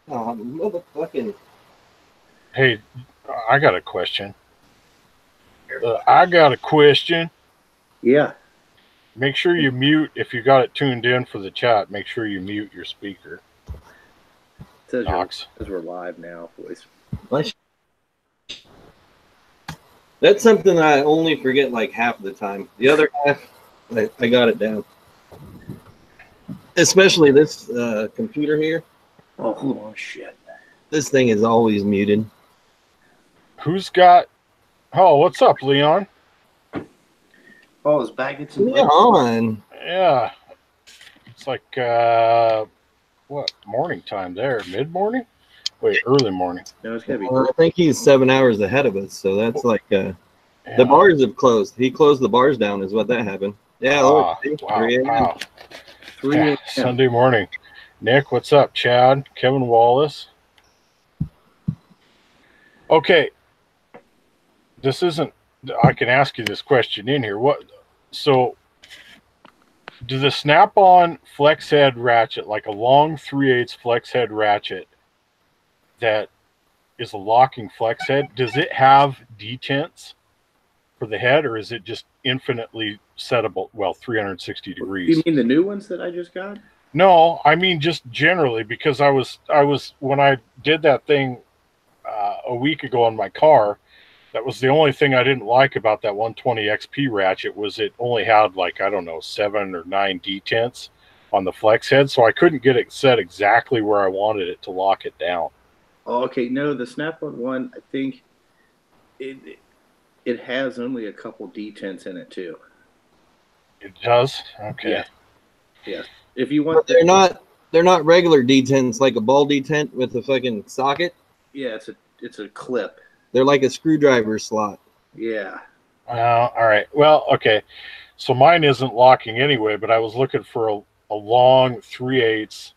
Motherfucking. Hey, I got a question. I got a question. Yeah. Make sure you mute, if you got it tuned in for the chat, make sure you mute your speaker. It Knox. says we're live now, boys. That's something I only forget like half of the time. The other half, I got it down. Especially this computer here. Oh, hold on, shit. This thing is always muted. Who's got... Oh, what's up, Leon? Oh, his bag gets some Leon. Yeah. It's like, what, morning time there? Mid-morning? Wait, early morning. No, it's going to be I think he's 7 hours ahead of us, so that's like... Yeah. The bars have closed. He closed the bars down is what that happened. Yeah, wow. 3 a.m. Sunday morning. Nick, what's up? Chad, Kevin Wallace. Okay. This isn't... I can ask you this question in here. So, do the Snap-on flex head ratchet, like a long 3/8 flex head ratchet that is a locking flex head, does it have detents for the head, or is it just infinitely settable? Well, 360 degrees. You mean the new ones that I just got? No, I mean just generally, because I was when I did that thing a week ago on my car, that was the only thing I didn't like about that 120 XP ratchet, was it only had like, I don't know, 7 or 9 detents on the flex head, so I couldn't get it set exactly where I wanted it to lock it down. Oh, okay, no, the Snap-on one, I think it has only a couple detents in it too. It does? Okay. Yeah. If you want, but they're not regular detents like a ball detent with a fucking socket. Yeah, it's a clip. They're like a screwdriver slot. Yeah. All right. Well, okay. So mine isn't locking anyway, but I was looking for a long 3/8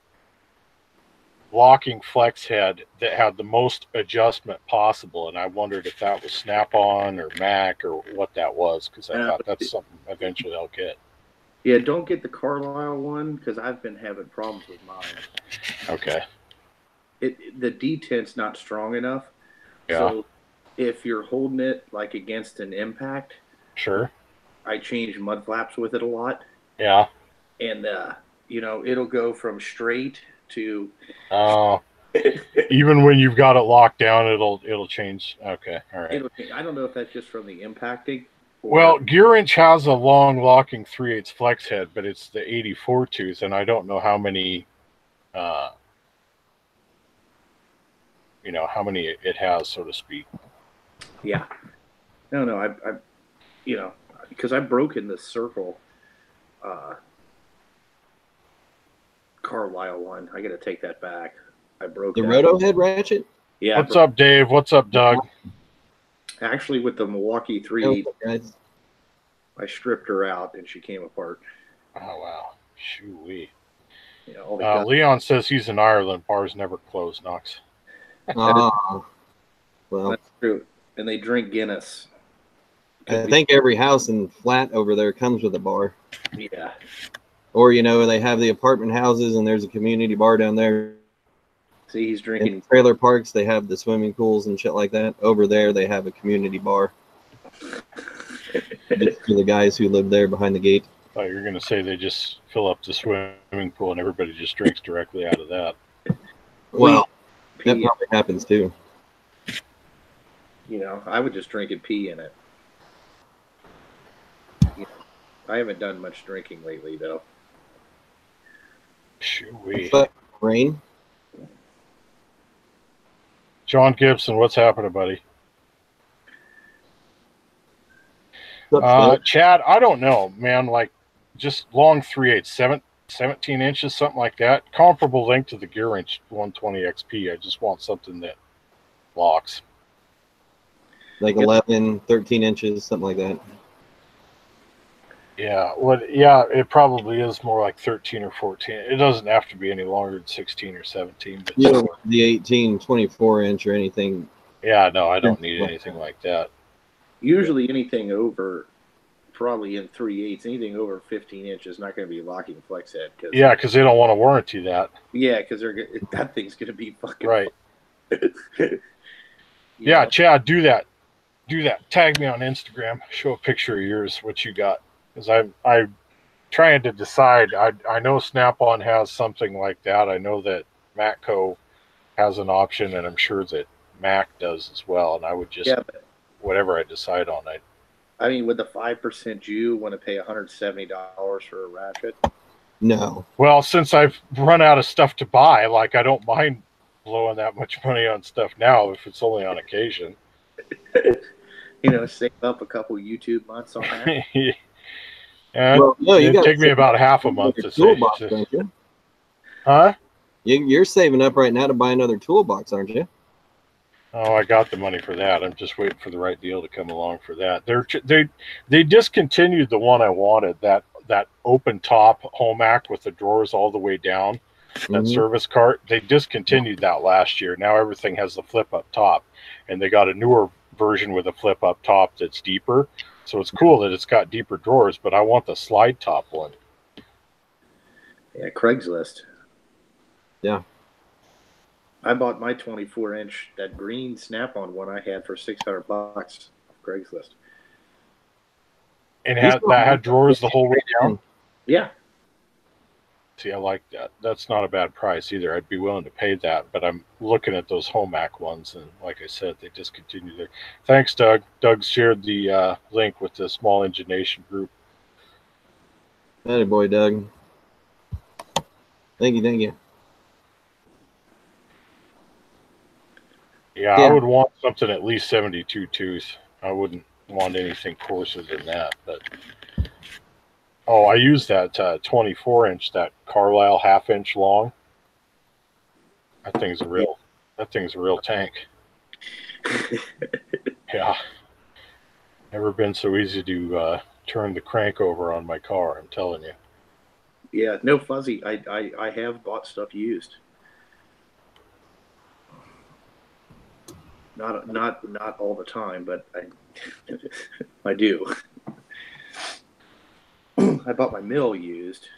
locking flex head that had the most adjustment possible, and I wondered if that was Snap-on or Mac or what that was, because I thought that's something eventually I'll get. Yeah, don't get the Carlisle one, because I've been having problems with mine. Okay. The detent's not strong enough. Yeah. So if you're holding it like against an impact, sure. I change mud flaps with it a lot. Yeah. And it'll go from straight to even when you've got it locked down, it'll change. Okay. All right. I don't know if that's just from the impacting. Well, Gear Inch has a long locking 3/8 flex head, but it's the 84 tooth, and I don't know how many how many it has, so to speak. Yeah. No, I because I've broken the circle Carlisle one. I got to take that back. I broke the roto head ratchet. Yeah. What's up, Dave? What's up, Doug? Actually, with the Milwaukee 3, I stripped her out and she came apart. Oh wow, shoo-wee. Yeah, Leon says he's in Ireland. Bars never close, Knox. Well, that's true. And they drink Guinness. I think every house in flat over there comes with a bar. Yeah. Or they have the apartment houses and there's a community bar down there. See, he's drinking. In trailer parks, they have the swimming pools and shit like that. Over there, they have a community bar. Just for the guys who live there behind the gate. I thought you were going to say they just fill up the swimming pool and everybody just drinks directly out of that. Well, that probably happens too. I would just drink and pee in it. I haven't done much drinking lately, though. Shoo-wee. Rain. John Gibson, what's happening, buddy? Chad, I don't know, man. Like, just long 3/8, 17 inches, something like that. Comparable length to the Gear Inch 120 XP. I just want something that locks. Like 11, 13 inches, something like that. Yeah, yeah, it probably is more like 13 or 14. It doesn't have to be any longer than 16 or 17. But the 18, 24 inch or anything. Yeah, no, I don't need anything like that. Usually anything over probably in 3/8. Anything over 15 inches is not going to be locking flex head. Yeah, because they don't want to warranty that. Yeah, because that thing's going to be fucking right. Yeah, know? Chad, do that. Do that. Tag me on Instagram. Show a picture of yours, what you got. Because I'm trying to decide. I know Snap-on has something like that. I know that Matco has an option, and I'm sure that Mac does as well. And I would just, whatever I decide on, I mean, with the 5% Jew, want to pay $170 for a ratchet? No. Well, since I've run out of stuff to buy, like I don't mind blowing that much money on stuff now if it's only on occasion. Save up a couple YouTube months on that. Well, no, it'd take me about half a month to Toolbox, don't you? Huh? You're saving up right now to buy another toolbox, aren't you? Oh, I got the money for that. I'm just waiting for the right deal to come along for that. They discontinued the one I wanted, that open top Homac with the drawers all the way down, that service cart. They discontinued that last year. Now everything has the flip up top, and they got a newer version with a flip up top that's deeper. So it's cool that it's got deeper drawers, but I want the slide top one. Yeah, Craigslist. Yeah. I bought my 24-inch, that green Snap-on one I had for $600 off Craigslist. And that had drawers the whole way down? Yeah. See, I like that. That's not a bad price either. I'd be willing to pay that, but I'm looking at those Homac ones, and like I said, they discontinued there. Thanks, Doug. Doug shared the link with the Small Engine Nation group. Hey, boy, Doug. Thank you. Yeah, I would want something at least 72 tooth. I wouldn't want anything coarser than that, but... Oh, I use that 24-inch, that Carlisle half-inch long. That thing's a real tank. Yeah. Never been so easy to turn the crank over on my car, I'm telling you. Yeah, no fuzzy. I have bought stuff used. Not all the time, but I do. I bought my mill used.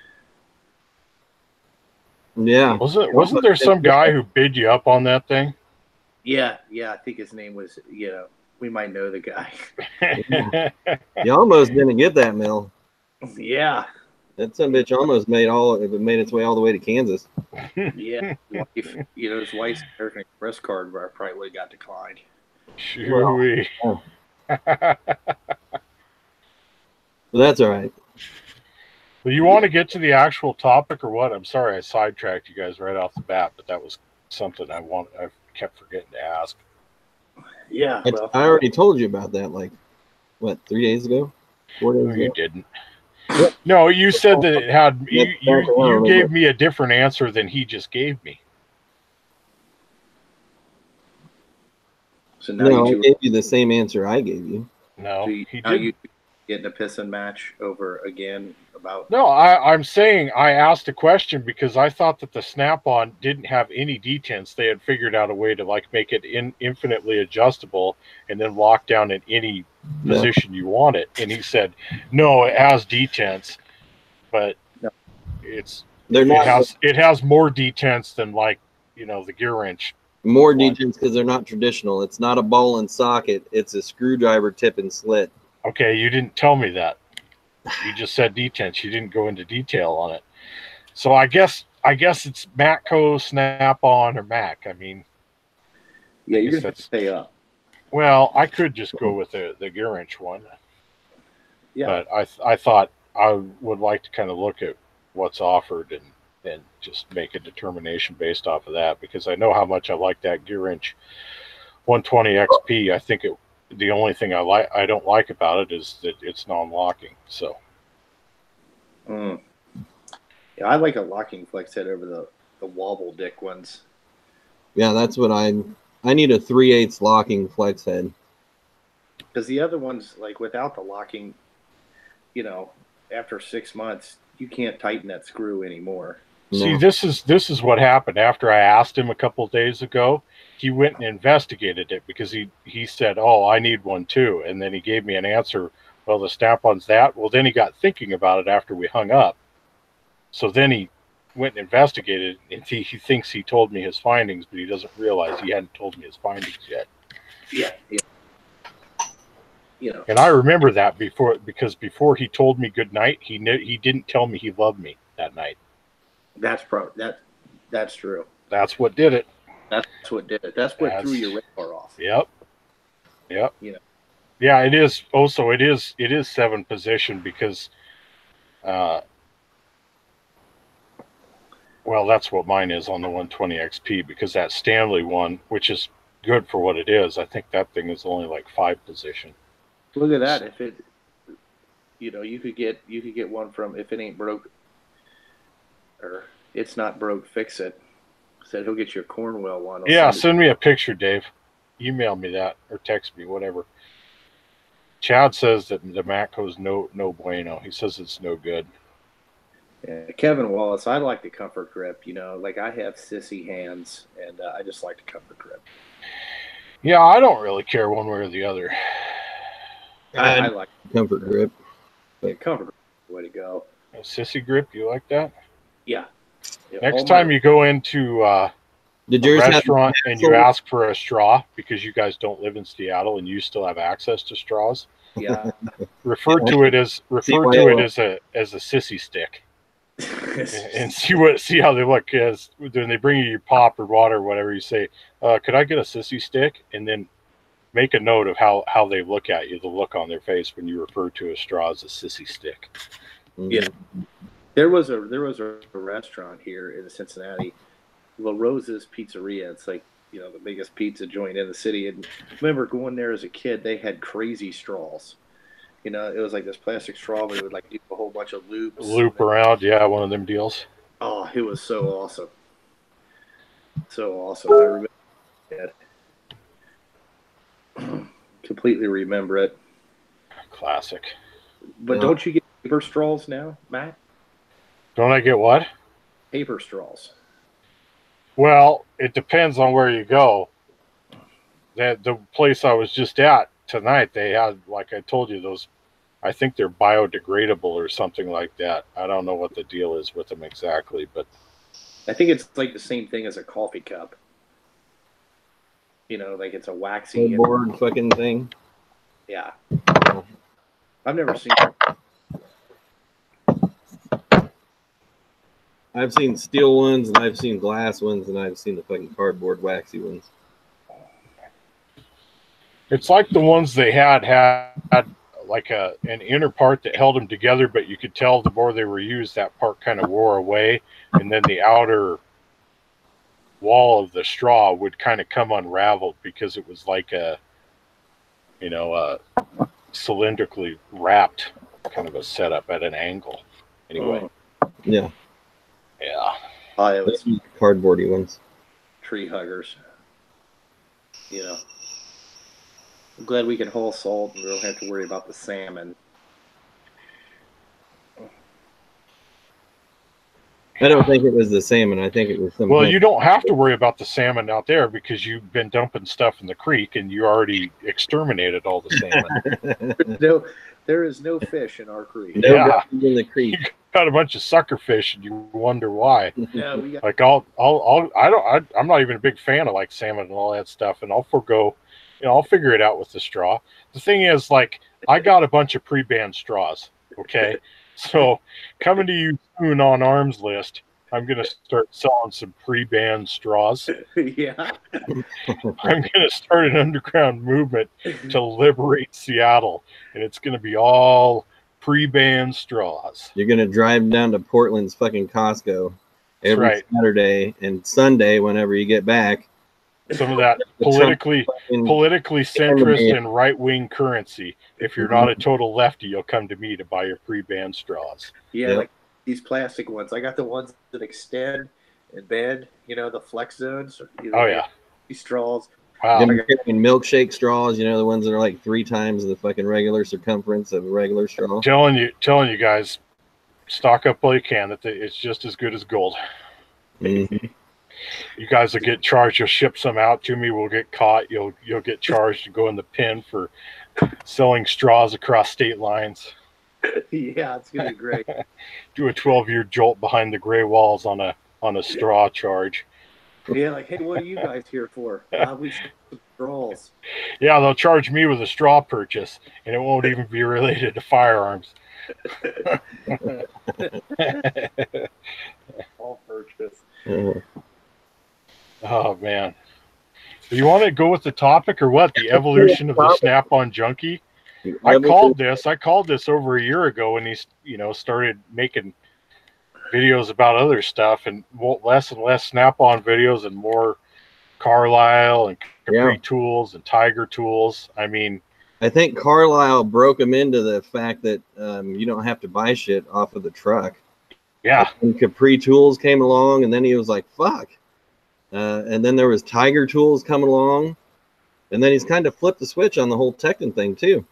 Yeah. Wasn't there some guy who bid you up on that thing? Yeah. I think his name was, we might know the guy. You almost didn't get that mill. Yeah. That some bitch almost made its way all the way to Kansas. Yeah. His wife's American Express card where I probably would have got declined. Shoo-wee. Well, that's all right. Well, you want to get to the actual topic or what? I'm sorry I sidetracked you guys right off the bat, but that was something I kept forgetting to ask. Yeah. I already told you about that, 3 days ago? 4 days ago? You didn't. No, you said that it had... You gave me a different answer than he just gave me. So now I gave you the same answer I gave you. No, he didn't. You getting a pissing match over again about... No, I'm saying I asked a question because I thought that the Snap-on didn't have any detents. They had figured out a way to make it infinitely adjustable and then lock down in any position you want it. And he said, no, it has detents, but it has more detents than the gear wrench. More detents because they're not traditional. It's not a ball and socket. It's a screwdriver tip and slit. Okay, you didn't tell me that. You just said detents. You didn't go into detail on it. So I guess it's Matco, Snap-on, or Mac. I mean, yeah, you're gonna have to stay up. Well, I could just go with the gear wrench one. Yeah, but I thought I would like to kind of look at what's offered and just make a determination based off of that, because I know how much I like that gear wrench 120 XP. I think the only thing I don't like about it is that it's non-locking. So, yeah, I like a locking flex head over the wobble dick ones. Yeah, that's what I need, a 3/8 locking flex head. Because the other ones, without the locking, after 6 months, you can't tighten that screw anymore. No. See, this is what happened. After I asked him a couple of days ago, he went and investigated it because he said, "Oh, I need one too," and then he gave me an answer Well, the Snap-on's that. Well, then he got thinking about it after we hung up. So then he went and investigated, and he thinks he told me his findings, but he doesn't realize he hadn't told me his findings yet. Yeah. You know. And I remember that because before he told me good night, he didn't tell me he loved me that night. That's true. That's what did it. That's what did it. That's what threw your radar off. Yep. You know. Yeah, it is. Also, it is 7 position because, well, that's what mine is on the 120 XP, because that Stanley one, which is good for what it is, I think that thing is only like 5 position. Look at that. If it, you know, you could get one from If It Ain't Broke, or It's Not Broke, Fix It. Said he'll get you a Cornwell one. Yeah, send me a picture, Dave. Email me that or text me, whatever. Chad says that the Matco's no bueno. He says it's no good. Yeah, Kevin Wallace, I like the Comfort Grip. You know, like I have sissy hands, and I just like the Comfort Grip. Yeah, I don't really care one way or the other. I like Comfort Grip. The Comfort Grip is the way to go. A Sissy Grip, you like that? Yeah. Next time you go into a restaurant and you ask for a straw, because you guys don't live in Seattle and you still have access to straws, yeah, refer to it as a sissy stick, and see how they look. As when they bring you your pop or water or whatever, you say, "Could I get a sissy stick?" And then make a note of how they look at you, the look on their face when you refer to a straw as a sissy stick. Yeah. There was a restaurant here in Cincinnati, La Rosa's Pizzeria. It's like, you know, the biggest pizza joint in the city. And I remember going there as a kid, they had crazy straws. You know, it was like this plastic straw where it would like do a whole bunch of loops. Loop around, yeah, one of them deals. Oh, it was so awesome. So awesome. I remember it. Completely remember it. Classic. But don't you get paper straws now, Matt? Don't I get what? Paper straws. Well, it depends on where you go. The place I was just at tonight, they had, like I told you, those, I think they're biodegradable or something like that. I don't know what the deal is with them exactly, but I think it's like the same thing as a coffee cup. You know, like it's a waxy board fucking thing. Yeah. I've never seen I've seen steel ones, and I've seen glass ones, and I've seen the fucking cardboard waxy ones. it's like the ones they had like an inner part that held them together, but you could tell the more they were used, that part kind of wore away, and then the outer wall of the straw would kind of come unraveled because it was like a, you know, cylindrically wrapped kind of a setup at an angle. Anyway. Yeah. Yeah. It was cardboardy ones. Tree huggers. You know. I'm glad we can haul salt and we don't have to worry about the salmon. I don't think it was the salmon. I think it was some. Well, you don't have to worry about the salmon out there because you've been dumping stuff in the creek and you already exterminated all the salmon. There is no fish in our creek. Yeah, in the creek. You got a bunch of sucker fish and you wonder why. Yeah, we got. Like I'm not even a big fan of like salmon and all that stuff, and I'll forego. You know, I'll figure it out with the straw. The thing is, like, I got a bunch of pre-banned straws. Okay, so coming to you soon on Arms List, I'm going to start selling some pre-banned straws. Yeah. I'm going to start an underground movement to liberate Seattle, and it's going to be all pre-banned straws. You're going to drive down to Portland's fucking Costco every Saturday and Sunday whenever you get back. Some of that politically centrist and right-wing currency. If you're not a total lefty, you'll come to me to buy your pre-banned straws. Yeah, like these plastic ones. I got the ones that extend and bend, you know, the flex zones. You know, these straws. Wow. Milkshake straws, you know, the ones that are like 3 times the fucking regular circumference of a regular straw. Telling you guys, stock up while you can. It's just as good as gold. Mm-hmm. You guys will get charged. You'll ship some out to me. We'll get caught. You'll get charged to go in the pen for selling straws across state lines. Yeah, it's gonna be great. Do a 12-year jolt behind the gray walls on a straw charge. Yeah, like, hey, what are you guys here for? We sell some straws. Yeah, they'll charge me with a straw purchase, and it won't even be related to firearms. All purchase. Oh man. Do you want to go with the topic or what? The evolution of the Snap On Junky? I called this over a year ago when he, started making videos about other stuff, and less Snap-on videos and more Carlisle and Capri tools and Tiger tools. I mean, I think Carlisle broke him into the fact that you don't have to buy shit off of the truck. Yeah. And Capri tools came along, and then he was like, fuck. And then there was Tiger tools coming along, and then he's kind of flipped the switch on the whole Tekton thing too.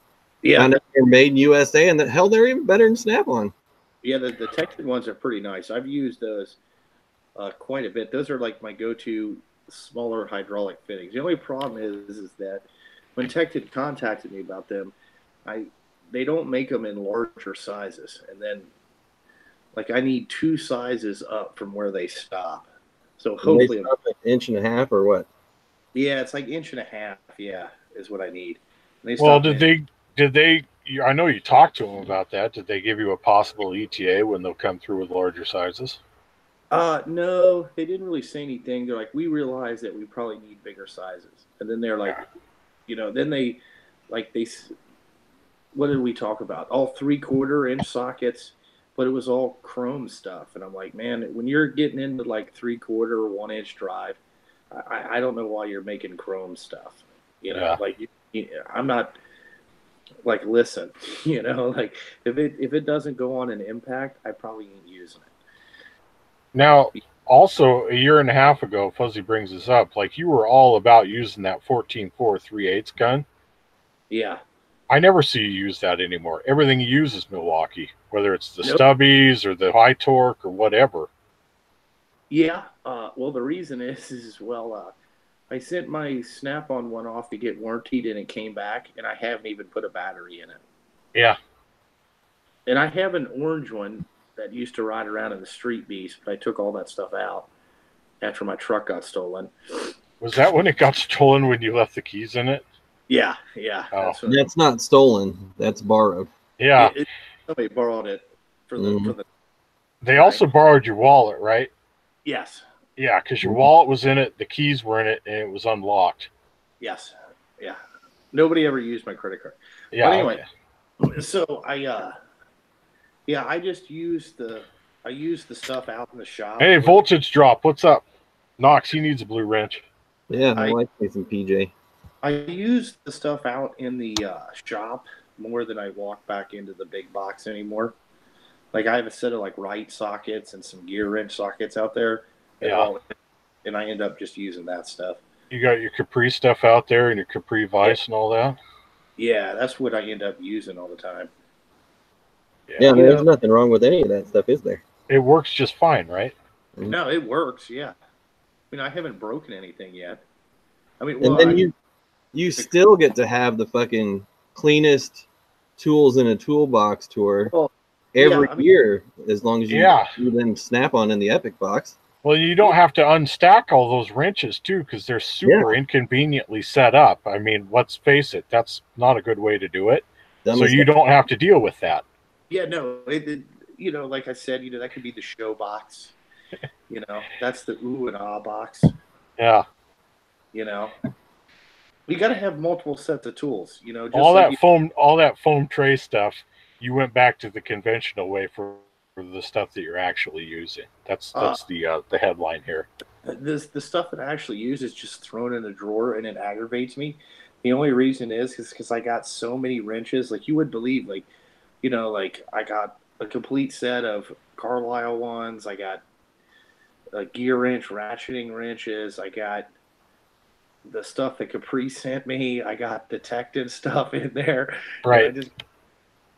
Yeah, they're made in USA, and hell, they're even better than Snap-on. Yeah, the Tekton ones are pretty nice. I've used those quite a bit. Those are like my go-to smaller hydraulic fittings. The only problem is that when Tekton contacted me about them, they don't make them in larger sizes, and then like I need 2 sizes up from where they stop. So hopefully, they stop like 1.5 inches or what? Yeah, it's like 1.5 inches. Yeah, is what I need. Well, did they? I know you talked to them about that. Did they give you a possible ETA when they'll come through with larger sizes? No, they didn't really say anything. They're like, we realize that we probably need bigger sizes, and then they're like, then they what did we talk about? All 3/4 inch sockets, but it was all chrome stuff, and I'm like, man, when you're getting into like 3/4 or 1 inch drive, I don't know why you're making chrome stuff. Like I'm not. Like, listen, like if it doesn't go on an impact, I probably ain't using it. Now, also a year and a half ago, Fuzzy brings this up. Like, you were all about using that 14.4 3/8 gun. Yeah. I never see you use that anymore. Everything you use is Milwaukee, whether it's the stubbies or the high torque or whatever. Yeah. Well, the reason is I sent my Snap-on one off to get warrantied, and it came back, and I haven't even put a battery in it. Yeah. And I have an orange one that used to ride around in the Street Beast, but I took all that stuff out after my truck got stolen. Was that when it got stolen, when you left the keys in it? Yeah. Oh. That's not stolen. That's borrowed. Yeah. Somebody borrowed it for the. They also borrowed your wallet, right? Yes. Yeah, because your wallet was in it, the keys were in it, and it was unlocked. Yes. Yeah. Nobody ever used my credit card. Yeah. But anyway, so I just used the stuff out in the shop. Hey, voltage drop. What's up? Knox, he needs a blue wrench. Yeah, I like me some PJ. I used the stuff out in the shop more than I walk back into the big box anymore. Like, I have a set of like Wright sockets and some gear wrench sockets out there. Yeah. And I end up just using that stuff. You got your Capri stuff out there and your Capri Vice and all that? Yeah, that's what I end up using all the time. Yeah, there's nothing wrong with any of that stuff, is there? It works just fine, right? No, it works, yeah. I mean, I haven't broken anything yet. I mean, and then you still get to have the fucking cleanest tools in a toolbox tour every year, as long as you do them Snap-on in the Epic box. Well, you don't have to unstack all those wrenches, too, because they're super inconveniently set up. I mean, let's face it, that's not a good way to do it. So you don't have to deal with that. Yeah, no, like I said, that could be the show box. That's the ooh and ah box. Yeah. You got to have multiple sets of tools. Just all that foam tray stuff. You went back to the conventional way for the stuff that you're actually using. That's the headline here. The stuff that I actually use is just thrown in a drawer, and it aggravates me. The only reason is because I got so many wrenches. Like, you would believe, like I got a complete set of Carlisle ones. I got a gear wrench, ratcheting wrenches. I got the stuff that Capri sent me. I got Detected stuff in there. Right.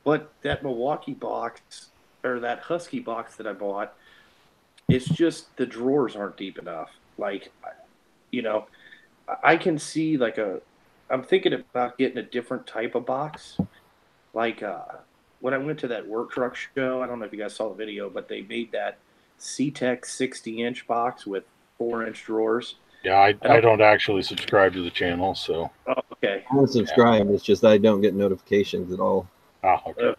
But that Milwaukee box, or that Husky box that I bought, it's just the drawers aren't deep enough. Like, I can see like a I'm thinking about getting a different type of box. Like when I went to that work truck show, I don't know if you guys saw the video, but they made that C-Tech 60-inch box with 4-inch drawers. Yeah, I don't actually subscribe to the channel, so. Oh, okay. I don't subscribe. Yeah. It's just I don't get notifications at all. Oh, okay.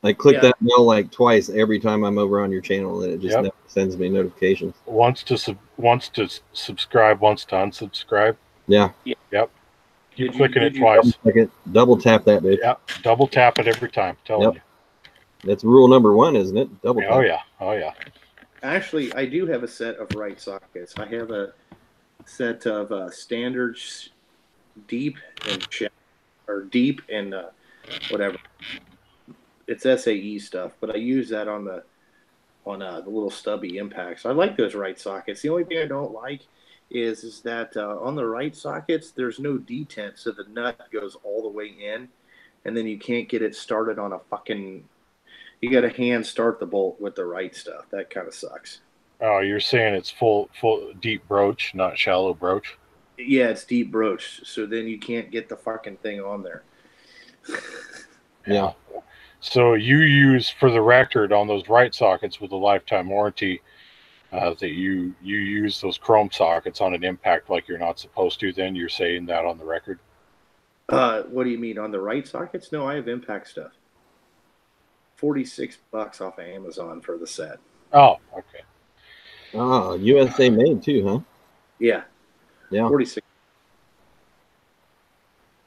I click that bell like twice every time I'm over on your channel, and it just never sends me notifications. Once to subscribe, once to unsubscribe. Yeah. Yep. Keep clicking it twice. Double tap that bitch. Yeah. Double tap it every time. Telling you. That's rule number 1, isn't it? Double tap. Oh yeah. Oh yeah. Actually, I do have a set of right sockets. I have a set of standard deep and deep and whatever. It's SAE stuff, but I use that on the little stubby impacts. I like those right sockets. The only thing I don't like is that on the right sockets there's no detent, so the nut goes all the way in, and then you can't get it started on a fucking. You got to hand start the bolt with the right stuff. That kind of sucks. Oh, you're saying it's full deep broach, not shallow broach? Yeah, it's deep broach, so then you can't get the fucking thing on there. Yeah. So you use, for the record, on those right sockets with a lifetime warranty, that you use those chrome sockets on an impact like you're not supposed to. Then you're saying that on the record. What do you mean on the right sockets? No, I have impact stuff. $46 off of Amazon for the set. Oh, okay. Oh, USA made too, huh? Yeah. Yeah. 46.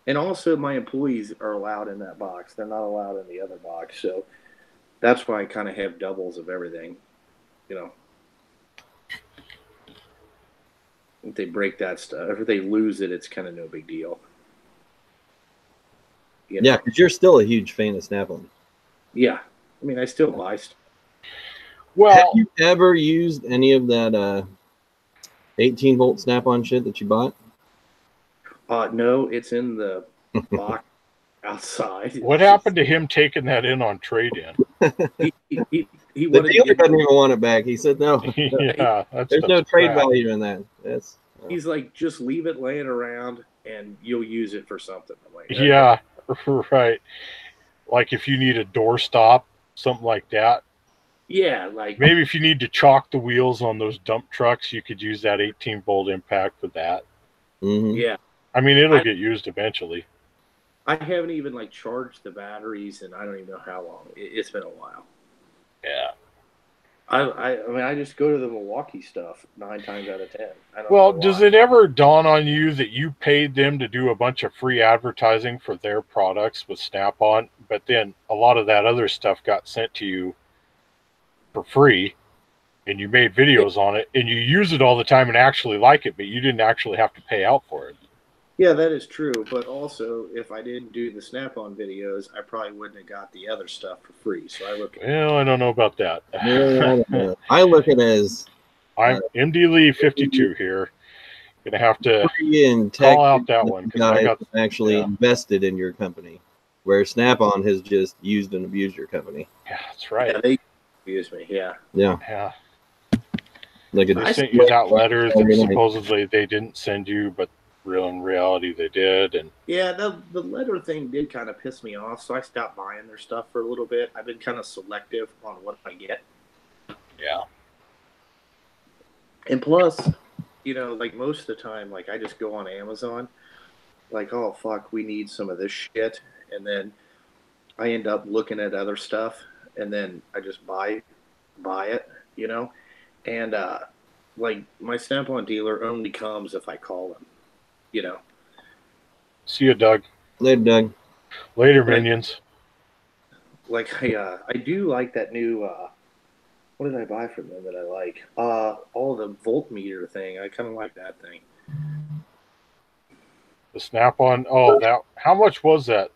And also my employees are allowed in that box. They're not allowed in the other box. So that's why I kind of have doubles of everything. You know. If they break that stuff, if they lose it, it's kind of no big deal. You know? Yeah, because you're still a huge fan of Snap-on. Yeah. I mean, I still buy stuff. Well, have you ever used any of that 18-volt Snap-on shit that you bought? No, it's in the box outside. What happened to him taking that in on trade-in? The dealer doesn't even want it back. He said no. Yeah, there's no trade value in that. He's like, just leave it laying around and you'll use it for something. I'm like, okay. Yeah, right. Like if you need a door stop, something like that. Yeah, like maybe if you need to chalk the wheels on those dump trucks, you could use that 18-volt impact with that. Mm-hmm. Yeah. I mean, it'll get used eventually. I haven't even like charged the batteries, and I don't even know how long. It's been a while. Yeah. I mean, I just go to the Milwaukee stuff 9 times out of 10. Well, does it ever dawn on you that you paid them to do a bunch of free advertising for their products with Snap-on, but then a lot of that other stuff got sent to you for free, and you made videos on it, and you use it all the time and actually like it, but you didn't actually have to pay out for it? Yeah, that is true. But also, if I didn't do the Snap-on videos, I probably wouldn't have got the other stuff for free. So I look at well, I don't know about that. I look at it as I'm MdLee52 here. Gonna have to call out that one because I got actually invested in your company, where Snap-on has just used and abused your company. Yeah, that's right. Yeah, they abused me. Yeah. Yeah. Like they sent you out letters that supposedly they didn't send you, but in reality they did. And yeah, the letter thing did kind of piss me off, so I stopped buying their stuff for a little bit. I've been kind of selective on what I get. Yeah. And plus, you know, like most of the time, like I just go on Amazon, like, oh fuck, we need some of this shit, and then I end up looking at other stuff, and then I just buy it, you know. And like my Snap-on dealer only comes if I call him, you know. See you, Doug. Later, Doug. Later, minions. Like I do like that new what did I buy from them that I like? All the voltmeter thing. I kind of like that thing. The Snap-on. Oh, that. How much was that?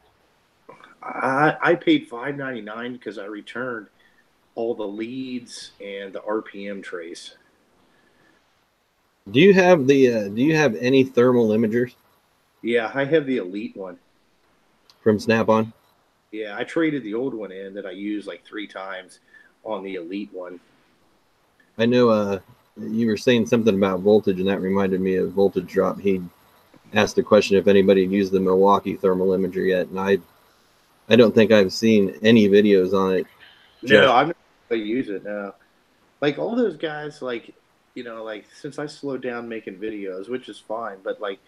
I paid $5.99 because I returned all the leads and the RPM trace. Do you have the? Do you have any thermal imagers? Yeah, I have the Elite one from Snap-on. Yeah, I traded the old one in that I used like 3 times on the Elite one. I know you were saying something about voltage, and that reminded me of voltage drop. He asked a question if anybody had used the Milwaukee thermal imager yet, and I don't think I've seen any videos on it. No, I'm not going to use it now. Like all those guys, like, you know, like since I slowed down making videos, which is fine, but like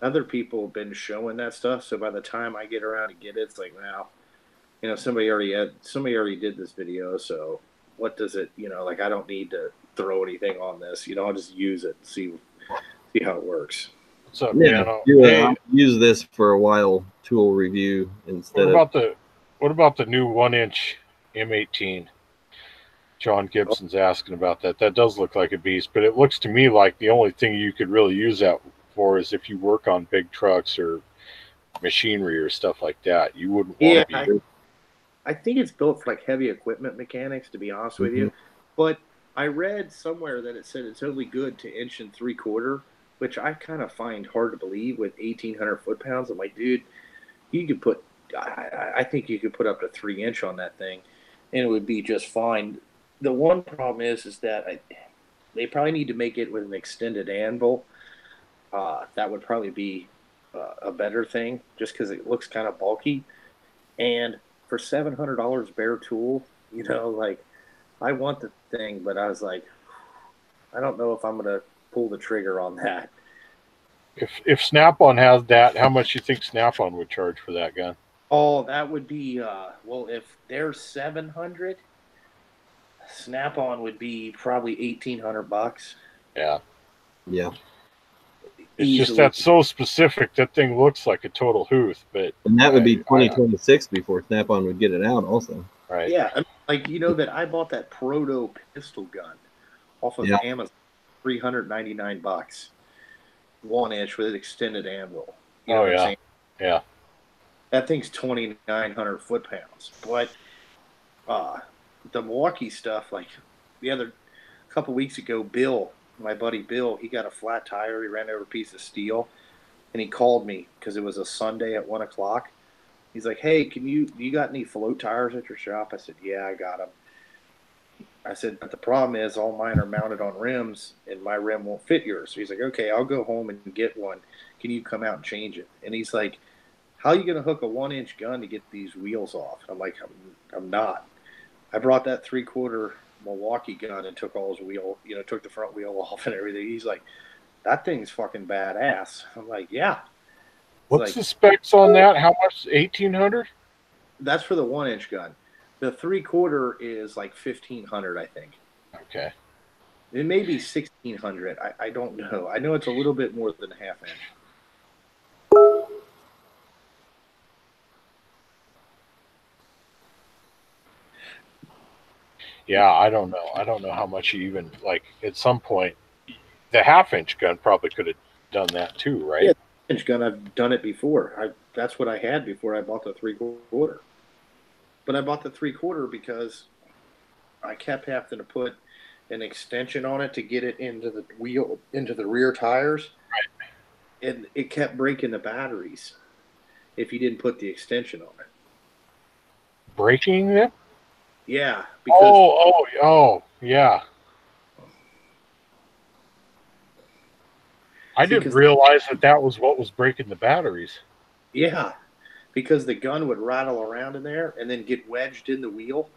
other people have been showing that stuff. So by the time I get around to get it, it's like, wow, you know, somebody already did this video. So what does it, you know, like I don't need to throw anything on this. You know, I'll just use it, see how it works. What's up, Yeah, Piano? hey, I'll use this for a while tool review instead. What about the new 1-inch M18? John Gibson's asking about that. That does look like a beast, but it looks to me like the only thing you could really use that for is if you work on big trucks or machinery or stuff like that. You wouldn't want to be. I think it's built for like heavy equipment mechanics, to be honest with you. But I read somewhere that it said it's only good to 1 3/4, which I kind of find hard to believe with 1,800 foot-pounds. I'm like, dude, you could put, I think you could put up to 3-inch on that thing, and it would be just fine. The one problem is that they probably need to make it with an extended anvil. That would probably be a better thing, just because it looks kind of bulky. And for $700 bare tool, you know, like I want the thing, but I was like, I don't know if I'm going to pull the trigger on that. If Snap-on has that, how much do you think Snap-on would charge for that gun? Oh, that would be well, if they're $700. Snap-on would be probably $1,800. Yeah. Yeah. It's just that's so specific. That thing looks like a total Huth, but and that would be 2026 before Snap-on would get it out, also. Right. Yeah, like you know that I bought that proto pistol gun off of Amazon, $399, 1-inch with an extended anvil. You know what I'm saying? Yeah. That thing's 2,900 foot-pounds, but the Milwaukee stuff, like a couple weeks ago, Bill, my buddy Bill, he got a flat tire. He ran over a piece of steel, and he called me because it was a Sunday at 1 o'clock. He's like, "Hey, you got any float tires at your shop?" I said, "Yeah, I got them." I said, "But the problem is all mine are mounted on rims, and my rim won't fit yours." So he's like, "Okay, I'll go home and get one. Can you come out and change it?" And he's like, "How are you going to hook a 1-inch gun to get these wheels off?" I'm like, I'm not. I brought that 3/4 Milwaukee gun and took all his wheel, you know, took the front wheel off and everything. He's like, "That thing's fucking badass." I'm like, "Yeah." What's the specs on that? How much? 1,800? That's for the 1-inch gun. The 3/4 is like 1,500, I think. Okay. It may be 1,600. I don't know. I know it's a little bit more than a 1/2 inch. Yeah, I don't know. I don't know how much you even, like, at some point, the 1/2-inch gun probably could have done that too, right? Yeah, 1-inch gun, I've done it before. That's what I had before I bought the 3/4. But I bought the 3/4 because I kept having to put an extension on it to get it into the wheel, into the rear tires. Right. And it kept breaking the batteries if you didn't put the extension on it. Breaking them? Yeah. Because yeah. I didn't realize that was what was breaking the batteries. Yeah, because the gun would rattle around in there and then get wedged in the wheel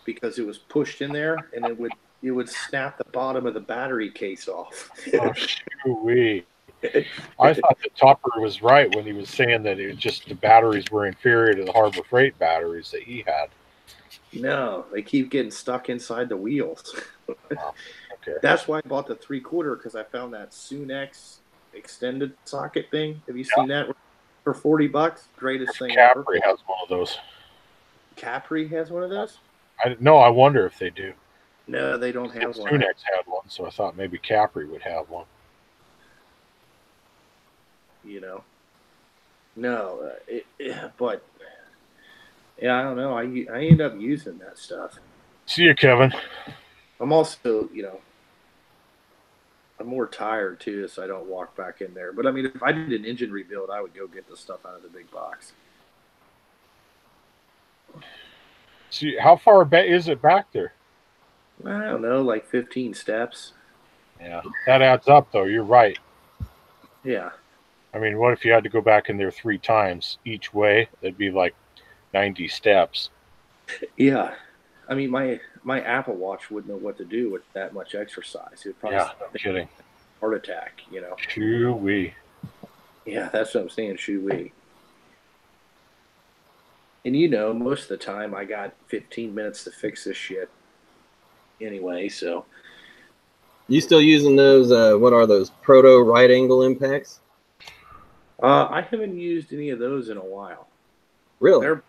because it was pushed in there, and it would snap the bottom of the battery case off. Oh, shoo-wee. I thought the Topper was right when he was saying that it was just the batteries were inferior to the Harbor Freight batteries that he had. No, they keep getting stuck inside the wheels. Wow. Okay. That's why I bought the 3/4, because I found that Sunex extended socket thing. Have you seen that for $40? Greatest thing ever. Capri has one of those. Capri has one of those? I wonder if they do. No, they don't have one. Sunex had one, so I thought maybe Capri would have one. You know, no, but yeah, I don't know. I end up using that stuff. See you, Kevin. I'm also, you know, I'm more tired too, so I don't walk back in there. But I mean, if I did an engine rebuild, I would go get the stuff out of the big box. See, how far is it back there? I don't know, like 15 steps. Yeah, that adds up, though. You're right. Yeah. I mean, what if you had to go back in there 3 times each way? That'd be like 90 steps. Yeah. I mean, my Apple Watch wouldn't know what to do with that much exercise. It would probably Yeah, no kidding. Heart attack, you know. Shoo-wee. Yeah, that's what I'm saying, shoo-wee. And you know, most of the time I got 15 minutes to fix this shit anyway, so. You still using those, what are those, proto right angle impacts? I haven't used any of those in a while. Really? They're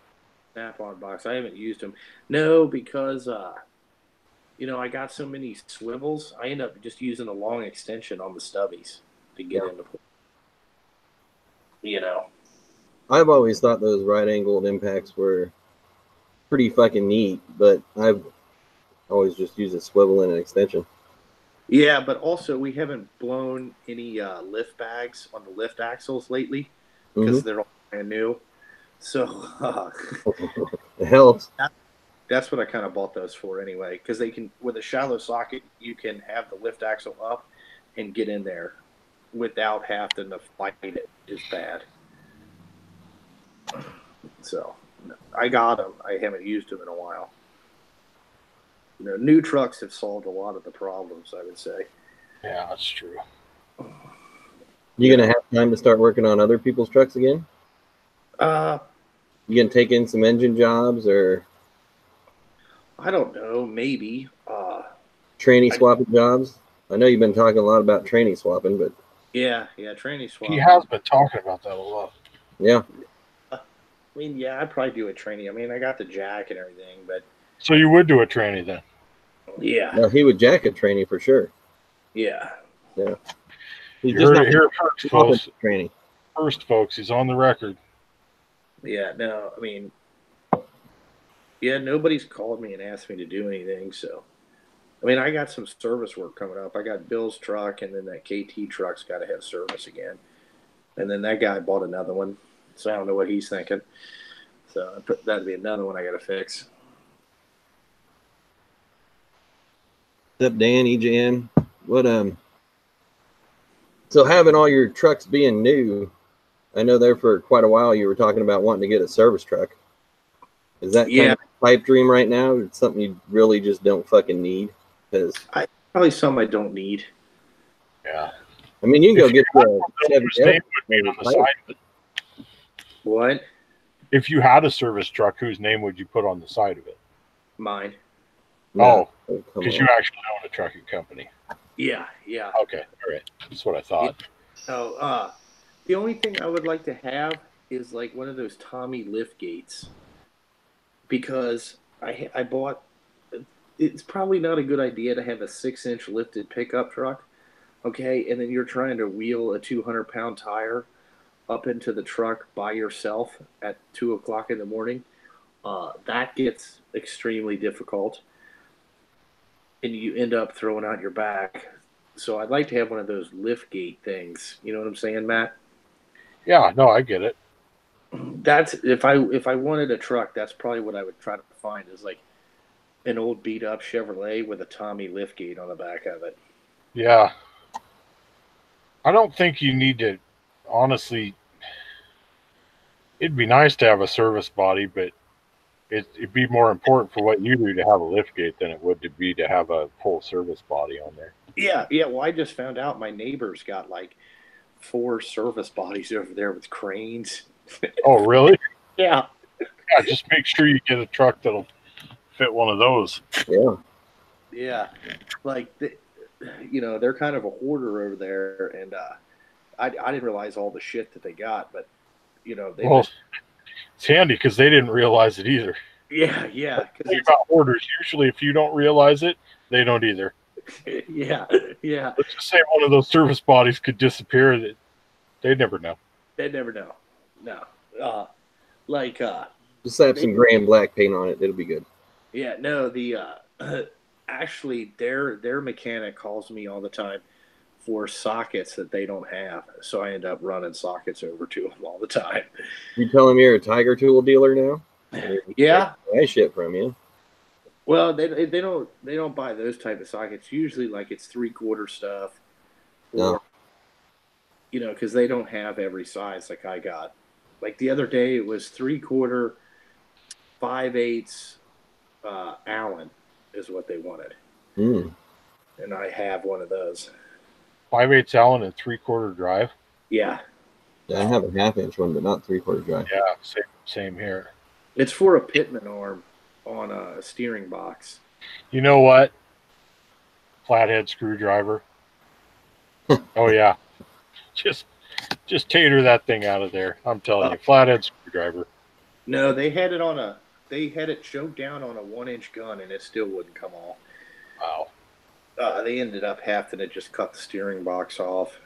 Snap-on box. I haven't used them. No, because, you know, I got so many swivels, I end up just using a long extension on the stubbies to get into place. You know. I've always thought those right-angled impacts were pretty fucking neat, but I've always just used a swivel and an extension. Yeah, but also we haven't blown any lift bags on the lift axles lately because they're all brand new. So it helps. That's what I kind of bought those for anyway, because they can, with a shallow socket, you can have the lift axle up and get in there without having to fight it as bad. So I got them. I haven't used them in a while. You know, new trucks have solved a lot of the problems, I would say. Yeah, that's true. You gonna have time to start working on other people's trucks again? You gonna take in some engine jobs or? I don't know. Maybe. Tranny swapping jobs. I know you've been talking a lot about tranny swapping, but yeah, tranny swapping. He has been talking about that a lot. Yeah. I mean, yeah, I'd probably do a tranny. I mean, I got the jack and everything, but. So you would do a tranny then? Yeah. No, he would jack a tranny for sure. Yeah. Yeah. He's just not here first, folks. Tranny. First, folks, he's on the record. Yeah. No, I mean, yeah, nobody's called me and asked me to do anything. So, I mean, I got some service work coming up. I got Bill's truck, and then that KT truck's got to have service again. And then that guy bought another one, so I don't know what he's thinking. So that'd be another one I got to fix. What's up, Dan, EJN? What So having all your trucks being new, I know there for quite a while you were talking about wanting to get a service truck. Is that kind of a pipe dream right now? Or it's something you really just don't fucking need? Because probably something I don't need. Yeah. I mean, you can go get the What? If you had a service truck, whose name would you put on the side of it? Mine. No, because you actually own a trucking company. Yeah. Okay, all right. That's what I thought. Oh, the only thing I would like to have is like one of those Tommy lift gates, because I bought. It's probably not a good idea to have a 6-inch lifted pickup truck, okay, and then you're trying to wheel a 200-pound tire up into the truck by yourself at 2 o'clock in the morning. That gets extremely difficult, and you end up throwing out your back. So I'd like to have one of those lift gate things. You know what I'm saying, Matt? Yeah, no, I get it. That's if I wanted a truck, that's probably what I would try to find, is like an old beat up Chevrolet with a Tommy lift gate on the back of it. Yeah. I don't think you need to, honestly, it'd be nice to have a service body, but it'd be more important for what you do to have a lift gate than it would to be to have a full service body on there. Yeah. Well, I just found out my neighbor's got like 4 service bodies over there with cranes. Oh, really? Yeah. Yeah, just make sure you get a truck that'll fit one of those. Yeah. Yeah. Like, they're kind of a hoarder over there, and I didn't realize all the shit that they got, but, it's handy because they didn't realize it either. Yeah. The thing about hoarders, usually if you don't realize it, they don't either. Yeah. Let's just say one of those service bodies could disappear. They'd never know. They'd never know. No. Just slap some gray and black paint on it. It'll be good. Yeah, no, actually their mechanic calls me all the time for sockets that they don't have. So I end up running sockets over to them all the time. You tell them you're a Tiger Tool dealer now? Yeah. I shit from you. Well, they don't buy those type of sockets. Usually like it's 3/4 stuff. No. you know, because they don't have every size like I got. Like the other day, it was 3/4, 5/8 Allen is what they wanted. Mm. And I have one of those. 5/8 Allen and 3/4 drive. Yeah. Yeah, I have a 1/2 inch one, but not 3/4 drive. Yeah, same here. It's for a Pitman Arm on a steering box. You know what? Flathead screwdriver. Oh yeah, just tater that thing out of there. I'm telling you, flathead screwdriver. No, they had it choked down on a 1-inch gun, and it still wouldn't come off. Wow. They ended up having to just cut the steering box off.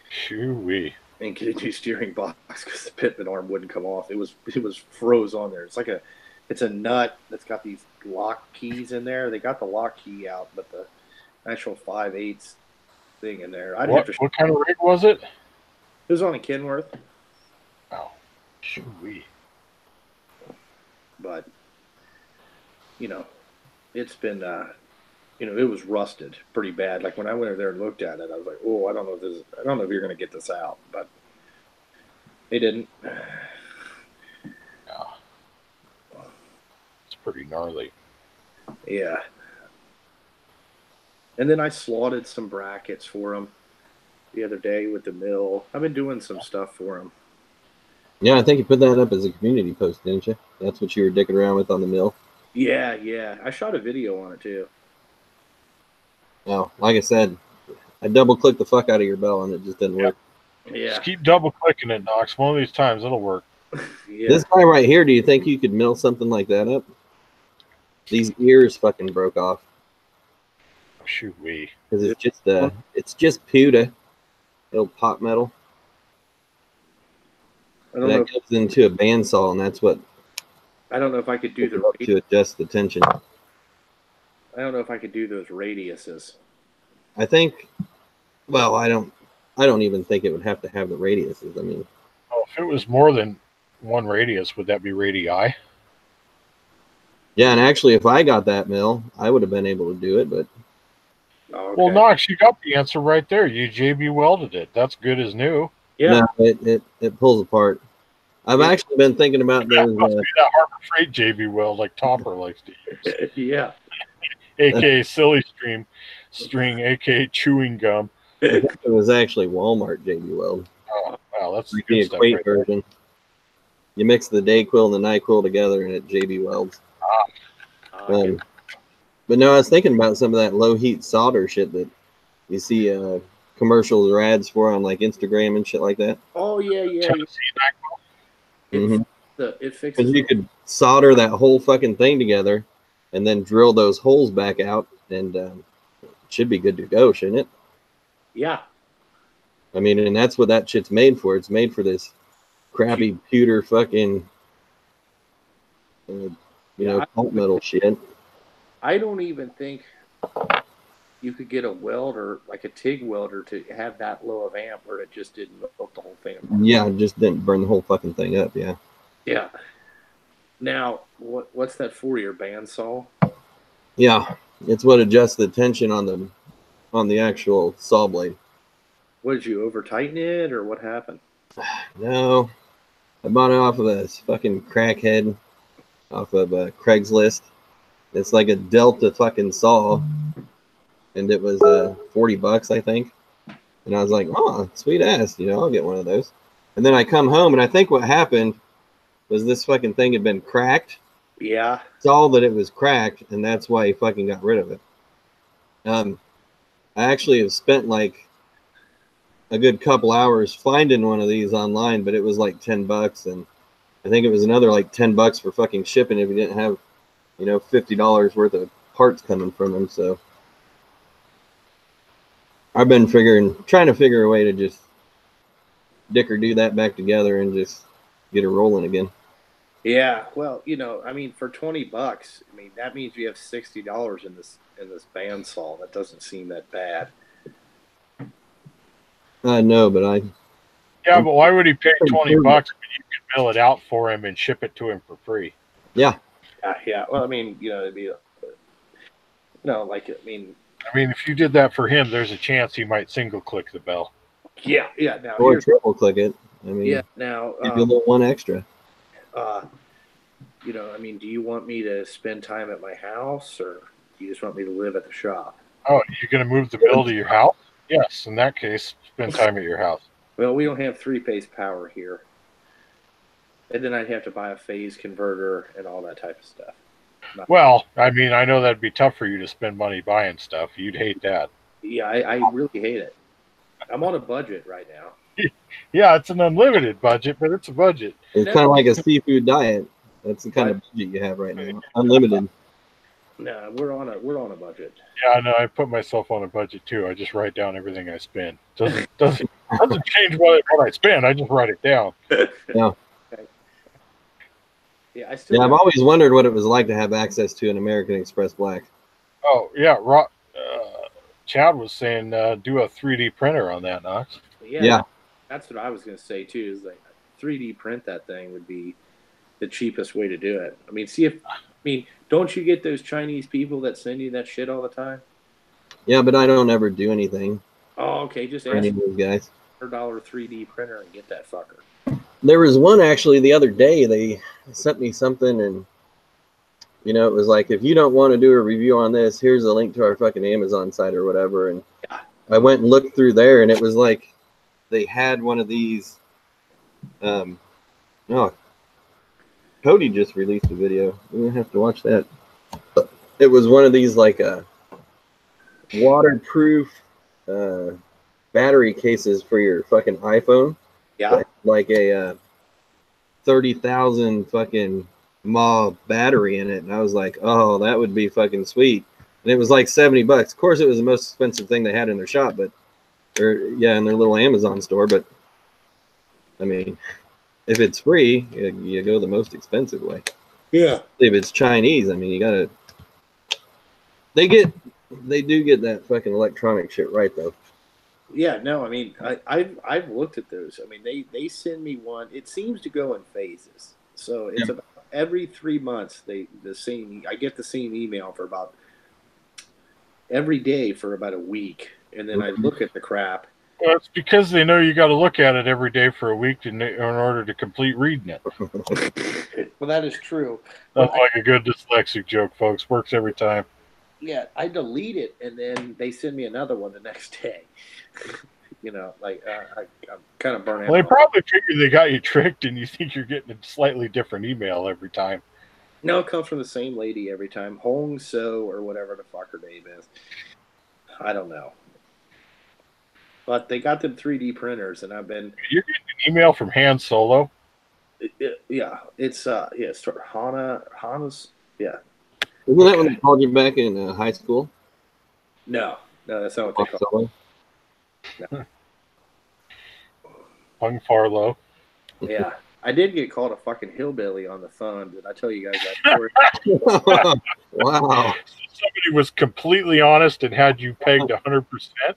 Shoo-wee. And get a new steering box because the Pitman Arm wouldn't come off. It was froze on there. It's a nut that's got these lock keys in there. They got the lock key out, but the actual 5/8 thing in there. What kind of rig was it? It was on a Kenworth. Oh, shoo-wee. But you know, it's been you know, it was rusted pretty bad. Like when I went over there and looked at it, I was like, "Oh, I don't know if you're going to get this out," but they didn't. Yeah, it's pretty gnarly. Yeah. And then I slotted some brackets for them the other day with the mill. I've been doing some stuff for them. Yeah, I think you put that up as a community post, didn't you? That's what you were dicking around with on the mill. Yeah. I shot a video on it too. Now, like I said, I double-clicked the fuck out of your bell, and it just didn't work. Yeah. Just keep double-clicking it, Knox. One of these times, it'll work. Yeah. This guy right here, do you think you could mill something like that up? These ears fucking broke off. Oh, shoot-wee. Because it's just pewter, little pot metal. And that goes into a bandsaw, and that's what. I don't know if I could do to adjust the tension. I don't know if I could do those radiuses. I think. Well, I don't even think it would have to have the radiuses. I mean, if it was more than one radius, would that be radii? Yeah, and actually, if I got that mill, I would have been able to do it. But well, Knox, you got the answer right there. You JB welded it. That's good as new. Yeah, no, it pulls apart. I've actually been thinking about those. Must be that Harbor Freight JB weld like Topper likes to use. Yeah. AKA silly string, AKA chewing gum. It was actually Walmart JB Weld. Oh, wow, that's the good stuff equate right version. You mix the Dayquil and the NyQuil together, and it JB welds. Okay. But no, I was thinking about some of that low heat solder shit that you see commercials or ads for on like Instagram and shit like that. Oh yeah. Mm-hmm. It fixes. Because you could solder that whole fucking thing together, and then drill those holes back out, and it should be good to go, shouldn't it? Yeah. I mean, and that's what that shit's made for. It's made for this crappy pewter fucking, pulp metal shit. I don't even think you could get a welder, like a TIG welder, to have that low of amp where it just didn't melt the whole thing apart. Yeah, it just didn't burn the whole fucking thing up, yeah. Yeah. Now, what's that for, your bandsaw? Yeah, it's what adjusts the tension on the actual saw blade. What, did you over-tighten it, or what happened? No, I bought it off of this fucking crackhead off of Craigslist. It's like a Delta fucking saw, and it was $40, I think. And I was like, oh, sweet ass, I'll get one of those. And then I come home, and I think what happened was this fucking thing had been cracked. Yeah. Saw that it was cracked, and that's why he fucking got rid of it. I actually have spent like a good couple hours finding one of these online, but it was like $10, and I think it was another like $10 for fucking shipping if you didn't have, $50 worth of parts coming from them. So I've been trying to figure a way to just do that back together and just get it rolling again. Yeah, well, for $20, that means you have $60 in this bandsaw. That doesn't seem that bad. I know, but yeah, but why would he pay $20 when you could mill it out for him and ship it to him for free? Yeah. Yeah. Well, it'd be, if you did that for him, there's a chance he might single click the bell. Yeah, yeah. Now, or triple click it. I mean, yeah. Now, give you a little one extra. You know, I mean, do you want me to spend time at my house, or do you just want me to live at the shop? Oh, you're going to move the mill to your house? Yes, in that case, spend time at your house. Well, we don't have 3-phase power here. And then I'd have to buy a phase converter and all that type of stuff. Well, I mean, I know that'd be tough for you to spend money buying stuff. You'd hate that. Yeah, I really hate it. I'm on a budget right now. Yeah, it's an unlimited budget, but it's a budget. It's kind of like a seafood diet. That's the kind of budget you have right now. Unlimited. No, we're on a budget. Yeah, I know. I put myself on a budget too. I just write down everything I spend. Doesn't change what I spend. I just write it down. Yeah. Okay. Yeah, I've always wondered what it was like to have access to an American Express Black. Oh yeah, Chad was saying do a 3D printer on that, Knox. Yeah. That's what I was going to say too. Is like 3D print that thing would be the cheapest way to do it. I mean, don't you get those Chinese people that send you that shit all the time? Yeah, but I don't ever do anything. Oh, okay. Just for ask any of those guys. $100 3D printer and get that fucker. There was one actually the other day. They sent me something, and it was like, if you don't want to do a review on this, here's a link to our fucking Amazon site or whatever. And I went and looked through there, and it was like they had one of these. Cody just released a video. We're gonna have to watch that. It was one of these like waterproof battery cases for your fucking iPhone. Yeah. Like a 30,000 fucking mAh battery in it, and I was like, oh, that would be fucking sweet. And it was like $70. Of course, it was the most expensive thing they had in their shop, in their little Amazon store. But I mean, if it's free, you go the most expensive way. Yeah. If it's Chinese, I mean, you gotta. They do get that fucking electronic shit right though. Yeah, no, I mean, I've looked at those. I mean, they send me one. It seems to go in phases. So it's about every 3 months I get the same email for about every day for about a week, and then I look at the crap. Well, it's because they know you got to look at it every day for a week in order to complete reading it. Well, that is true. That's like a good dyslexic joke, folks. Works every time. Yeah, I delete it, and then they send me another one the next day. I'm kind of burning out. Well, they probably figure they got you tricked, and you think you're getting a slightly different email every time. No, it comes from the same lady every time. Hong So or whatever the fuck her name is. I don't know. But they got them 3D printers, and I've been... You're getting an email from Han Solo? Yeah, it's Hana's... Yeah. Isn't that when they called you back in high school? No, that's not what they call it. No. Hung Farlow. Yeah. I did get called a fucking hillbilly on the phone. Did I tell you guys that story? Wow. Somebody was completely honest and had you pegged 100%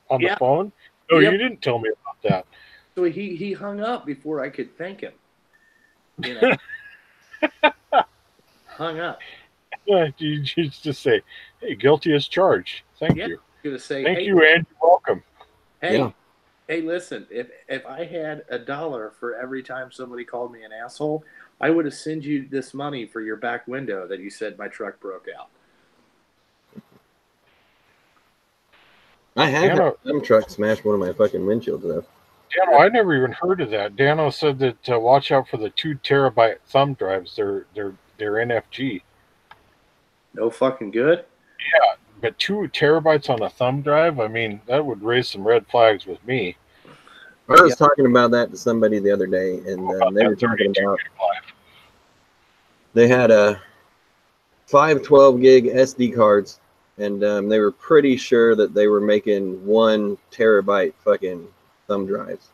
on the phone? No, you didn't tell me about that. So he hung up before I could thank him. Hung up. Yeah, you just say, hey, guilty as charged. Thank you. Gonna say, Thank you, and you're welcome. Hey, hey, listen, if I had $1 for every time somebody called me an asshole, I would have sent you this money for your back window that you said my truck broke out. I had some truck smash one of my fucking windshields though. Dano, I never even heard of that. Dano said that watch out for the 2 terabyte thumb drives. They're NFG. No fucking good? Yeah, but 2 terabytes on a thumb drive, I mean, that would raise some red flags with me. I was talking about that to somebody the other day, and they were talking about they had 5 12 gig SD cards, and they were pretty sure that they were making 1 terabyte fucking thumb drives.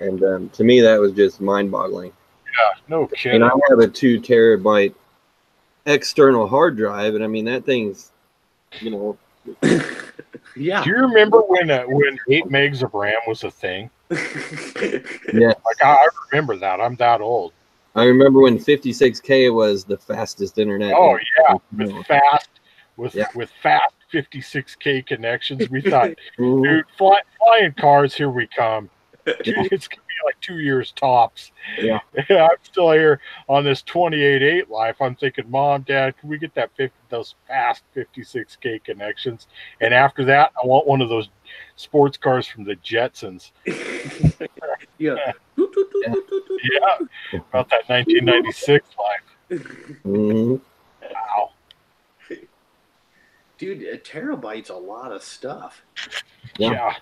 And to me, that was just mind-boggling. Yeah, no kidding. And I have a 2 terabyte external hard drive, and I mean that thing's, Yeah. Do you remember when 8 megs of RAM was a thing? Yeah. Like I remember that. I'm that old. I remember when 56K was the fastest internet. Oh yeah, with fast 56K connections. We thought, dude, flying cars, here we come. It's gonna be like 2 years tops. Yeah. I'm still here on this 28.8 life. I'm thinking, Mom, Dad, can we get those fast 56K connections? And after that, I want one of those sports cars from the Jetsons. Yeah. Yeah, about that 1996 life. Mm-hmm. Wow. Dude, a terabyte's a lot of stuff. Yeah.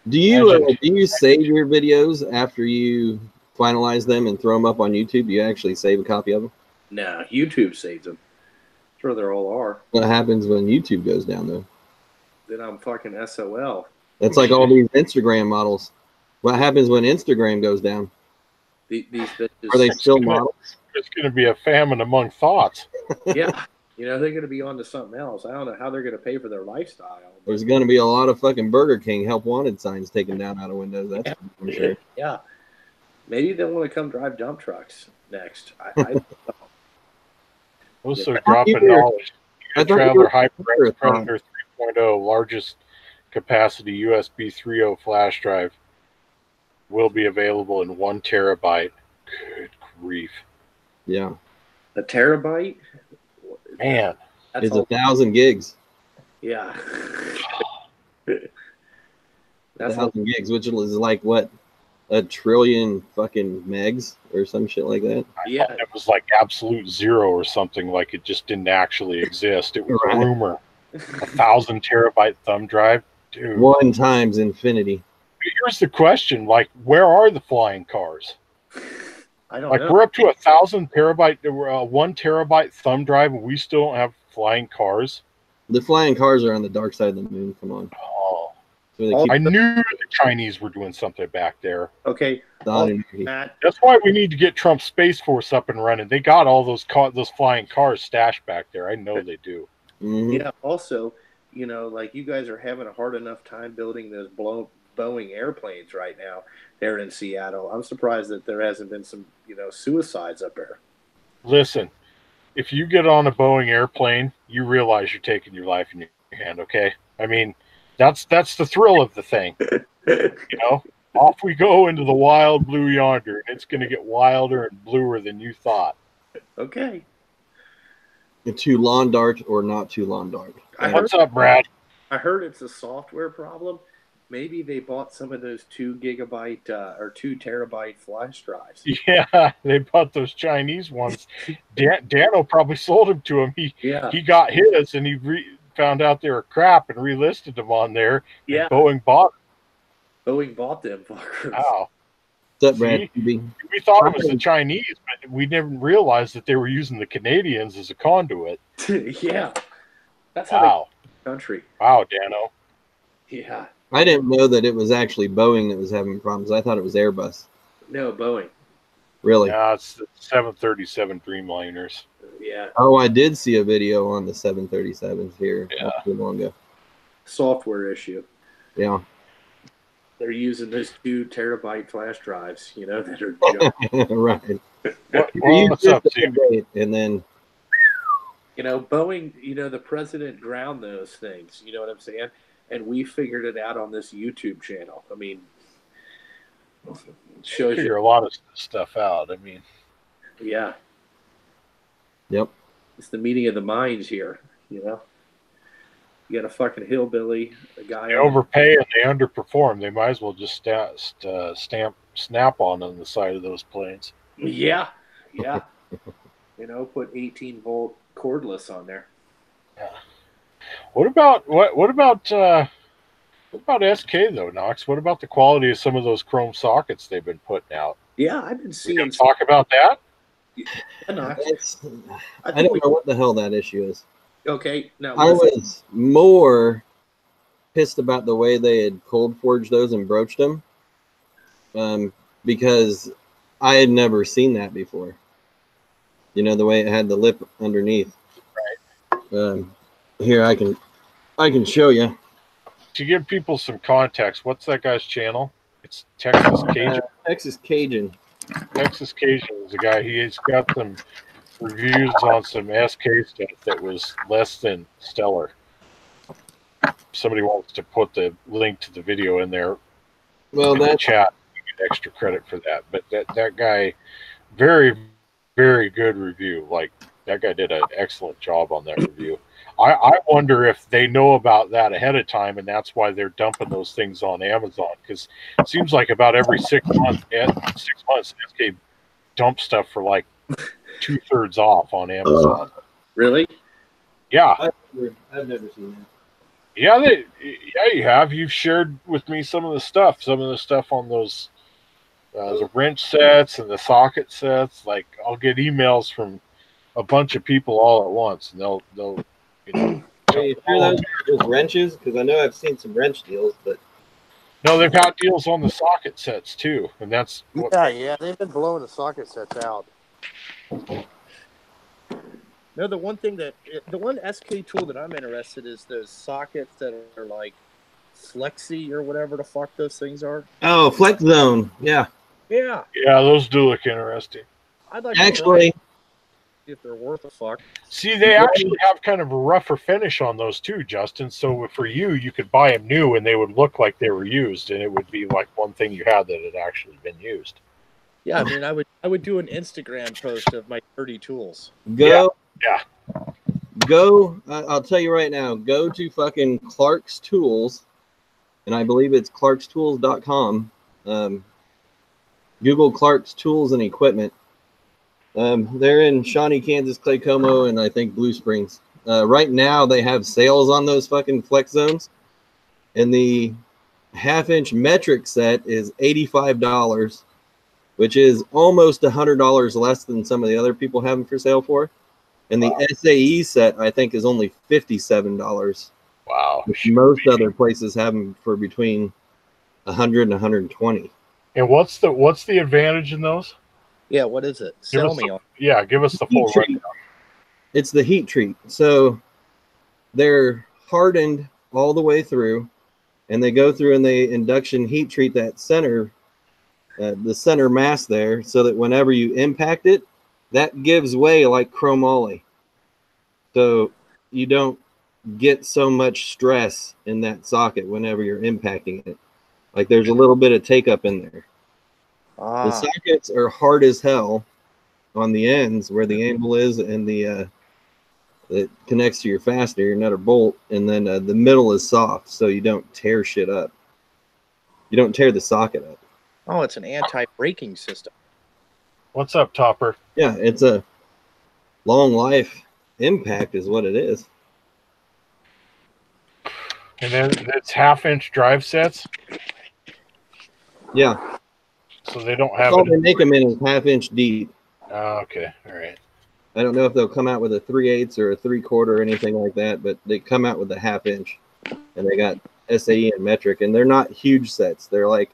Do you save your videos after you finalize them and throw them up on YouTube? Do you actually save a copy of them? No, YouTube saves them. That's where they all are. What happens when YouTube goes down, though? Then I'm fucking SOL. That's like all these Instagram models. What happens when Instagram goes down? These bitches. Are they still models? It's going to be a famine among thoughts. Yeah. You know, they're going to be on to something else. I don't know how they're going to pay for their lifestyle. There's going to be a lot of fucking Burger King help wanted signs taken down out of windows. That's for sure. Yeah. Maybe they'll want to come drive dump trucks next. I Also dropping knowledge. Traveler HyperX Predator 3.0, largest capacity USB 3.0 flash drive, will be available in 1 terabyte. Good grief. Yeah. A terabyte? Man. It's 1,000 gigs. Yeah. 1,000 gigs, which is like what? A trillion fucking megs or some shit like that. Yeah, it was like absolute zero or something. Like it just didn't actually exist. It was a rumor. 1,000 terabyte thumb drive, dude. 1 times infinity. Here's the question: like, where are the flying cars? I don't know. We're up to 1,000 terabyte, 1 terabyte thumb drive, and we still don't have flying cars. The flying cars are on the dark side of the moon. Come on. Oh. So I knew the Chinese were doing something back there. Okay. Matt. That's why we need to get Trump's Space Force up and running. They got all those flying cars stashed back there. I know they do. Mm-hmm. Yeah. Also, you know, like you guys are having a hard enough time building those Boeing airplanes right now there in Seattle. I'm surprised that there hasn't been some, you know, suicides up there. Listen, if you get on a Boeing airplane, you realize you're taking your life in your hand, okay? I mean, that's the thrill of the thing. You know, off we go into the wild blue yonder, and it's going to get wilder and bluer than you thought. Okay. Too lawn dart or not too lawn dart. What's up, Brad? I heard it's a software problem. Maybe they bought some of those 2 gigabyte or 2 terabyte flash drives. Yeah, they bought those Chinese ones. Dano probably sold them to him. He got his, and he found out they were crap and relisted them on there. Yeah, Boeing bought them. Boeing bought them fuckers. Wow. What's up, Brad? We thought it was the Chinese, but we never realized that they were using the Canadians as a conduit. Yeah, that's how they country. Wow, Dano. Yeah. I didn't know that it was actually Boeing that was having problems. I thought it was Airbus. No, Boeing. Really? Yeah, it's the 737 Dreamliners. Yeah. Oh, I did see a video on the 737s here not too long ago. Software issue. Yeah. They're using those 2 terabyte flash drives, you know, that are junk. Right. What's up, and then, you know, Boeing, you know, the president ground those things, you know what I'm saying? And we figured it out on this YouTube channel. I mean, shows figure a lot of stuff out. I mean, yeah. Yep. It's the meeting of the minds here, you know? You got a fucking hillbilly, a guy. They overpay and they underperform. They might as well just stamp Snap On the side of those planes. Yeah. Yeah. You know, put 18-volt cordless on there. Yeah. What about SK though, Knox? What about the quality of some of those chrome sockets they've been putting out? Yeah, I've been seeing. We can talk about that. Yeah, Knox. I don't know what the hell that issue is. Okay, now I was more pissed about the way they had cold forged those and broached them, because I had never seen that before. You know, the way it had the lip underneath. Right. Here I can show you. To give people some context, what's that guy's channel? It's Texas Cajun. Texas Cajun. Texas Cajun is a guy. He's got some reviews on some SK stuff that was less than stellar. Somebody wants to put the link to the video in there. Well, in the that's chat. You get extra credit for that. But that guy, very, very good review. Like, that guy did an excellent job on that review. I wonder if they know about that ahead of time, and that's why they're dumping those things on Amazon. Because it seems like about every 6 months, SK dump stuff for like 2/3 off on Amazon. Really? Yeah. I've never seen that. Yeah, you have. You've shared with me some of the stuff on those the wrench sets and the socket sets. Like, I'll get emails from a bunch of people all at once, and they'll Are you sure those are just wrenches? Because I know I've seen some wrench deals, but no, they've got deals on the socket sets too, and that's what, yeah, they've been blowing the socket sets out. No, the one SK tool that I'm interested in is those sockets that are like flexi or whatever the fuck those things are. oh, Flex Zone, yeah. Yeah, those do look interesting. I'd like Actually, to try if they're worth a fuck. See, they actually have kind of a rougher finish on those too, Justin. So for you could buy them new, and they would look like they were used, and it would be like one thing you had that had actually been used. Yeah, I mean, I would do an Instagram post of my dirty tools. go. Yeah. Go. I'll tell you right now. Go to fucking Clark's Tools, and I believe it's clarkstools.com. Google Clark's Tools and Equipment. They're in Shawnee, Kansas, Clay Como, and I think Blue Springs. Right now, they have sales on those fucking Flex Zones, and the 1/2-inch metric set is $85, which is almost $100 less than some of the other people have them for sale for. And the SAE set, I think, is only $57. Wow. Most other places have them for between $100 and $120. And what's the advantage in those? Yeah, what is it? Sell me on. Yeah, give us the full rundown. It's the heat treat. So they're hardened all the way through, and they go through and they induction heat treat that center, the center mass there, so that whenever you impact it, that gives way like chromoly. So you don't get so much stress in that socket whenever you're impacting it. Like, there's a little bit of take up in there. The sockets are hard as hell on the ends where the anvil is, and the that connects to your fastener, your nut or bolt, and then the middle is soft, so you don't tear shit up. You don't tear the socket up. Oh, it's an anti-braking system. What's up, Topper? Yeah, it's a long life impact is what it is. And then it's 1/2-inch drive sets. Yeah. So they don't have. All they make them in is 1/2-inch deep. Oh, okay, all right. I don't know if they'll come out with a 3/8 or a 3/4 or anything like that, but they come out with a 1/2-inch, and they got SAE and metric, and they're not huge sets. They're like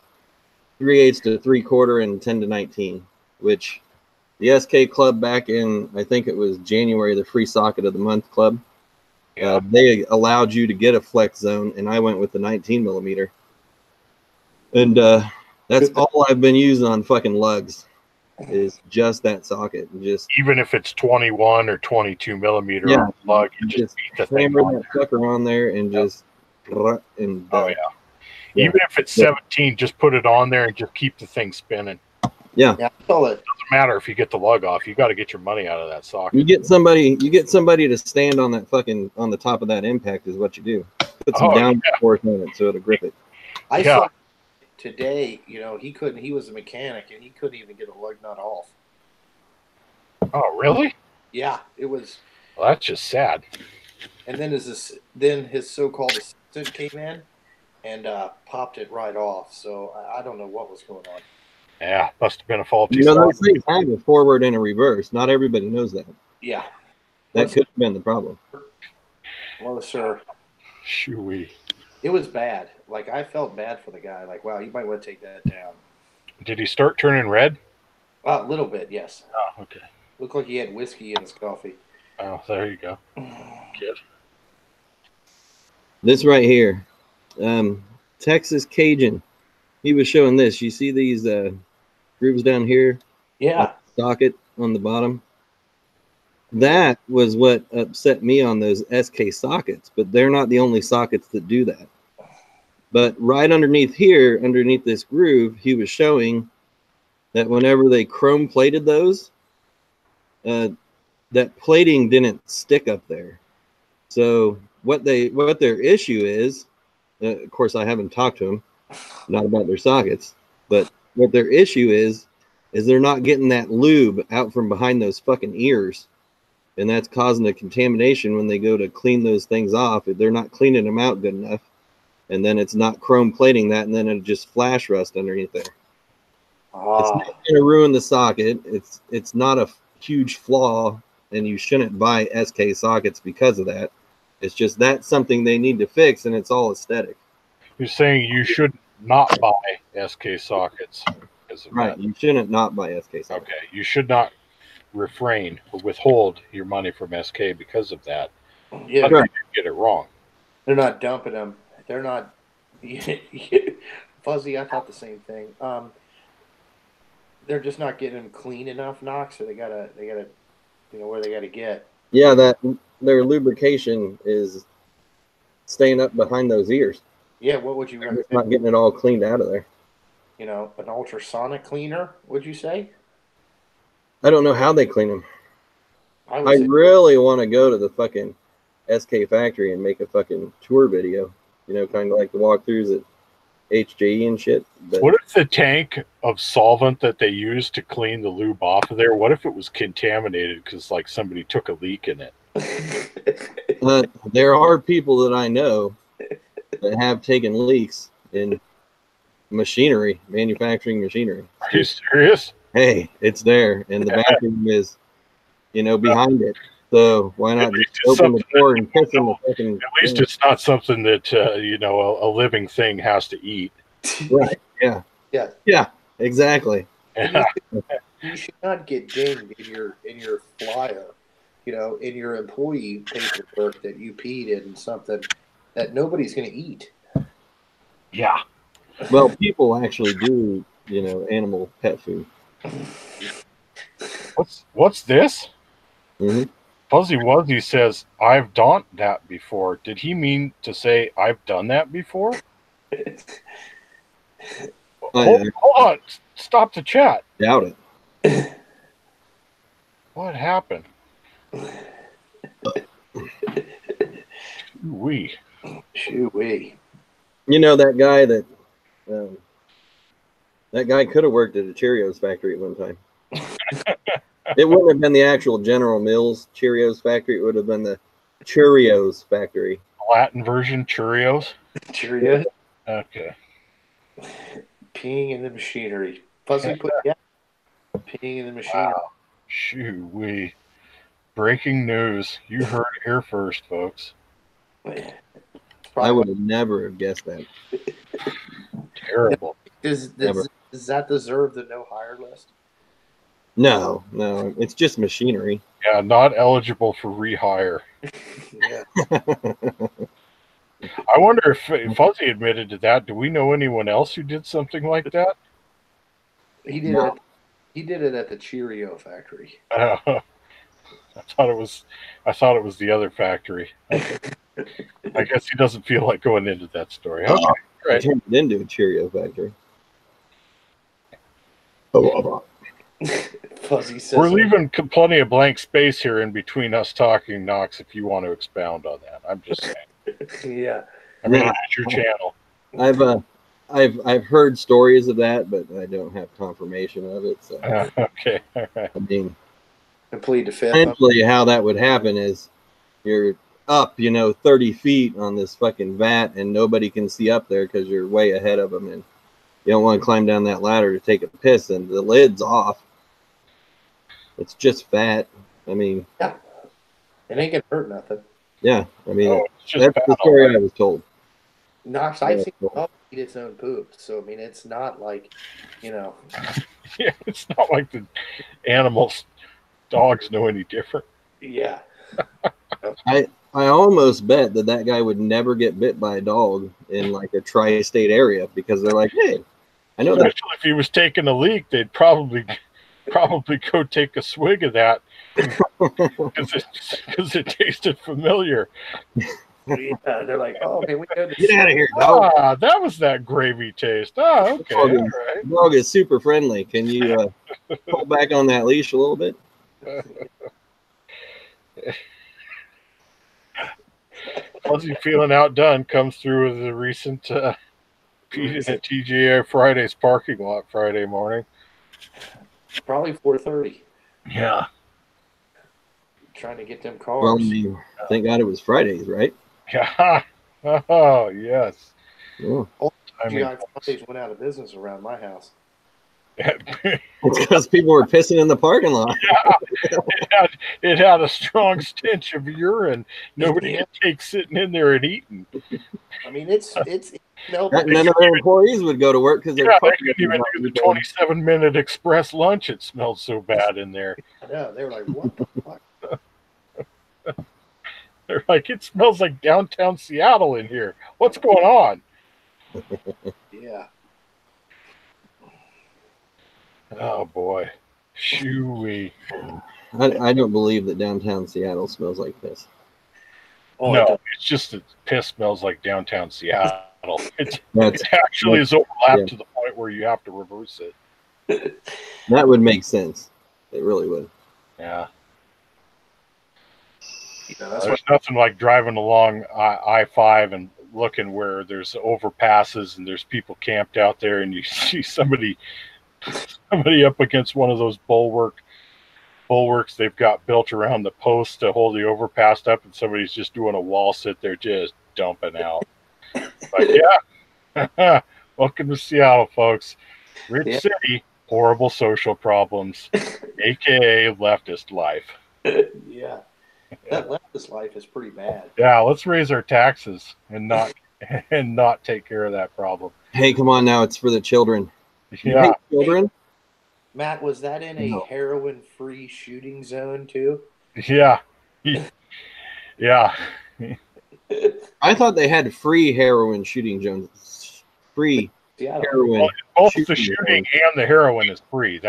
3/8 to 3/4 and 10 to 19, which the SK Club back in, I think it was January, the free socket of the month club, they allowed you to get a Flex Zone, and I went with the 19 millimeter. And that's all I've been using on fucking lugs is just that socket. Just even if it's 21 or 22 millimeter on the lug, you just beat the thing hammer that sucker on there and just and even if it's 17, just put it on there and just keep the thing spinning. Yeah, it doesn't matter if you get the lug off. You got to get your money out of that socket. You get somebody to stand on that fucking on the top of that impact is what you do. Put some down force on it so it'll grip it. I saw today, he was a mechanic and he couldn't even get a lug nut off. Oh, really? Yeah, it was. Well, that's just sad. And then his so-called assistant came in and popped it right off. So I don't know what was going on. Yeah, must have been a faulty. Those things have a forward and a reverse. Not everybody knows that. Yeah, that could have been the problem. Well, sir. Shooey. It was bad. Like, I felt bad for the guy. Like, wow, you might want to take that down. Did he start turning red? A little bit, yes. Oh, okay. Looked like he had whiskey in his coffee. Oh, there you go. Good. This right here, Texas Cajun. He was showing this. You see these grooves down here? Yeah. Socket on the bottom. That was what upset me on those SK sockets, but they're not the only sockets that do that. But right underneath here, underneath this groove, he was showing that whenever they chrome plated those, that plating didn't stick up there. So what their issue is, of course, I haven't talked to them, not about their sockets, but what their issue is they're not getting that lube out from behind those fucking ears. And that's causing a contamination when they go to clean those things off. If they're not cleaning them out good enough, and then it's not chrome plating that, and then it just flash rust underneath there. It's not going to ruin the socket. It's not a huge flaw, and you shouldn't buy SK sockets because of that. It's just that's something they need to fix, and it's all aesthetic. You're saying you should not buy SK sockets because of right? That. You shouldn't not buy SK sockets. Okay, you should not refrain or withhold your money from SK because of that. Yeah, right. You get it wrong. They're not dumping them. They're not. Fuzzy, I thought the same thing. They're just not getting them clean enough, Knox. So they gotta, where they gotta get. Yeah, that their lubrication is staying up behind those ears. Yeah, what would you recommend? Not getting it all cleaned out of there. An ultrasonic cleaner, would you say? I don't know how they clean them. I really want to go to the fucking SK factory and make a fucking tour video. Kind of like the walkthroughs at HJE and shit. But what if the tank of solvent that they use to clean the lube off of there, what if it was contaminated because like somebody took a leak in it? There are people that I know that have taken leaks in machinery, manufacturing machinery. Are you serious? Hey, it's there, and the bathroom is, behind it. So why not just open the door and piss in the fucking? At least it's not something that a living thing has to eat. Right? Yeah. Yeah. Yeah. Exactly. You should not get dinged in your flyer, in your employee paperwork that you peed in something that nobody's going to eat. Yeah. Well, people actually do, animal pet food. What's this? Mm-hmm. Fuzzy Wuzzy says, I've done that before. Did he mean to say I've done that before? Hold on. Stop the chat. Doubt it. What happened? Shoo-wee. Shoo-wee. That guy that guy could have worked at a Cheerios factory at one time. It wouldn't have been the actual General Mills Cheerios factory. It would have been the Cheerios factory. Latin version, Cheerios? Cheerios? Okay. Peeing in the machinery. Fuzzy put, yeah. Peeing in the machinery. Wow. Shoo-wee. Breaking news. You heard it here first, folks. I would have never have guessed that. Terrible. Does that deserve the no hire list? No, it's just machinery. Yeah, not eligible for rehire. Yeah. I wonder if Fuzzy admitted to that. Do we know anyone else who did something like that? He did it. He did it at the Cheerio factory. I thought it was the other factory. I guess he doesn't feel like going into that story. Okay, right. Turned it into a Cheerio factory. Fuzzy says we're leaving plenty of blank space here in between us talking, Knox, if you want to expound on that. I'm just saying. Yeah. I mean, it's your channel. I've heard stories of that, but I don't have confirmation of it. So okay. All right. I mean, complete defense. essentially how that would happen is you're up, 30 feet on this fucking vat, and nobody can see up there because you're way ahead of them, and you don't want to climb down that ladder to take a piss, and the lid's off. It's just fat. I mean, yeah, it ain't gonna hurt nothing. Yeah, I mean, that's the story I was told. Knox, I've seen a dog eat its own poop, so I mean, it's not like, Yeah, it's not like the animals, dogs know any different. Yeah. I almost bet that guy would never get bit by a dog in like a tri-state area because they're like, hey, I know that. Especially if he was taking a leak, they'd probably go take a swig of that because it tasted familiar. Yeah, they're like, oh, okay, we know this. Get out of here, dog. Ah, that was that gravy taste. Oh, okay. All right. Dog is super friendly. Can you pull back on that leash a little bit? Fuzzy feeling outdone comes through with the recent Pete at TGA Friday's parking lot Friday morning. Probably 4:30. Yeah. Trying to get them cars. Well, I mean, thank God it was Fridays, right? Yeah. Oh, yes. Oh. I mean, Fridays went out of business around my house. It's because people were pissing in the parking lot. Yeah, it had a strong stench of urine. Nobody had take sitting in there and eating. I mean, it's smelled None of their employees would go to work because they couldn't even do the 27-minute express lunch. It smelled so bad in there. Yeah, they were like, what the fuck? They're like, it smells like downtown Seattle in here. What's going on? Yeah. Oh, boy. Shooey. I don't believe that downtown Seattle smells like piss. Oh, no, it's just that piss smells like downtown Seattle. It actually is overlapped to the point where you have to reverse it. That would make sense. It really would. Yeah. There's nothing like driving along I-5 and looking where there's overpasses and there's people camped out there and you see somebody up against one of those bulwarks they've got built around the post to hold the overpass up, and somebody's just doing a wall sit there just dumping out. But yeah, welcome to Seattle, folks. Rich city, horrible social problems, aka leftist life. Yeah. That leftist life is pretty bad. Yeah, let's raise our taxes and not take care of that problem. Hey, come on now, it's for the children. Yeah, hate children. Matt, was that in a heroin-free shooting zone too? Yeah, yeah. I thought they had free heroin shooting zones. Free heroin. Well, both the shooting and the heroin is free.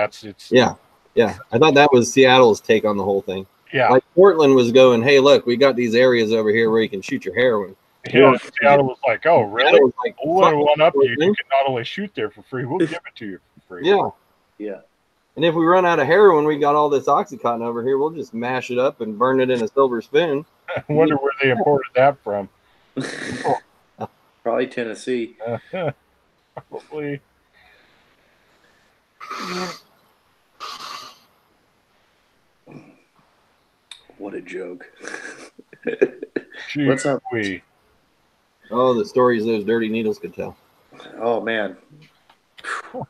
Yeah. I thought that was Seattle's take on the whole thing. Yeah, like Portland was going, hey, look, we got these areas over here where you can shoot your heroin. Yeah, Seattle was like, oh, really? Was like, we'll one up you. You can not only shoot there for free, we'll give it to you for free. Yeah. And if we run out of heroin, we got all this Oxycontin over here. We'll just mash it up and burn it in a silver spoon. I wonder where they imported that from. Probably Tennessee. Probably. What a joke. What's up? Oh, the stories those dirty needles could tell. Oh, man.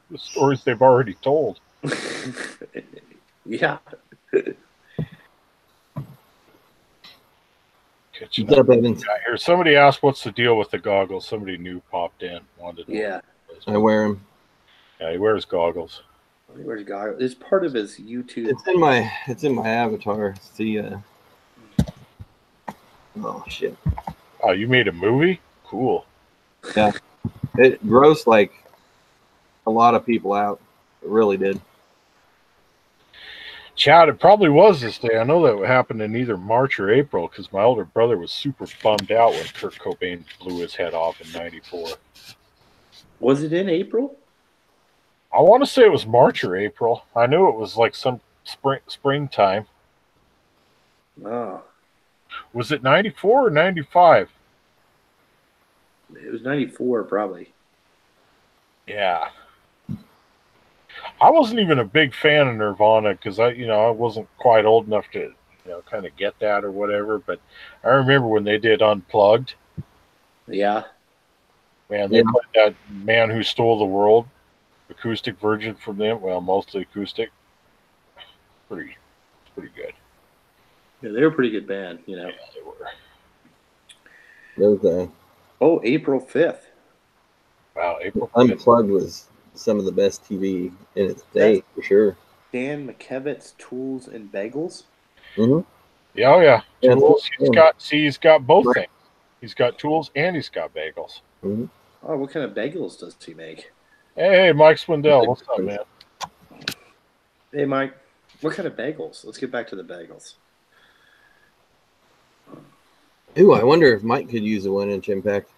The stories they've already told. Yeah. What's up, Evans? Here, somebody asked what's the deal with the goggles. Somebody new popped in. Wanted to know. I wear them. Yeah, he wears goggles. He wears goggles. It's part of his YouTube. It's in my avatar. See, oh shit. Oh, you made a movie? Cool. Yeah. It grossed like a lot of people out. It really did. Chad, it probably was this day. I know that happened in either March or April because my older brother was super bummed out when Kurt Cobain blew his head off in '94. Was it in April? I want to say it was March or April. I knew it was like some springtime. Oh. Was it 94 or 95? It was 94, probably. Yeah. I wasn't even a big fan of Nirvana because I wasn't quite old enough to kind of get that or whatever. But I remember when they did Unplugged. Yeah. Man, they played that Man Who Stole the World acoustic version from them. Well, mostly acoustic. Pretty good. Yeah, they were a pretty good band, Yeah, they were. Those, April 5th. Wow, April 5th. Unplugged was some of the best TV in its day, for sure. Dan McKevitt's Tools and Bagels. Mm-hmm. Yeah, oh yeah. Tools. He's got both things. He's got tools and he's got bagels. Mm-hmm. Oh, what kind of bagels does he make? Hey, Mike Swindell, what's up, man? Hey, Mike, what kind of bagels? Let's get back to the bagels. Ooh, I wonder if Mike could use a 1-inch impact.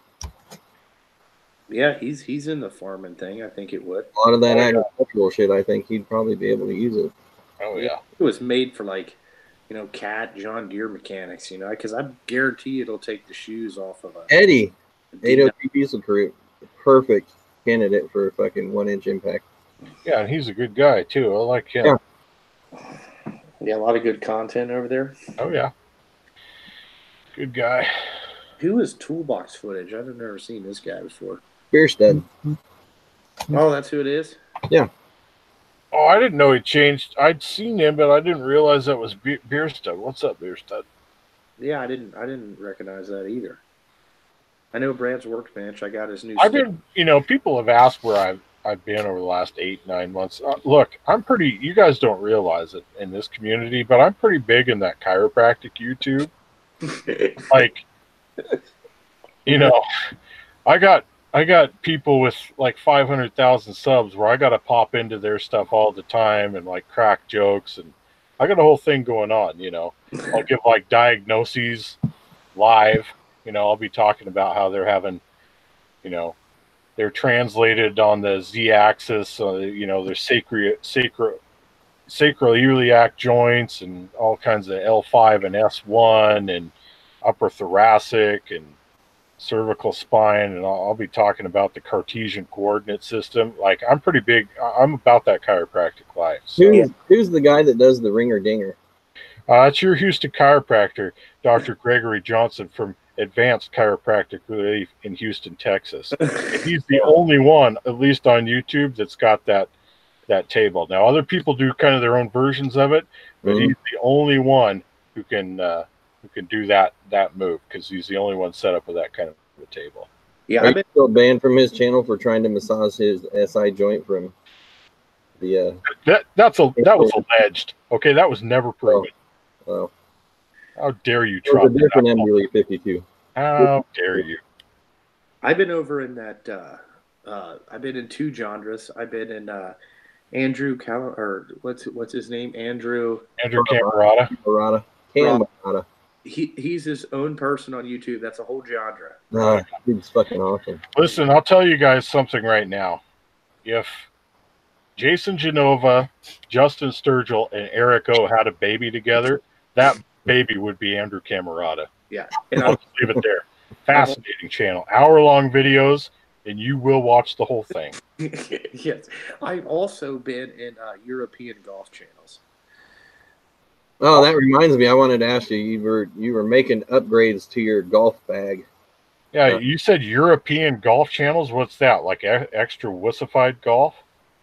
Yeah, he's in the farming thing. I think it would. A lot of that agricultural shit, I think he'd probably be able to use it. Oh yeah. It was made for like, cat John Deere mechanics, because I guarantee it'll take the shoes off of a Eddie, 802 diesel crew, perfect candidate for a fucking 1-inch impact. Yeah, and he's a good guy too. I like him. Yeah. Yeah, a lot of good content over there. Oh yeah. Good guy. Who is Toolbox footage? I've never seen this guy before. Beer stud. Oh, that's who it is? Yeah. Oh, I didn't know he changed. I'd seen him, but I didn't realize that was Beer Stud. What's up, Beer Stud? Yeah, I didn't recognize that either. I know Brad's workbench. I got his new. I've been, people have asked where I've been over the last 8-9 months. Look, I'm pretty. You guys don't realize it in this community, but I'm pretty big in that chiropractic YouTube. Like, I got people with like 500,000 subs where I got to pop into their stuff all the time and like crack jokes, and I got a whole thing going on. I'll give like diagnoses live. I'll be talking about how they're having, they're translated on the z-axis. Their sacroiliac joints and all kinds of L5 and S1 and upper thoracic and cervical spine, and I'll be talking about the Cartesian coordinate system. Like, I'm pretty big. I'm about that chiropractic life. So. Who's the guy that does the ringer dinger? It's your Houston chiropractor, Dr. Gregory Johnson from Advanced Chiropractic Relief in Houston, Texas. He's the only one, at least on YouTube, that's got that table. Now, other people do kind of their own versions of it, but he's the only one who can do that move, because he's the only one set up with that kind of a table. Yeah, I've been still banned from his channel for trying to massage his SI joint from the. That was alleged. Okay, that was never proven. Oh. How dare you try? It was a different MdLee52. How dare you? I've been over in that. I've been in two genres. I've been in Andrew what's his name? Andrew Camerata. Camerata. He's his own person on YouTube. That's a whole genre. He's fucking awesome. Listen, I'll tell you guys something right now. If Jason Genova, Justin Sturgill, and Eric O had a baby together, that baby would be Andrew Camerata. Yeah. And I'll just leave it there. Fascinating channel. Hour-long videos, and you will watch the whole thing. Yes. I've also been in European golf channels. Oh, that reminds me. I wanted to ask you. You were making upgrades to your golf bag. Yeah, you said European golf channels. What's that? Like extra wussified golf?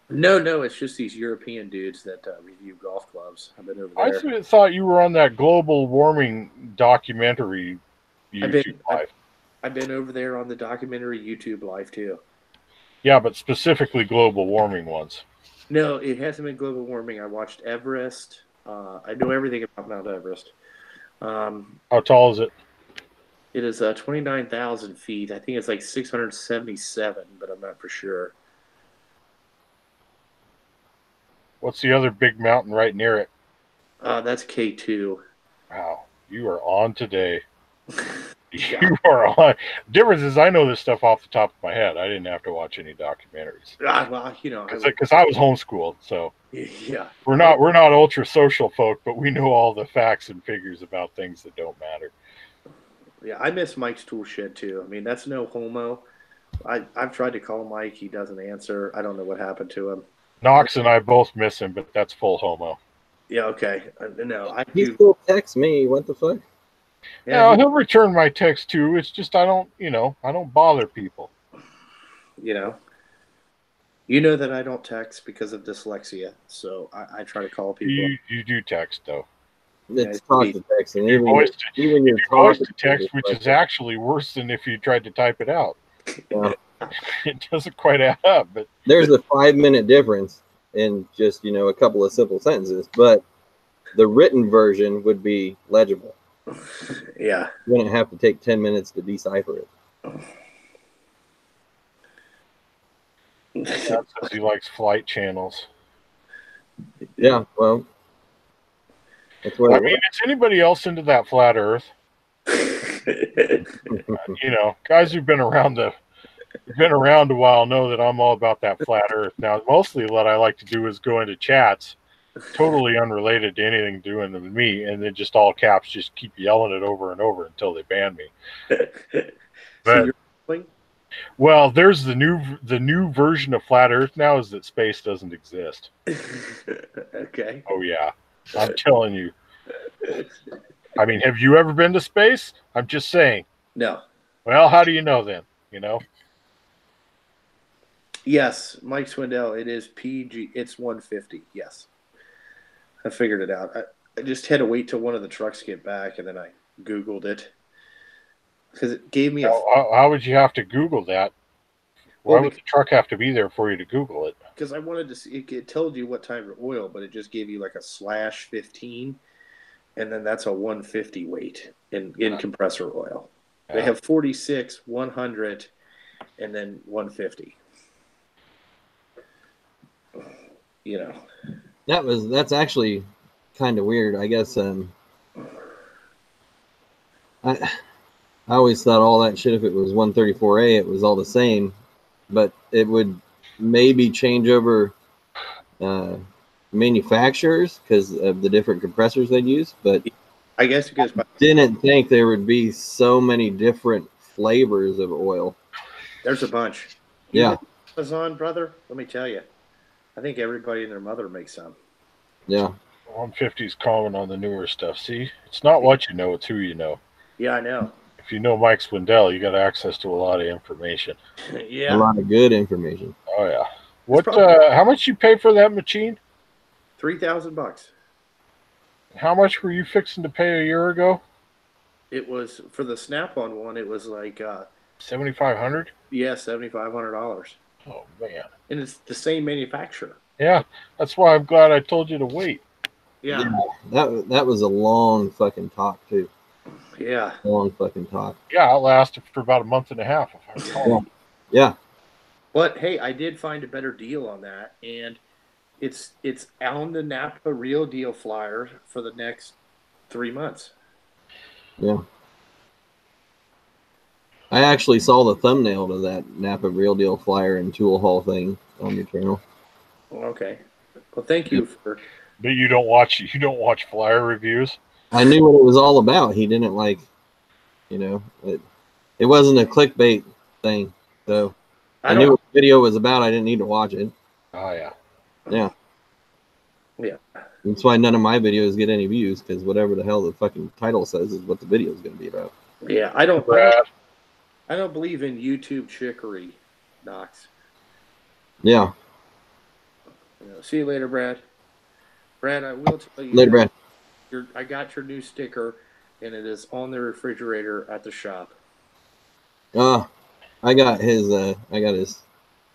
No, it's just these European dudes that review golf clubs. I've been over there. I thought you were on that global warming documentary YouTube live. I've been over there on the documentary YouTube live too. Yeah, but specifically global warming ones. No, it hasn't been global warming. I watched Everest. I know everything about Mount Everest. How tall is it? It is 29,000 feet. I think it's like 677, but I'm not for sure. What's the other big mountain right near it? That's K2. Wow, you are on today. You are on. Difference is, I know this stuff off the top of my head. I didn't have to watch any documentaries. Well, because I was homeschooled, so yeah, we're not ultra social folk, but we know all the facts and figures about things that don't matter. Yeah, I miss Mike's tool shed too. I mean, that's no homo. I've tried to call Mike. He doesn't answer. I don't know what happened to him. Knox and I both miss him, but that's full homo. Yeah, okay. No, he still texts me. What the fuck? Yeah, he'll return my text too. It's just I don't bother people. You know that I don't text because of dyslexia, so I try to call people. You do text though. It's talk to text, and even your voice to text, which is actually worse than if you tried to type it out. Yeah. It doesn't quite add up, but there's a 5-minute difference in just a couple of simple sentences, but the written version would be legible. Yeah, you wouldn't have to take 10 minutes to decipher it. That's because he likes flight channels. Yeah, well, that's what I mean, is anybody else into that flat Earth? You know, guys who've been around a while know that I'm all about that flat Earth. Now, mostly what I like to do is go into chats, totally unrelated to anything doing with me, and then just all caps, just keep yelling it over and over until they ban me. So But, well, there's the new version of flat Earth now is that space doesn't exist. Okay. Oh yeah, I'm telling you. I mean, have you ever been to space? I'm just saying. No. Well, how do you know then? You know. Yes, Mike Swindell. It is PG. It's 150. Yes, I figured it out. I just had to wait till one of the trucks get back, and then I Googled it because it gave me a. How would you have to Google that? Why would the truck have to be there for you to Google it? Because I wanted to see. It told you what type of oil, but it just gave you like a /15, and then that's a 150 weight in compressor oil. Yeah. They have 46, 100, and then 150. You know, that's actually kind of weird. I guess I always thought all that shit, if it was 134A, it was all the same, but it would maybe change over manufacturers because of the different compressors they'd use. But I guess it goes by. Didn't think there would be so many different flavors of oil. There's a bunch. Yeah. Amazon, brother, let me tell you. I think everybody and their mother makes some. Yeah. 150 is common on the newer stuff. See, it's not what you know, it's who you know. Yeah, I know. If you know Mike Swindell, you got access to a lot of information. Yeah. A lot of good information. Oh yeah. What? How much you pay for that machine? $3,000. How much were you fixing to pay a year ago? It was for the Snap-on one. It was like $7,500. Yeah, $7,500. Oh man. And it's the same manufacturer. Yeah, that's why I'm glad I told you to wait. Yeah. That was a long fucking talk too. Yeah. Long fucking talk. Yeah, it lasted for about a month and a half, if I recall. Yeah. But hey, I did find a better deal on that, and it's on the Napa Real Deal flyer for the next 3 months. Yeah. I actually saw the thumbnail to that Napa Real Deal flyer and tool haul thing on your channel. Okay. Well, thank you for. But you don't watch flyer reviews? I knew what it was all about. He didn't it wasn't a clickbait thing. So I knew what the video was about. I didn't need to watch it. Oh yeah. Yeah. Yeah. That's why none of my videos get any views, because whatever the hell the fucking title says is what the video is going to be about. Yeah, I don't believe in YouTube chicory, Knox. Yeah. See you later, Brad. Brad, I will tell you. Later, Brad. I got your new sticker, and it is on the refrigerator at the shop. I got his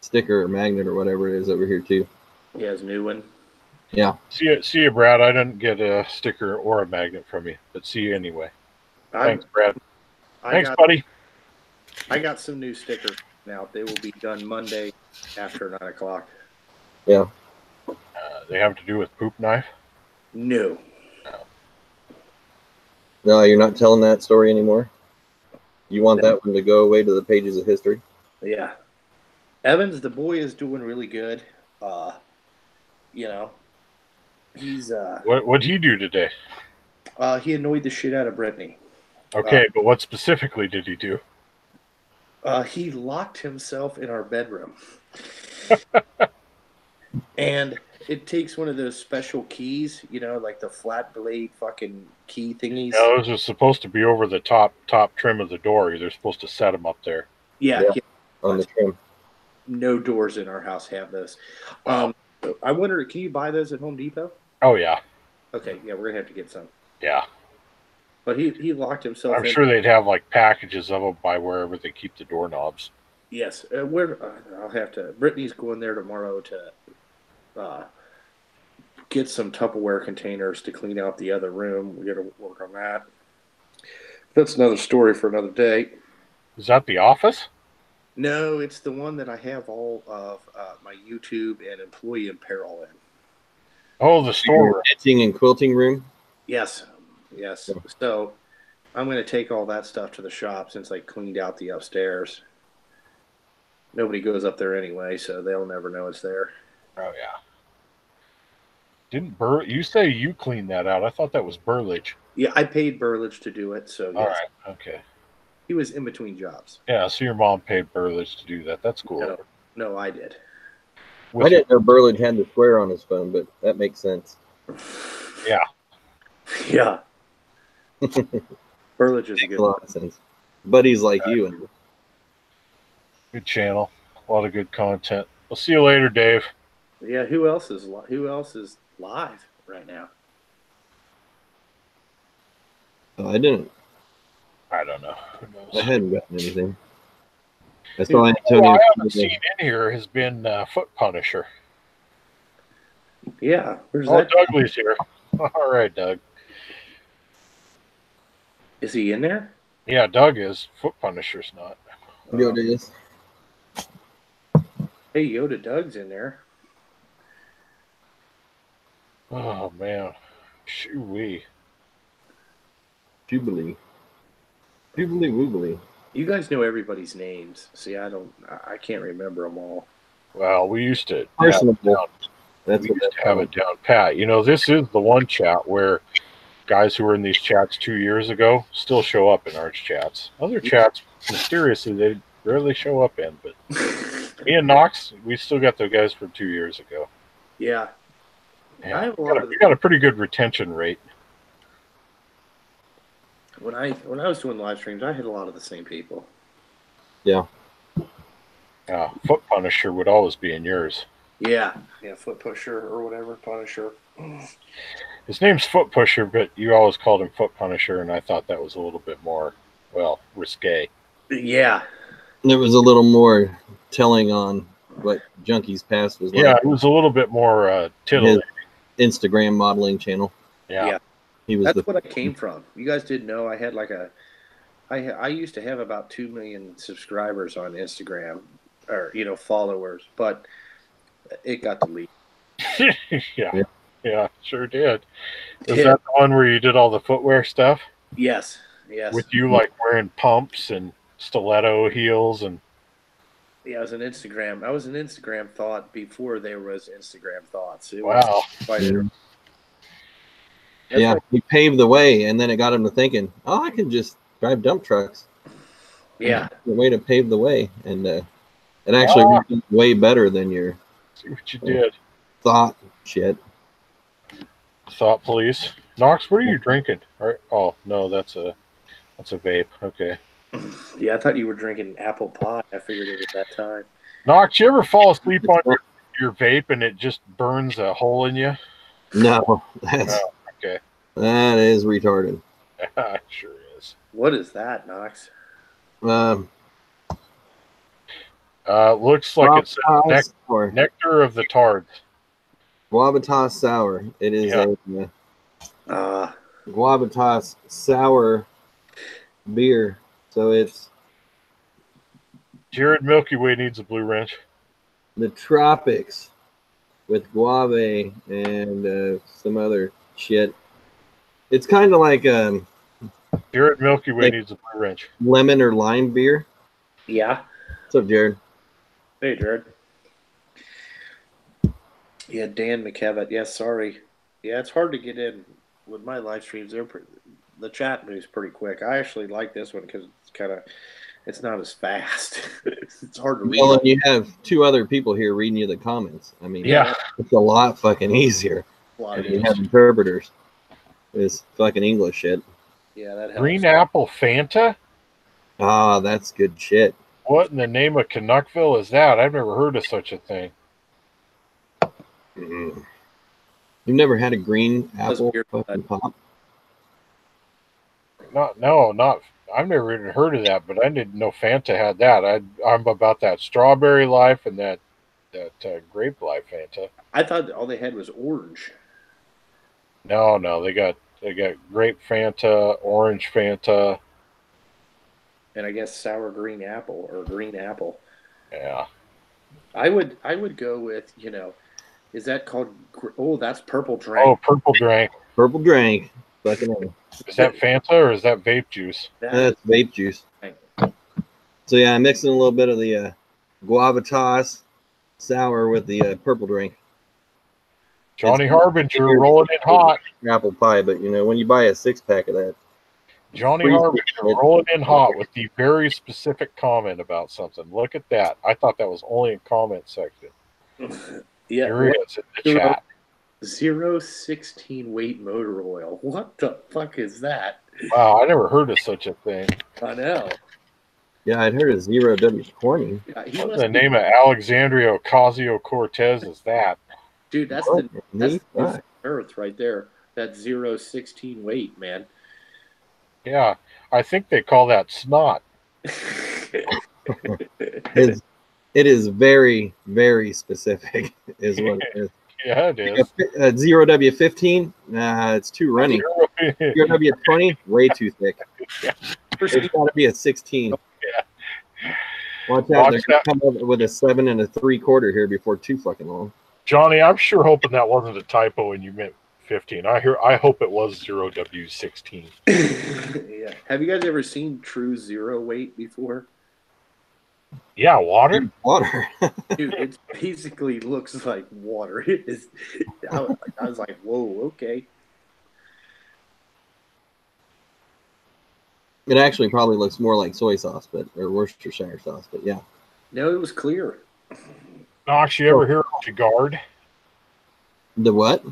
sticker or magnet or whatever it is over here too. He has a new one. Yeah. See you, Brad. I didn't get a sticker or a magnet from you, but see you anyway. Thanks, Brad. Thanks, buddy. I got some new stickers now. They will be done Monday after 9 o'clock. Yeah. They have to do with poop knife? No. No, you're not telling that story anymore? You want that one to go away to the pages of history? Yeah. Evans, the boy, is doing really good. He's What'd he do today? He annoyed the shit out of Brittany. Okay, but what specifically did he do? He locked himself in our bedroom. And it takes one of those special keys, like the flat blade fucking key thingies. Yeah, those are supposed to be over the top trim of the door. They're supposed to set them up there. Yeah. On the trim. No doors in our house have those. I wonder, can you buy those at Home Depot? Oh, yeah. Okay, yeah, we're going to have to get some. Yeah. But he locked himself in. I'm sure they'd have, like, packages of them by wherever they keep the doorknobs. Yes. I'll have to. Brittany's going there tomorrow to get some Tupperware containers to clean out the other room. We got to work on that. That's another story for another day. Is that the office? No, it's the one that I have all of my YouTube and employee apparel in. Oh, the store. Knitting and quilting room? Yes. So I'm going to take all that stuff to the shop since I cleaned out the upstairs. Nobody goes up there anyway, so they'll never know it's there. Oh yeah. Didn't you say you cleaned that out? I thought that was Burlage. Yeah, I paid Burlage to do it, so All yes. right, okay. He was in between jobs. Yeah, so your mom paid Burlage to do that. That's cool. No, I did. I didn't know Burlage had the swear on his phone, but that makes sense. Yeah. Yeah. Burlage is Makes a lot of sense. Buddies like you. And good channel. A lot of good content. We'll see you later, Dave. Yeah, who else is live right now? I didn't. I don't know. Who knows? I hadn't gotten anything. I saw Antonio. Well, I haven't seen in here has been Foot Punisher. Yeah, where's that? Douglas here. All right, Doug. Is he in there? Yeah, Doug is. Foot Punisher's not. Yoda is. Hey, Yoda Doug's in there. Oh, man. Shoo-wee. Jubilee. Jubilee woobly. You guys know everybody's names. See, I can't remember them all. Well, we used to Personable. That's we used to have it down pat. You know, this is the one chat where guys who were in these chats 2 years ago still show up in our chats. Other chats, mysteriously, they rarely show up in. But me and Knox, we still got the guys from 2 years ago. Yeah. Yeah, we got a pretty good retention rate. When I was doing live streams, I had a lot of the same people. Yeah. Yeah, Foot Punisher would always be in yours. Yeah. Yeah, Foot Pusher or whatever, Punisher. His name's Foot Pusher, but you always called him Foot Punisher, and I thought that was a little bit more, well, risque. Yeah. There was a little more telling on what Junky's past was like. Yeah, it was a little bit more titillating. His Instagram modeling channel. Yeah. He was That's what I came from. You guys didn't know I had like I used to have about 2 million subscribers on Instagram, or followers, but it got deleted. Yeah, sure did. Was that the one where you did all the footwear stuff? Yes. With you like wearing pumps and stiletto heels and. Yeah, I was an Instagram thought before there was Instagram thoughts. It wow. Yeah, he paved the way, and then it got him to thinking, oh, I can just drive dump trucks. Yeah. The way to pave the way, and it actually worked way better than your see what you did. Thought shit. Thought police. Knox, what are you drinking? Oh, no, that's a vape. Okay. Yeah, I thought you were drinking apple pie. I figured it was that time. Knox, you ever fall asleep on your vape and it just burns a hole in you? No, that's okay. That is retarded. It sure is. What is that, Knox? Looks like it's nectar of the tards. Guavatas sour. It is a Guavatas sour beer. So it's Jared Milky Way needs a blue wrench. The tropics with guave and some other shit. It's kind of like Jared Milky Way needs a blue wrench. Lemon or lime beer. Yeah. What's up, Jared? Hey, Jared. Yeah, Dan McKevitt. Yeah, sorry. Yeah, it's hard to get in with my live streams. The chat moves pretty quick. I actually like this one because it's not as fast. It's hard to read. Well, and you have 2 other people here reading you the comments. I mean, yeah, it's a lot fucking easier. You have interpreters. It's fucking English shit. Yeah, that helps. Green Apple Fanta? Ah, that's good shit. What in the name of Canuckville is that? I've never heard of such a thing. Mm. You've never had a green apple fucking pop? Not. I've never even heard of that, but I didn't know Fanta had that. I'm about that strawberry life and that grape life Fanta. I thought all they had was orange. No, they got grape Fanta, orange Fanta, and I guess sour green apple or green apple. Yeah, I would go with is that called? Oh, that's purple drink. Oh, purple drink. Purple drink. Fucking Is that Fanta or is that vape juice? That's vape juice. So yeah, I'm mixing a little bit of the guava toss sour with the purple drink. Johnny Harbinger rolling in hot. Apple pie, but you know, when you buy a 6-pack of that, Johnny Harbinger rolling in hot with the very specific comment about something. Look at that. I thought that was only in comment section. Yeah, here it is in the chat. 0.16 weight motor oil. What the fuck is that? Wow, I never heard of such a thing. I know. Yeah, I'd heard of 0W20. Yeah, what the name of Alexandria Ocasio-Cortez is that? Dude, that's the Earth right there. That 0.16 weight, man. Yeah, I think they call that snot. It is very, very specific, is what it is. Yeah, it is. 0W15, nah, it's too runny. 0W20, way too thick. Yeah. It's got to be a 16. Yeah. Watch out, they're going to come up with a 7 3/4 here before too fucking long. Johnny, I'm sure hoping that wasn't a typo and you meant 15. I hope it was 0W16. Yeah. Have you guys ever seen true zero weight before? Yeah, water. Water. Dude, it basically looks like water. It is. I was like, whoa, okay. It actually probably looks more like soy sauce, or Worcestershire sauce, but yeah. No, it was clear. Knox, you ever hear of DeGard? The what?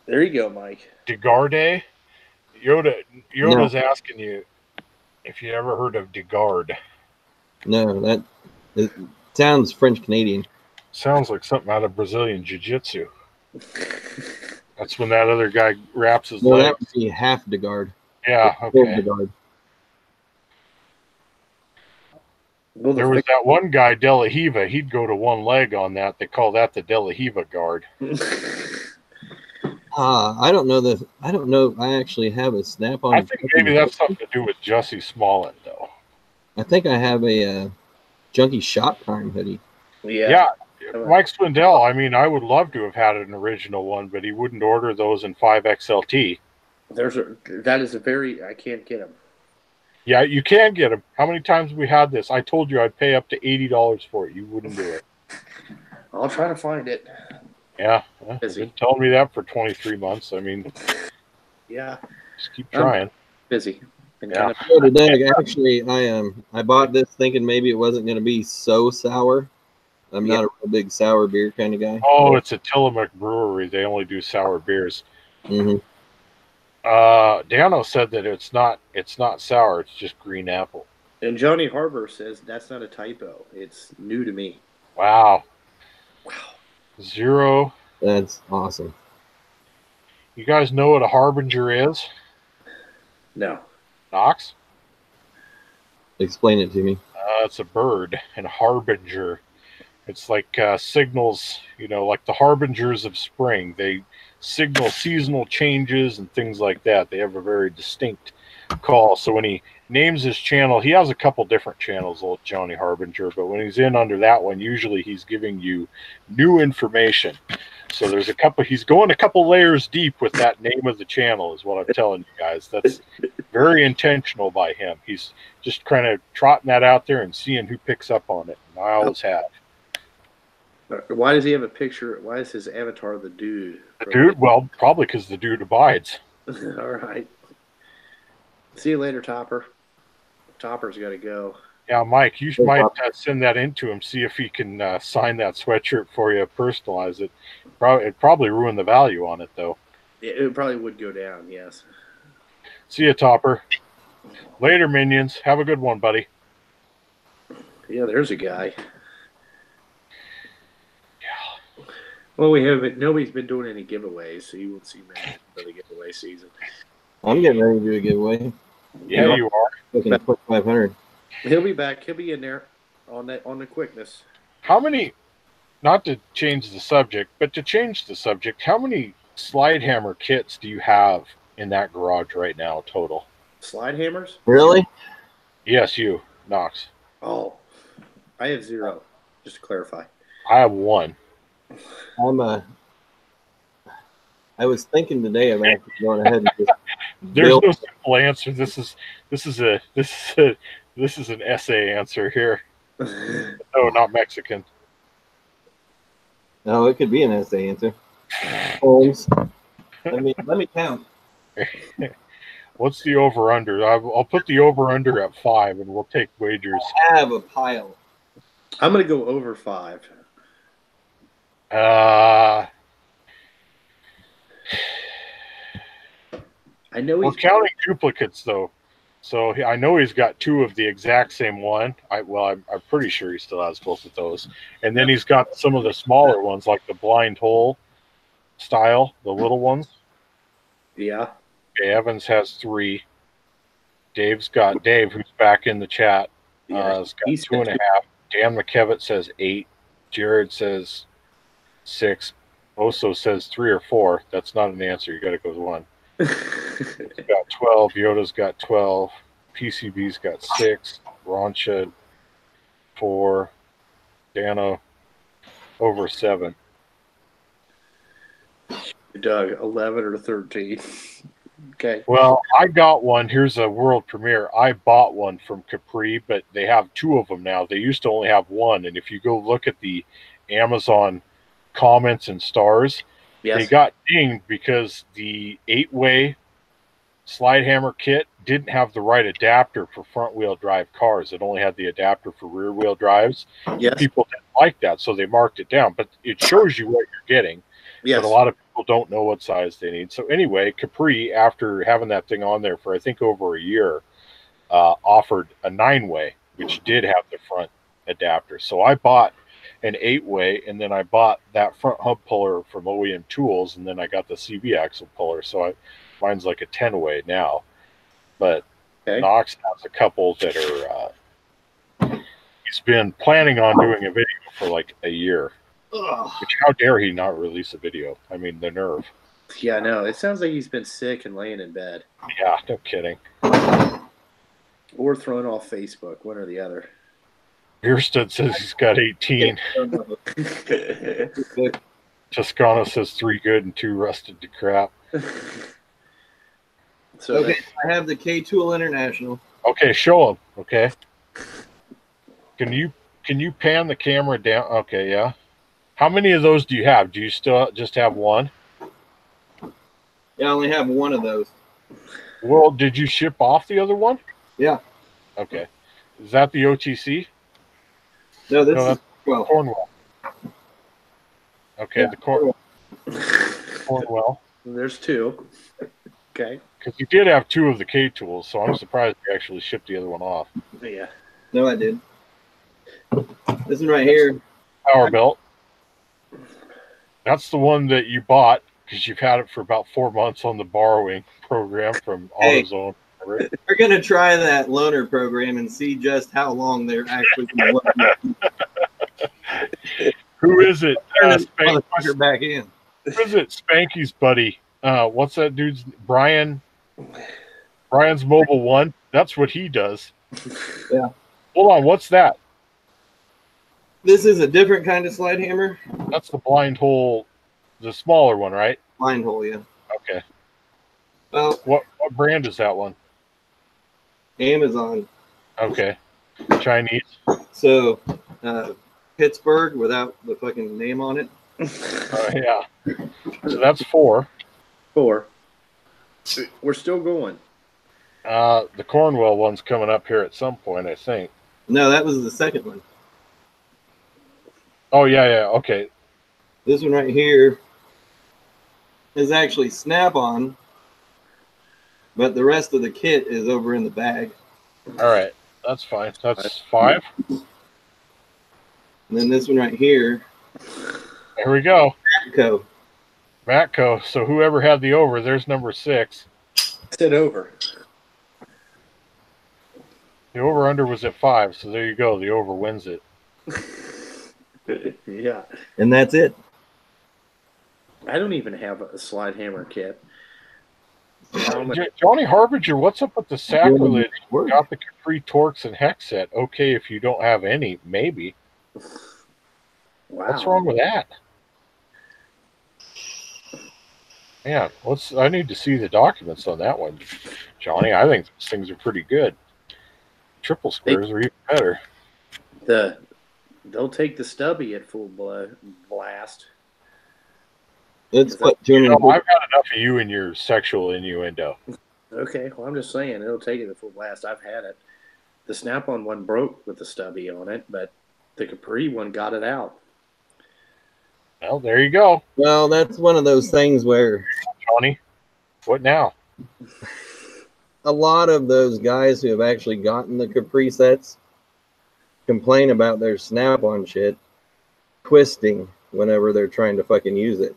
There you go, Mike. DeGarde? Yoda's asking you if you ever heard of DeGard. No, it sounds French Canadian. Sounds like something out of Brazilian Jiu-Jitsu. That's when that other guy wraps his leg. That would be half DeGard. Yeah, okay. Well, there was that one guy, De La Hiva. He'd go to one leg on that. They call that the De La Hiva guard. I don't know that. I don't know. I actually have a Snap On. I think maybe that's something to do with Jussie Smollett, though. I think I have a Junky Shop Time hoodie. Yeah. Mike Swindell, I mean, I would love to have had an original one, but he wouldn't order those in 5XLT. That is a very, I can't get them. Yeah, you can get them. How many times have we had this? I told you I'd pay up to $80 for it. You wouldn't do it. I'll try to find it. Yeah. You've been telling me that for 23 months. I mean, yeah. Just keep trying. Busy. Yeah. Today, actually, I bought this thinking maybe it wasn't going to be so sour. I'm not a real big sour beer kind of guy. Oh, it's a Tillamook brewery. They only do sour beers. Mm-hmm. Dano said that it's not sour. It's just green apple. And Johnny Harbor says that's not a typo. It's new to me. Wow. Zero. That's awesome. You guys know what a harbinger is? No. Knox? Explain it to me. It's a bird, and harbinger. It's like signals, like the harbingers of spring. They signal seasonal changes and things like that. They have a very distinct call. So when he names his channel, he has a couple different channels, old Johnny Harbinger, but when he's in under that one, usually he's giving you new information. So he's going a couple layers deep with that name of the channel is what I'm telling you guys. That's very intentional by him. He's just kind of trotting that out there and seeing who picks up on it. And I always have. Why does he have a picture? Why is his avatar the dude? The dude? Well, probably because the dude abides. All right. See you later, Topper. Topper's got to go. Yeah, Mike, you might send that in to him, see if he can sign that sweatshirt for you, personalize it. It'd probably ruin the value on it, though. It probably would go down, yes. See you, Topper. Later, minions. Have a good one, buddy. Yeah, there's a guy. Well, nobody's been doing any giveaways, so you won't see many for the giveaway season. I'm getting ready to do a giveaway. Yeah, you are. Looking at 500. He'll be back. He'll be in there on the quickness. How many? Not to change the subject, but to change the subject, how many slide hammer kits do you have in that garage right now total? Slide hammers? Really? Yes, you, Knox. Oh, I have 0. Just to clarify. I have 1. I was thinking today of actually going ahead and just There's Bill. no simple answer. This is an essay answer here. No, not Mexican. No, it could be an essay answer. Holmes. Let me count. What's the over-under? I'll put the over-under at 5, and we'll take wagers. I have a pile. I'm going to go over 5. I know we're counting duplicates, though. So I know he's got 2 of the exact same one. I'm pretty sure he still has both of those. And then he's got some of the smaller ones, like the blind hole style, the little ones. Yeah. Okay, Evans has 3. Dave, who's back in the chat, has got 2.5. Dan McKevitt says 8. Jared says 6. Oso says 3 or 4. That's not an answer. You got to go with 1. He's got 12. Yoda's got 12. PCB's got 6. Roncha 4. Dano over 7. Doug, 11 or 13. Okay. Well, I got one. Here's a world premiere. I bought one from Capri, but they have 2 of them now. They used to only have 1. And if you go look at the Amazon comments and stars, they got dinged because the 8-way slide hammer kit didn't have the right adapter for front wheel drive cars. It only had the adapter for rear wheel drives. Yes. People didn't like that, so they marked it down. But it shows you what you're getting. Yes. But a lot of people don't know what size they need. So anyway, Capri, after having that thing on there for I think over a year, offered a 9-way, which did have the front adapter. So I bought an 8-way, and then I bought that front hub puller from OEM Tools, and then I got the CB axle puller. So mine's like a 10-way now. But Knox has a couple that are he's been planning on doing a video for like a year. Which, how dare he not release a video? I mean, the nerve. Yeah, no, it sounds like he's been sick and laying in bed. Yeah, no kidding. Or thrown off Facebook, one or the other. Earstead says he's got 18. Toscano says 3 good and 2 rusted to crap. So okay, I have the K-Tool International. Okay, show him. Okay. Can you pan the camera down? Okay, yeah. How many of those do you have? Do you still just have 1? Yeah, I only have 1 of those. Well, did you ship off the other one? Yeah. Okay. Is that the OTC? No, this is Cornwell. Okay, yeah, the Cornwell. There's 2. Okay. Because you did have 2 of the K-Tools, so I'm surprised you actually shipped the other one off. Yeah. No, I did. This one right here. Power belt. That's the one that you bought because you've had it for about 4 months on the borrowing program from AutoZone. We're going to try that loaner program and see just how long they're actually going to Who is it? Motherfucker back in. Who is it? Spanky's buddy. What's that dude's? Brian's Mobile One. That's what he does. Yeah. Hold on. What's that? This is a different kind of slide hammer. That's the blind hole, the smaller one, right? Blind hole, yeah. Okay. Well, what brand is that one? Amazon. Okay. Chinese. So, Pittsburgh without the fucking name on it. Yeah. So that's 4. 4. We're still going. The Cornwell one's coming up here at some point, I think. No, that was the second one. Oh, yeah, okay. This one right here is actually Snap-on, but the rest of the kit is over in the bag. All right, that's fine. That's 5. And then this one right here. There we go. Matco. So whoever had the over, there's number 6. Sit over. The over-under was at 5, so there you go. The over wins it. Yeah. And that's it. I don't even have a slide hammer kit. Johnny Harbinger, what's up with the sacrilege? Got the Capri Torx and Hex set. Okay, if you don't have any, maybe. Wow. What's wrong with that? Man, I need to see the documents on that one, Johnny. I think those things are pretty good. Triple squares are even better. They'll take the stubby at full blast. It's I've got enough of you and your sexual innuendo. Okay, well, I'm just saying it'll take it at full blast. I've had it. The Snap-on one broke with the stubby on it, but the Capri one got it out. Well, there you go. Well, that's one of those things where, Johnny, what now? A lot of those guys who have actually gotten the Capri sets complain about their Snap-on shit twisting whenever they're trying to fucking use it.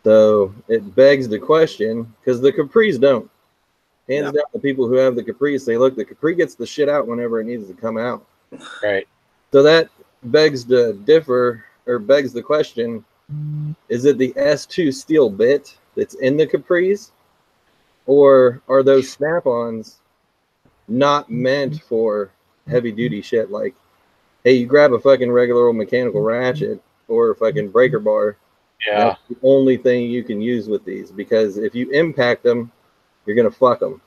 So it begs the question, because the Capris don't. Hands down, the people who have the Capri say, look, the Capri gets the shit out whenever it needs to come out. Right. So that begs to differ, or begs the question, is it the S2 steel bit that's in the Capris? Or are those Snap-ons not meant for heavy-duty shit? Like, hey, you grab a fucking regular old mechanical ratchet or a fucking breaker bar. Yeah. That's the only thing you can use with these, because if you impact them, you're going to fuck them.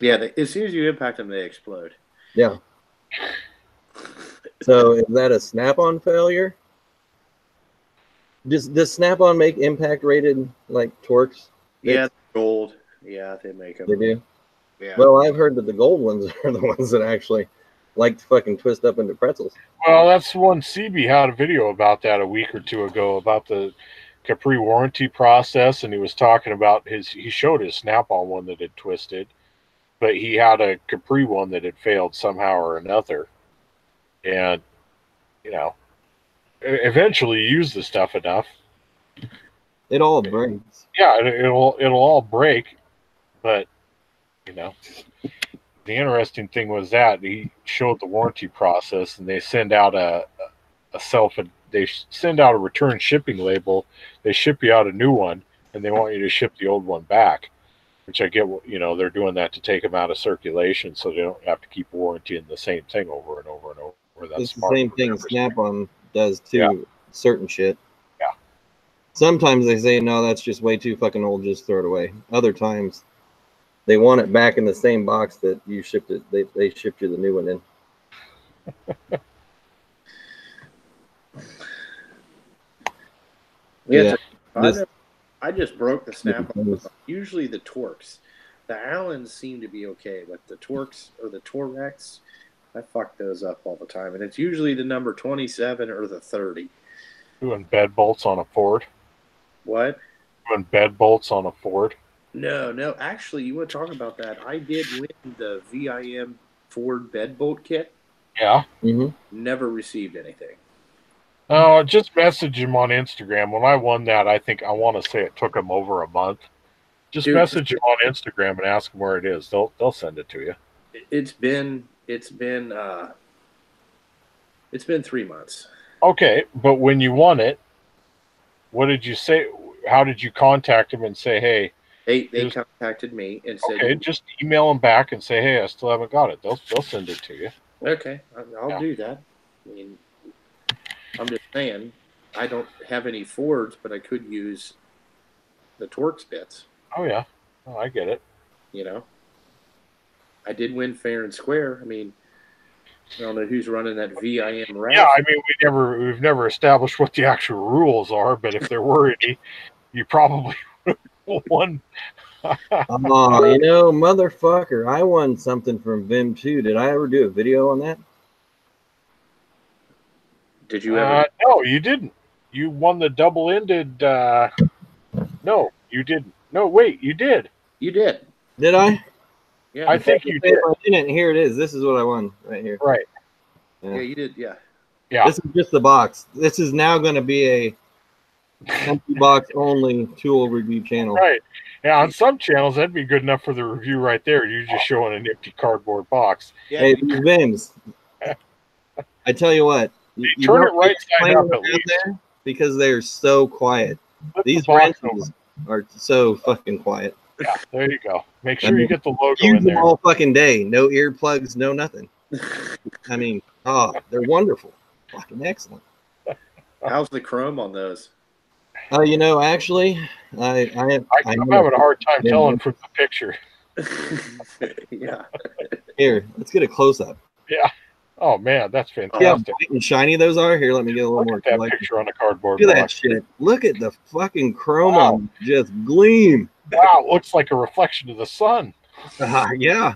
Yeah, as soon as you impact them, they explode. Yeah. So is that a Snap-on failure? Does Snap-on make impact-rated, like, Torx? Yeah, gold. Yeah, they make them. They do? Yeah. Well, I've heard that the gold ones are the ones that actually like to fucking twist up into pretzels. Well, that's one. CB had a video about that a week or two ago about the Capri warranty process, and he was talking about he showed his Snap-on one that had twisted, but he had a Capri one that had failed somehow or another. And, eventually you use the stuff enough. It all breaks. Yeah, it'll all break, but, the interesting thing was that he showed the warranty process, and they send out they send out a return shipping label. They ship you out a new one, and they want you to ship the old one back, which I get. They're doing that to take them out of circulation, so they don't have to keep warrantying the same thing over and over and over. That's it's the same thing Snap-on does too. Yeah. Certain shit. Yeah. Sometimes they say, no, that's just way too fucking old, just throw it away. Other times they want it back in the same box that you shipped it. They shipped you the new one in. Yeah. I just broke the Snap-on. Usually the Torx. The Allens seem to be okay, but the Torx or the Torx, I fuck those up all the time. And it's usually the number 27 or the 30. Doing bed bolts on a Ford. What? Doing bed bolts on a Ford. No. Actually, you want to talk about that? I did win the VIM Ford bed bolt kit. Yeah. Mm-hmm. Never received anything. Just message him on Instagram. When I won that, I want to say it took him over a month. Just message him on Instagram and ask him where it is. They'll send it to you. It's been 3 months. Okay, but when you won it, what did you say? How did you contact him and say, hey? They contacted me and said, okay, just email them back and say, hey, I still haven't got it. They'll send it to you. Okay, I'll do that. I mean, I'm just saying, I don't have any Fords, but I could use the Torx bits. Oh, yeah. Oh, I get it. I did win fair and square. I mean, I don't know who's running that VIM rack. Yeah, I mean, we've never established what the actual rules are, but if there were any, you probably won. Oh, motherfucker, I won something from Vim too. Did I ever do a video on that? Did you ever? No, you didn't. You won the double-ended. No, you didn't. No, wait, you did. You did. Did I? Yeah, I think you did. I didn't. Here it is. This is what I won right here. Right. Yeah, you did. Yeah. Yeah. This is just the box. This is now going to be a empty box only tool review channel. Right. Yeah, on some channels that'd be good enough for the review right there. You're just showing an empty cardboard box. Yeah. Hey, these Vims. I tell you what. You turn it right side up at least. There because they're so quiet. These the wrenches are so fucking quiet. Yeah, there you go. Make sure you get the logo use in there. them all fucking day. No earplugs, no nothing. I mean, they're wonderful. Fucking excellent. How's the chrome on those? You know, actually, I'm having a hard time telling from the picture. Yeah. Here, let's get a close up. Yeah. Oh man, that's fantastic. Yeah, bright and shiny those are. Here, let me get a little more. Look at that picture on the cardboard Look at that box. shit. Look at the fucking chrome on just gleam. Wow, it looks like a reflection of the sun. Yeah,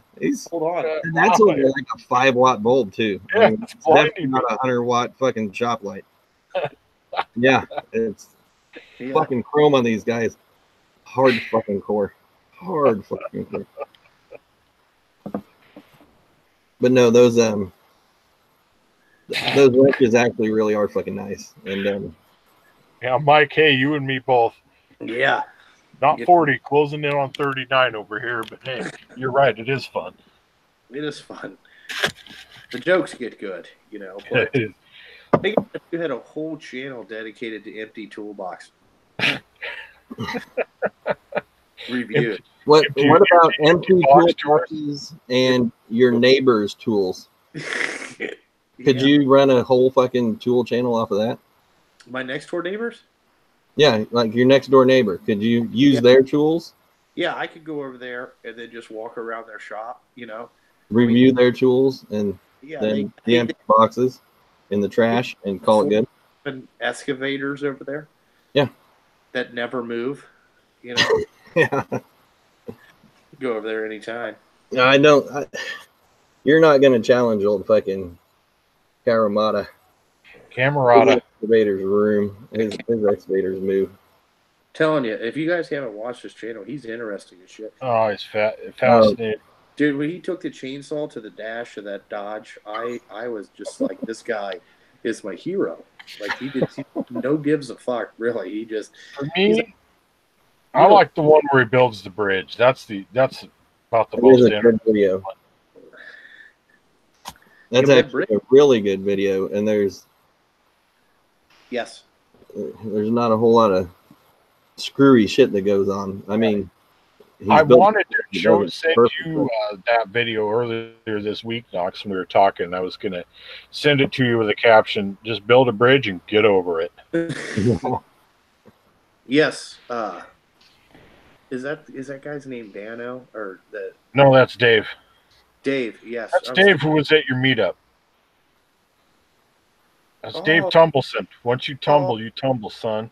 Hold on. And that's only like a 5-watt bulb too. Yeah, I mean, it's definitely not a 100-watt fucking shop light. Yeah, it's fucking chrome on these guys. Hard fucking core. Hard fucking core. But no, those wrenches actually really are fucking nice. And yeah, Mike, hey, you and me both. Yeah. Not 40, closing in on 39 over here, but hey, you're right, it is fun. It is fun. The jokes get good, you know. But I think you had a whole channel dedicated to empty toolbox review. What about empty toolboxes and your neighbor's tools? Could you run a whole fucking tool channel off of that? My next door neighbors? Yeah, like your next door neighbor. Could you use their tools? Yeah, I could go over there and then just walk around their shop, you know. Review their tools and then the empty boxes in the trash and call it good. And excavators over there. Yeah. That never move, you know. Yeah. Go over there anytime. I don't. You're not going to challenge old fucking Caramata. Excavator's room. His excavators move. Telling you, if you guys haven't watched this channel, he's interesting as shit. Oh, he's fascinating. Dude, when he took the chainsaw to the dash of that Dodge, I was just like, this guy is my hero. Like he no gives a fuck, really. He just for me. I like the one where he builds the bridge. That's about the most good video. That's actually a really good video, and there's there's not a whole lot of screwy shit that goes on. I mean, I wanted to send you that video earlier this week, Knox, when we were talking. I was going to send it to you with a caption, just build a bridge and get over it. Yes. Is that guy's name Dano or the? No, that's Dave. Dave, yes. That's Dave who was at your meetup. That's Dave Tumbleson. Once you tumble, you tumble, son.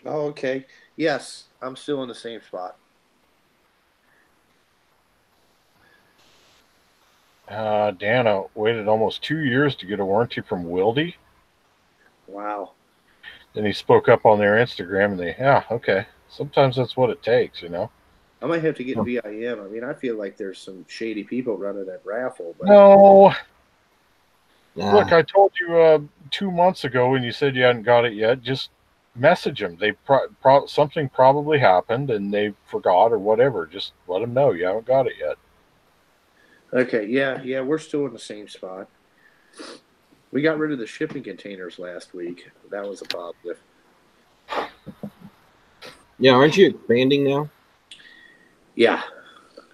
Oh, okay. Yes, I'm still in the same spot. Dano waited almost 2 years to get a warranty from Wildy. Wow. Then he spoke up on their Instagram, and okay. Sometimes that's what it takes, you know. I might have to get VIM. I mean, I feel like there's some shady people running that raffle. But no. Look, I told you 2 months ago when you said you hadn't got it yet, just message them. They something probably happened and they forgot or whatever. Just let them know you haven't got it yet. Okay, yeah, we're still in the same spot. We got rid of the shipping containers last week. That was a positive. Yeah, aren't you expanding now? Yeah.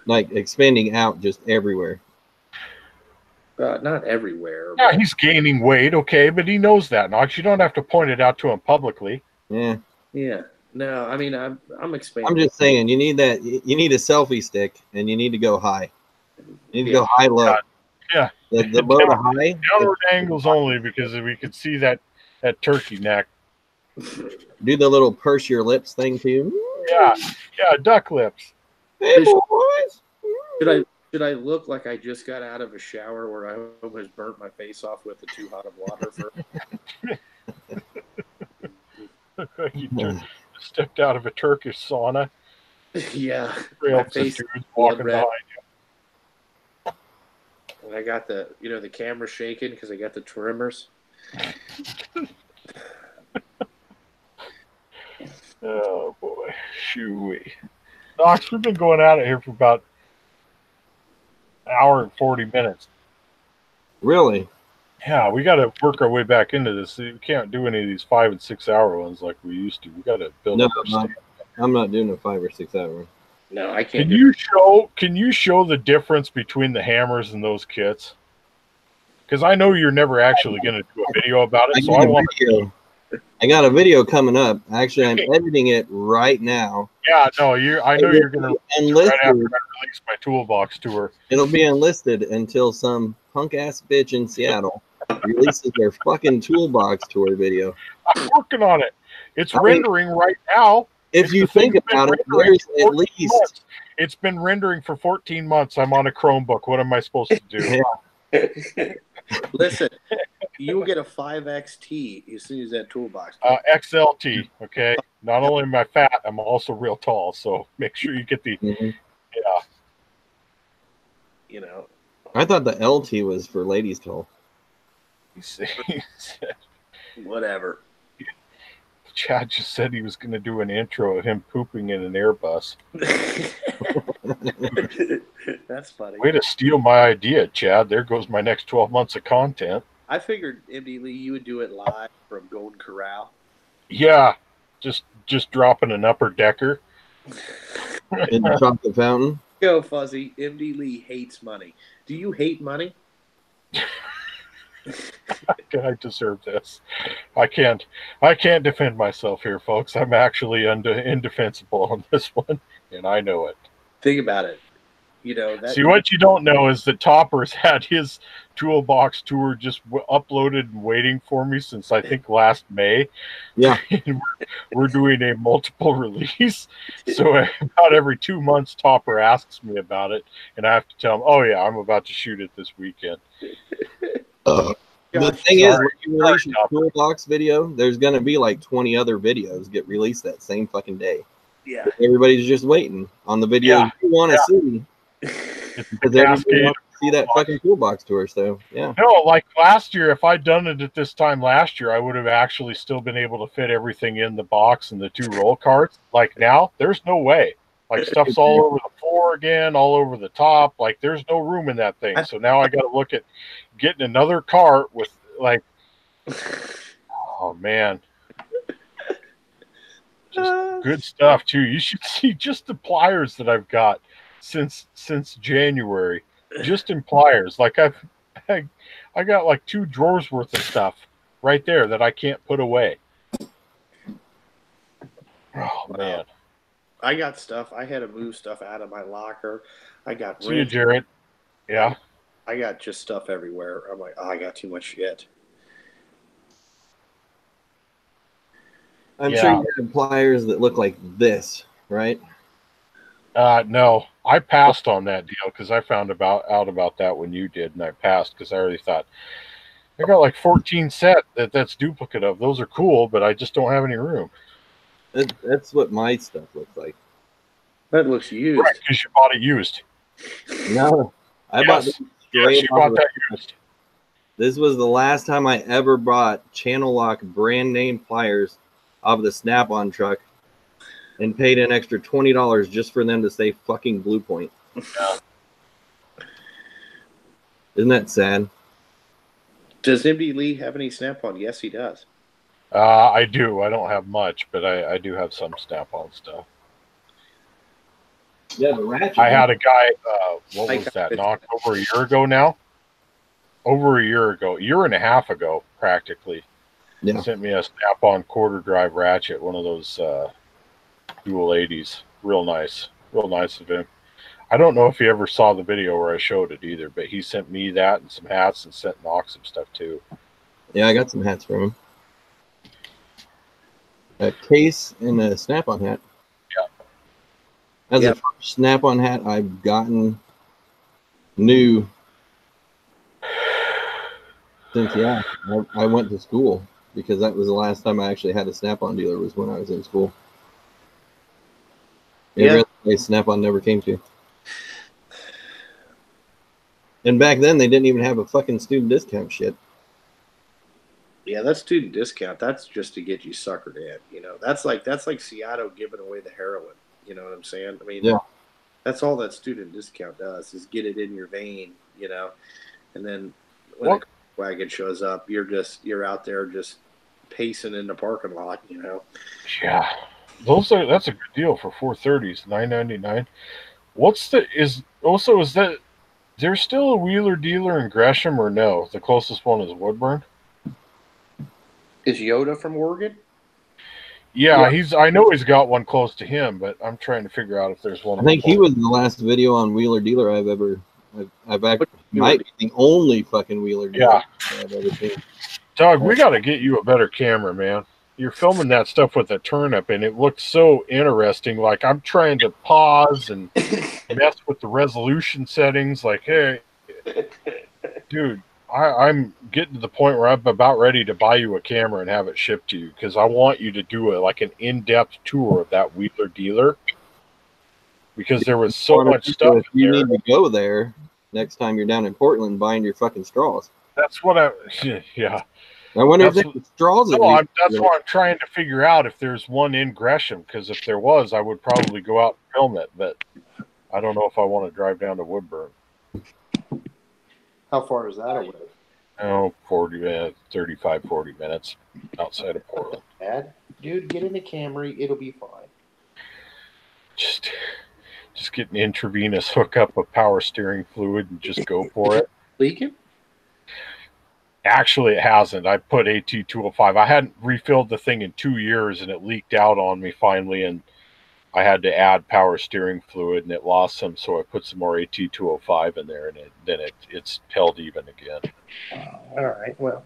Like expanding out just everywhere. Not everywhere. Yeah, he's gaining weight, okay, but he knows that, Knox. You don't have to point it out to him publicly. Yeah. Yeah. No, I mean, I'm expanding. I'm just saying, you need a selfie stick, and you need to go high. You need to go high-low. Yeah. The low to high. Downward angles only, because we could see that turkey neck. Do the little purse your lips thing too. Yeah, duck lips. Hey, boys. Should I look like I just got out of a shower where I almost burnt my face off with the too hot of water? You stepped out of a Turkish sauna. Yeah. My face dudes walking behind you. And I got the camera shaking because I got the tremors. Oh boy, shooey. Knox, we've been going at it here for about an hour and 40 minutes. Really? Yeah, we got to work our way back into this. We can't do any of these 5 and 6 hour ones like we used to. We got to build up our I'm not doing a 5 or 6 hour. No, I can't. Can you show the difference between the hammers and those kits? Because I know you're never actually going to do a video about it, so I want to. I got a video coming up. Actually, I'm editing it right now. Yeah, no, I know you're going to enlisted. Right after I release my Toolbox tour. It'll be enlisted until some punk ass bitch in Seattle releases their fucking Toolbox tour video. I'm working on it. It's rendering right now. If you think about it, there's at least months. It's been rendering for 14 months. I'm on a Chromebook. What am I supposed to do? Yeah. Listen, you'll get a 5XT as soon as that Toolbox. XLT, okay? Not only am I fat, I'm also real tall, so make sure you get the... Yeah. You know. I thought the LT was for ladies tall. Whatever. Chad just said he was going to do an intro of him pooping in an Airbus. That's funny. Way to steal my idea, Chad. There goes my next 12 months of content. I figured, MdLee, you would do it live from Golden Corral. Yeah, just dropping an upper decker. In the chocolate fountain. Go, Fuzzy. MdLee hates money. Do you hate money? I deserve this. I can't defend myself here, folks. I'm actually indefensible on this one, and I know it. Think about it. You know, see, what you don't know is that Topper's had his Toolbox tour just uploaded and waiting for me since I think last May. Yeah. we're doing a multiple release. So about every 2 months, Topper asks me about it, and I have to tell him, oh, yeah, I'm about to shoot it this weekend. The thing is, when you release your Toolbox video, there's going to be like 20 other videos get released that same fucking day. Yeah. Everybody's just waiting on the video you want to see. Because everybody wants to see that fucking Toolbox tour, so yeah. No, like last year, if I'd done it at this time last year, I would have actually still been able to fit everything in the box and the 2 roll carts. Like now, there's no way. Like stuff's all over the floor again, all over the top. Like there's no room in that thing. So now I got to look at getting another cart with like, oh man. Just good stuff too. You should see just the pliers that I've got since January, just in pliers. Like I got like 2 drawers worth of stuff right there that I can't put away. Oh man, I got stuff. I had to move stuff out of my locker. I got. See you, Jared. Yeah, I got just stuff everywhere. I'm like, oh, I got too much shit. I'm sure you have pliers that look like this, right? No, I passed on that deal because I found out about that when you did, and I passed because I already thought I got like 14 set that's duplicate of. Those are cool, but I just don't have any room. That's what my stuff looks like. That looks used. Right, because you bought it used. No, I bought it straight off that used. This was the last time I ever bought channel lock brand name pliers off the Snap On truck and paid an extra $20 just for them to say fucking Blue Point. Yeah. Isn't that sad? Does MdLee have any Snap On? Yes, he does. I do. I don't have much, but I do have some Snap On stuff. Yeah, the Ratchet. I had a guy, what was that, knocked over a year ago now? Over a year ago, year and a half ago, practically. Yeah. He sent me a Snap-on quarter drive ratchet, one of those dual 80s. Real nice of him. I don't know if he ever saw the video where I showed it either, but he sent me that and some hats and sent Knox some stuff too. Yeah, I got some hats from him. A case and a Snap-on hat. Yeah. That's the first Snap-on hat I've gotten new since I went to school. Because that was the last time I actually had a Snap-on dealer was when I was in school. Every other place Snap-on never came to. And back then, they didn't even have a fucking student discount shit. Yeah, that student discount, that's just to get you suckered in. You know, that's like Seattle giving away the heroin. You know what I'm saying? I mean, that's all that student discount does is get it in your vein, you know. And then when the wagon shows up, you're out there just pacing in the parking lot, you know. Yeah, that's a good deal for 430s, $9.99. Is that there's still a Wheeler dealer in Gresham or no? The closest one is Woodburn. Is Yoda from Oregon? Yeah, I know he's got one close to him, but I'm trying to figure out if there's one. I think he was the last video on Wheeler Dealer I've might be the only fucking Wheeler Dealer I've ever seen. Doug, we got to get you a better camera, man. You're filming that stuff with a turnip, and it looks so interesting. Like, I'm trying to pause and mess with the resolution settings. Like, hey, dude, I'm getting to the point where I'm about ready to buy you a camera and have it shipped to you, because I want you to do an in-depth tour of that Wheeler Dealer, because there was so much stuff. If you need to go there next time you're down in Portland buying your fucking straws. That's what yeah. I wonder if there's straws. That's what I'm trying to figure out, if there's one in Gresham, because if there was, I would probably go out and film it, but I don't know if I want to drive down to Woodburn. How far is that away? Oh, 35, 40 minutes outside of Portland. Dad, dude, get in the Camry. It'll be fine. Just get an intravenous hookup of power steering fluid and just go for it. Leaking? Actually, it hasn't. I put AT205. I hadn't refilled the thing in 2 years, and it leaked out on me finally, and I had to add power steering fluid, and it lost some, so I put some more AT205 in there, and it's held even again. All right. Well,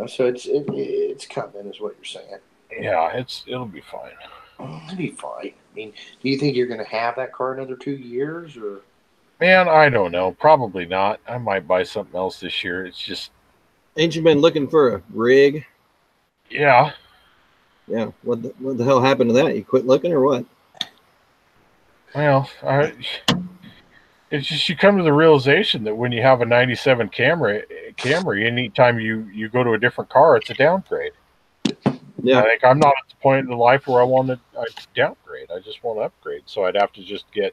so it's coming, is what you're saying. Yeah, it'll be fine. It'll be fine. I mean, do you think you're going to have that car another 2 years, or? Man, I don't know. Probably not. I might buy something else this year. It's just. Ain't you been looking for a rig? Yeah. Yeah. What the hell happened to that? You quit looking or what? Well, it's just you come to the realization that when you have a 97 Camry, anytime you go to a different car, it's a downgrade. Yeah. I think I'm not at the point in the life where I want to downgrade. I just want to upgrade. So I'd have to just get,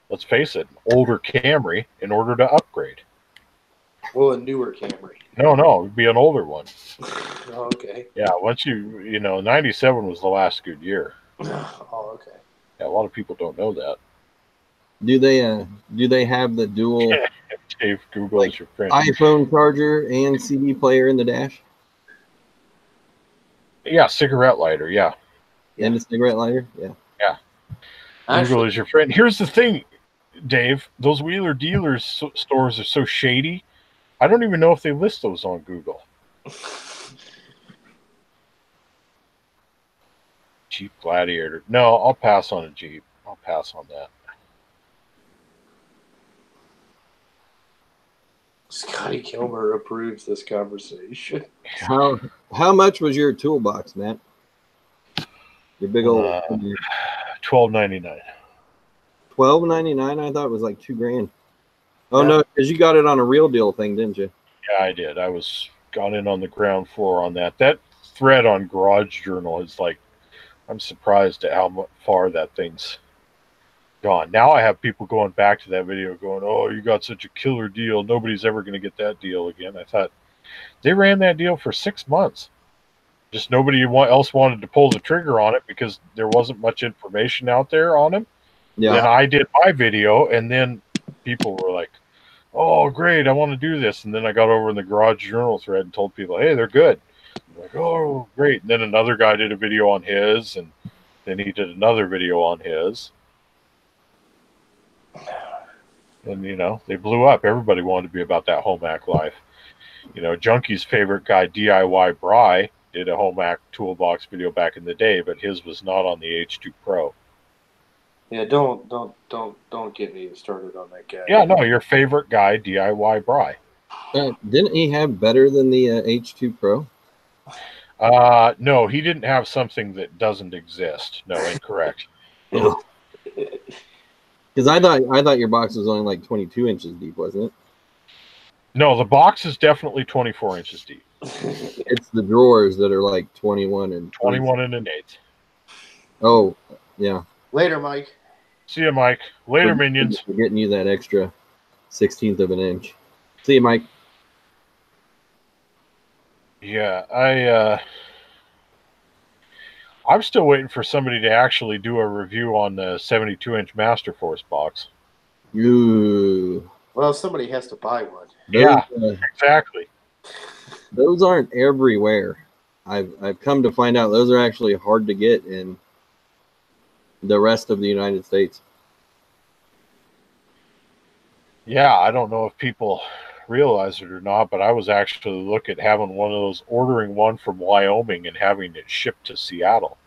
let's face it, an older Camry in order to upgrade. Well, a newer Camry. No, it'd be an older one. Oh, okay. Yeah, once 97 was the last good year. Oh, okay. Yeah, a lot of people don't know that. Do they have the dual Dave, Google is your friend. iPhone charger and CD player in the dash? Yeah, cigarette lighter, yeah. And a cigarette lighter? Yeah. Yeah. Google is your friend. Here's the thing, Dave. Those Wheeler Dealers stores are so shady. I don't even know if they list those on Google. Jeep Gladiator. No, I'll pass on a Jeep. I'll pass on that. Scotty Kilmer approves this conversation. How much was your toolbox, Matt? Your big old $12.99. $12.99? I thought it was like $2,000. Oh, no, because you got it on a real deal thing, didn't you? Yeah, I did. I got in on the ground floor on that. That thread on Garage Journal is like, I'm surprised at how far that thing's gone. Now I have people going back to that video going, oh, you got such a killer deal. Nobody's ever going to get that deal again. I thought they ran that deal for 6 months. Just nobody else wanted to pull the trigger on it because there wasn't much information out there on him. Yeah. Then I did my video, and then people were like, oh, great, I want to do this. And then I got over in the Garage Journal thread and told people, hey, they're good. I'm like, oh, great. And then another guy did a video on his, and then he did another video on his. And, they blew up. Everybody wanted to be about that home ec life. Junky's favorite guy, DIY Bry, did a home ec toolbox video back in the day, but his was not on the H2 Pro. Yeah, don't get me started on that guy. Yeah, no, your favorite guy, DIY Bry. Didn't he have better than the H2 Pro? No, he didn't have something that doesn't exist. No, incorrect. Because I thought your box was only like 22 inches deep, wasn't it? No, the box is definitely 24 inches deep. It's the drawers that are like 21 and 21 and an eighth. Oh, yeah. Later, Mike. See you, Mike. Later, minions. We're getting you that extra 16th of an inch. See you, Mike. Yeah, I'm still waiting for somebody to actually do a review on the 72-inch Masterforce box. Ooh. Well, somebody has to buy one. Those, yeah, exactly. Those aren't everywhere. I've come to find out those are actually hard to get in the rest of the United States. Yeah, I don't know if people realize it or not, but I was actually looking at having one of those, ordering one from Wyoming and having it shipped to Seattle.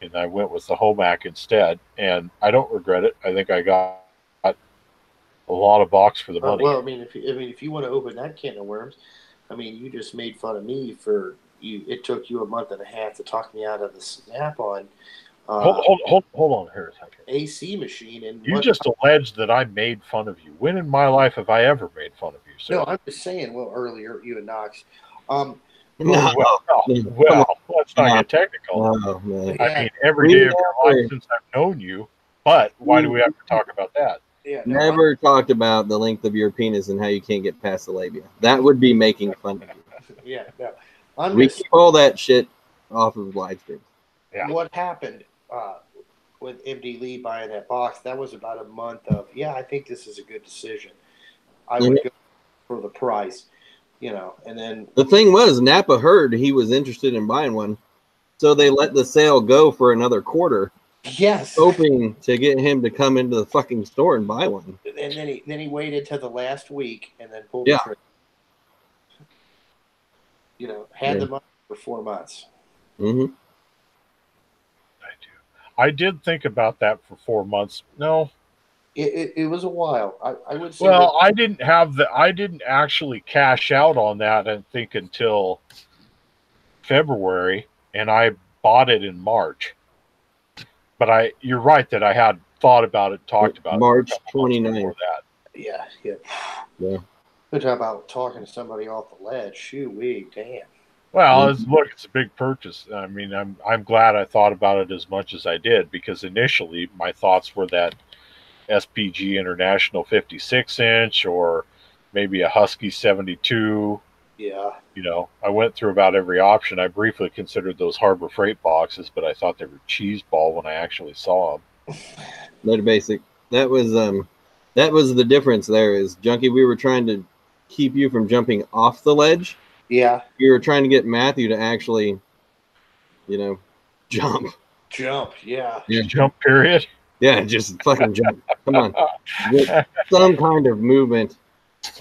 And I went with the Homac instead, and I don't regret it. I think I got a lot of box for the money. Well, I mean, if you want to open that can of worms, I mean, you just made fun of me for you. It took you a month and a half to talk me out of the Snap On. Hold on here a second. AC machine, and you just alleged that I made fun of you. When in my life have I ever made fun of you, sir? No, I'm just saying. Well, earlier you and Knox. Well, let's not get technical. No, I mean, every day of your life since I've known you. But why do we have to talk about that? Yeah, never talked about the length of your penis and how you can't get past the labia. That would be making fun of you. Yeah, no. We keep all that shit off of live streams. Yeah. What happened with MdLee buying that box? That was about a month of, I think this is a good decision. I would go for the price, and then the thing was, Napa heard he was interested in buying one, so they let the sale go for another quarter. Yes, hoping to get him to come into the fucking store and buy one. And then he waited till the last week and then pulled the trigger. Had the money for 4 months. Mm-hmm. I did think about that for 4 months. No, it was a while. I would say. Well, I didn't actually cash out on that, I think, until February, and I bought it in March. But you're right that I had thought about it, talked about March it. March 29th. Yeah. We're talking about talking to somebody off the ledge. Shoo-wee, damn. Well, it's a big purchase. I mean, I'm glad I thought about it as much as I did, because initially my thoughts were that SPG International 56-inch or maybe a Husky 72. Yeah. I went through about every option. I briefly considered those Harbor Freight boxes, but I thought they were cheese ball when I actually saw them. They're basic. That was the difference there is, Junky, we were trying to keep you from jumping off the ledge. Yeah. We were trying to get Matthew to actually, jump. Jump, yeah. Jump, period. Yeah, just fucking jump. Come on. Get some kind of movement,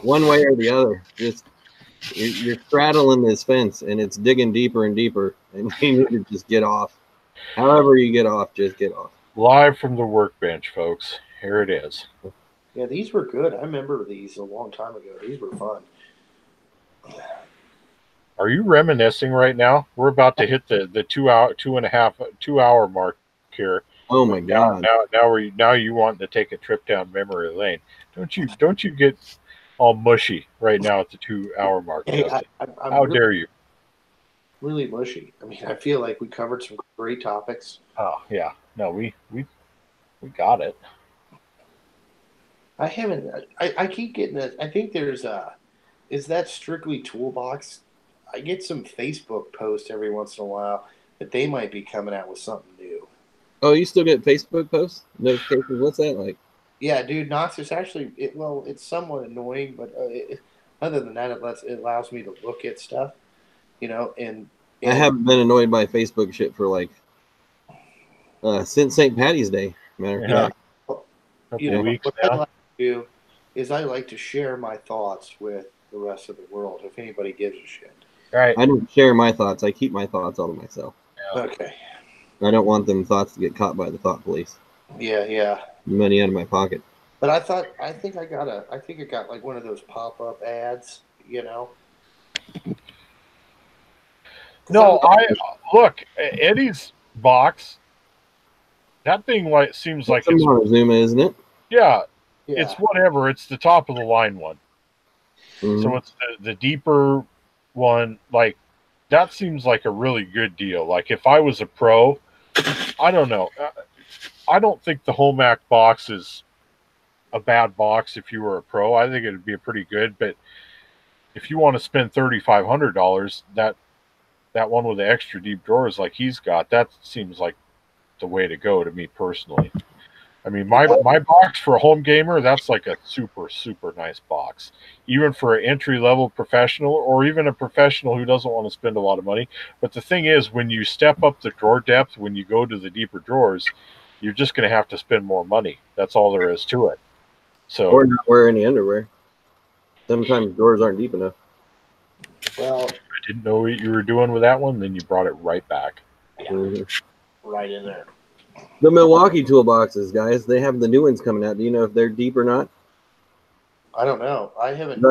one way or the other. Just you're straddling this fence, and it's digging deeper and deeper, and you need to just get off. However you get off, just get off. Live from the workbench, folks. Here it is. Yeah, these were good. I remember these a long time ago. These were fun. Are you reminiscing right now? We're about to hit the 2 hour mark here. Oh my God! Now you want to take a trip down memory lane? Don't you get all mushy right now at the 2 hour mark? Hey, How dare you? Really mushy. I mean, I feel like we covered some great topics. Oh yeah, no, we got it. I haven't. I keep getting that. I think there's is that strictly Toolbox? I get some Facebook posts every once in a while that they might be coming out with something new. Oh, you still get Facebook posts notifications? What's that like? Yeah, dude, Knox is actually it's somewhat annoying, but other than that, it allows me to look at stuff, and I haven't been annoyed by Facebook shit for since St. Patty's Day. Matter of fact. What I like to do is I like to share my thoughts with the rest of the world if anybody gives a shit. Right. I don't share my thoughts. I keep my thoughts all to myself. Yeah. Okay. I don't want them thoughts to get caught by the thought police. Yeah. Money out of my pocket. But I think I got like one of those pop-up ads, No, look, Eddie's box. That thing seems like it's Montezuma, isn't it? Yeah, it's whatever. It's the top of the line one. Mm-hmm. So it's the deeper one. Like, that seems like a really good deal. Like, if I was a pro, I don't know. I don't think the Homac box is a bad box if you were a pro. I think it'd be pretty good. But if you want to spend $3,500, that one with the extra deep drawers like he's got, that seems like the way to go to me personally. I mean, my box for a home gamer, that's like a super, super nice box. Even for an entry-level professional or even a professional who doesn't want to spend a lot of money. But the thing is, when you step up the drawer depth, when you go to the deeper drawers, you're just going to have to spend more money. That's all there is to it. So, or not wear any underwear. Sometimes drawers aren't deep enough. Well, I didn't know what you were doing with that one, then you brought it right back. yeah, right in there. The Milwaukee toolboxes, guys, they have the new ones coming out. Do you know if they're deep or not? I don't know. I haven't.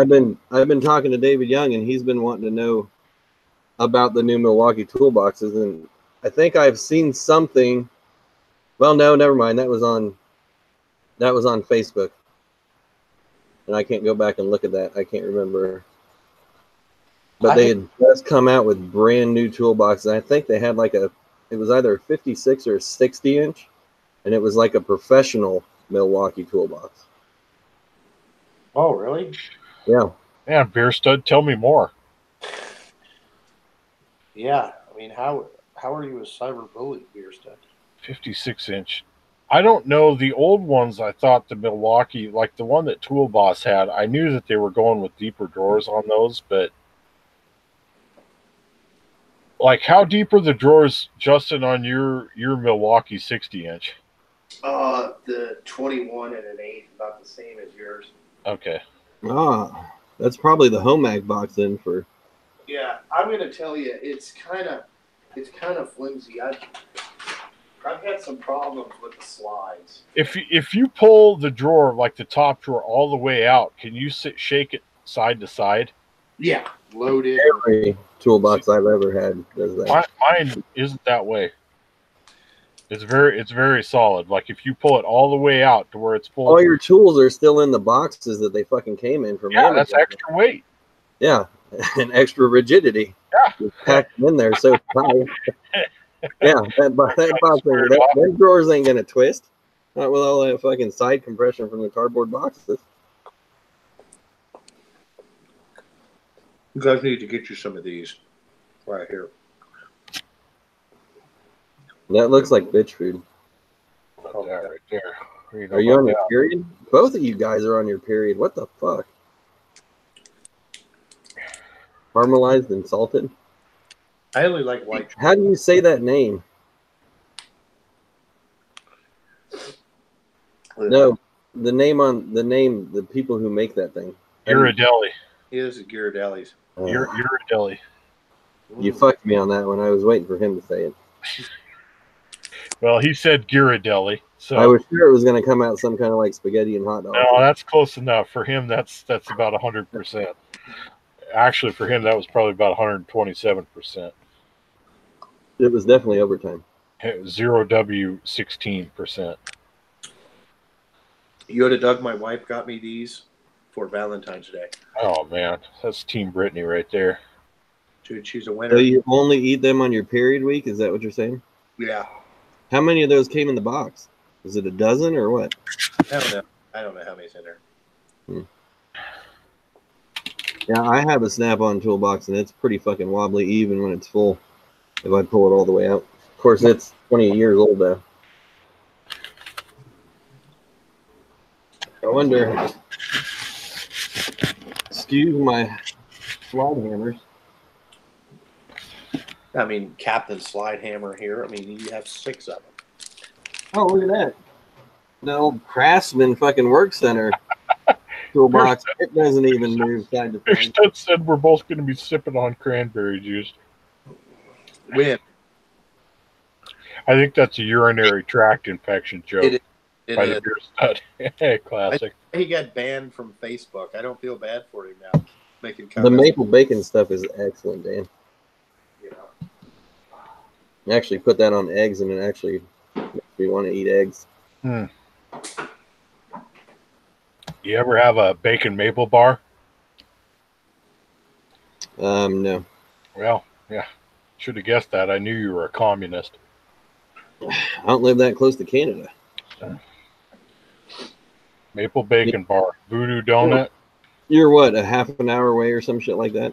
I've been talking to David Young, and he's been wanting to know about the new Milwaukee toolboxes, and I think I've seen something. Well, no, never mind. That was on Facebook, and I can't go back and look at that. I can't remember. But they had just come out with brand new toolboxes. I think they had it was either a 56 or a 60 inch, and it was like a professional Milwaukee toolbox. Oh, really? Yeah. Yeah, Beer Stud, tell me more. Yeah, I mean, how are you a cyberbully, Beer Stud? 56 inch. I don't know. The old ones, I thought the Milwaukee, like the one that Toolbox had, I knew that they were going with deeper drawers on those, but like how deep are the drawers, Justin, on your Milwaukee 60 inch? The 21 and an 8, about the same as yours. Okay. Ah, that's probably the home mag box then for. Yeah, I'm gonna tell you, it's kind of flimsy. I've had some problems with the slides. If you pull the drawer, like the top drawer, all the way out, can you shake it side to side? Yeah, loaded. Every toolbox I've ever had does that. Mine isn't that way. It's very solid. Like if you pull it all the way out to where it's full. All your tools are still in the boxes that they fucking came in from. Yeah, Amazon. that's extra weight. Yeah, and extra rigidity. Yeah, you packed them in there so tight. Yeah, that box, them drawers ain't gonna twist. Not with all that fucking side compression from the cardboard boxes. You guys need to get you some of these right here. That looks like bitch food. That right there. Are you on your period? Both of you guys are on your period. What the fuck? Caramelized and salted? I only like white. How do you say that name? No, the people who make that thing. Ghirardelli. He is Ghirardelli's. Ghirardelli. You fucked me on that one. I was waiting for him to say it. Well, he said Ghirardelli, so I was sure it was going to come out some kind of like spaghetti and hot dog. No, that's close enough. For him, that's about 100%. Actually, for him, that was probably about 127%. It was definitely overtime. 0W 16%. Yoda Doug, my wife, got me these for Valentine's Day. Oh man, that's Team Brittany right there. Dude, she's a winner. So you only eat them on your period week? Is that what you're saying? Yeah. How many of those came in the box? Is it a dozen or what? I don't know. I don't know how many's in there. Yeah, I have a Snap-on toolbox, and it's pretty fucking wobbly even when it's full, if I pull it all the way out. Of course, it's 20 years old, though. I wonder... Excuse my slide hammers. I mean, Captain Slide Hammer here. I mean, you have 6 of them. Oh, look at that. The old Craftsman fucking work center toolbox. It doesn't even move side to side. Stud said we're both going to be sipping on cranberry juice. When? I think that's a urinary tract infection joke. It by is. the Beer Stud. Classic. He got banned from Facebook. I don't feel bad for him now. Making The comments. maple bacon stuff is excellent, Dan. You know. You actually put that on eggs, and it actually makes me want to eat eggs. You ever have a bacon maple bar? No. Well, yeah. Should have guessed that. I knew you were a communist. I don't live that close to Canada. Maple bacon bar. Voodoo donut. You're what, a half an hour away or some shit like that?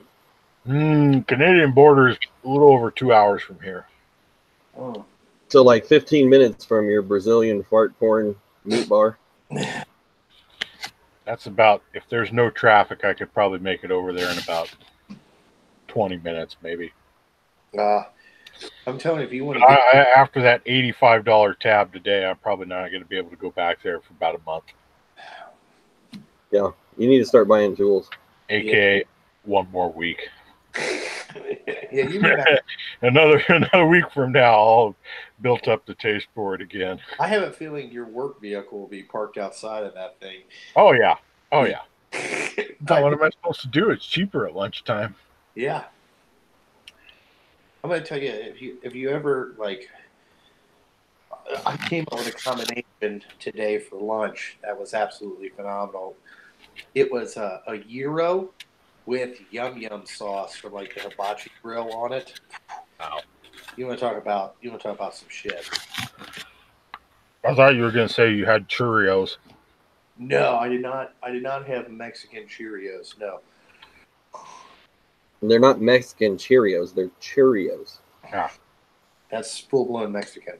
Canadian border is a little over 2 hours from here. Oh. So like 15 minutes from your Brazilian fart porn meat bar. That's about, if there's no traffic, I could probably make it over there in about 20 minutes, maybe. I'm telling you, if you want to get... After that $85 tab today, I'm probably not going to be able to go back there for about a month. Yeah, you need to start buying tools. AKA one more week. Yeah, you mean another week from now, I'll have built up the taste for it again. I have a feeling your work vehicle will be parked outside of that thing. Oh yeah, oh yeah. What am I supposed to do? It's cheaper at lunchtime. Yeah, I'm going to tell you, if you ever like, I came up with a combination today for lunch that was absolutely phenomenal. It was a gyro with yum sauce from like the hibachi grill on it. Wow. You want to talk about some shit? I thought you were going to say you had Cheerios. No, I did not. I did not have Mexican Cheerios. No. They're not Mexican Cheerios. They're Cheerios. Yeah. That's full blown Mexican.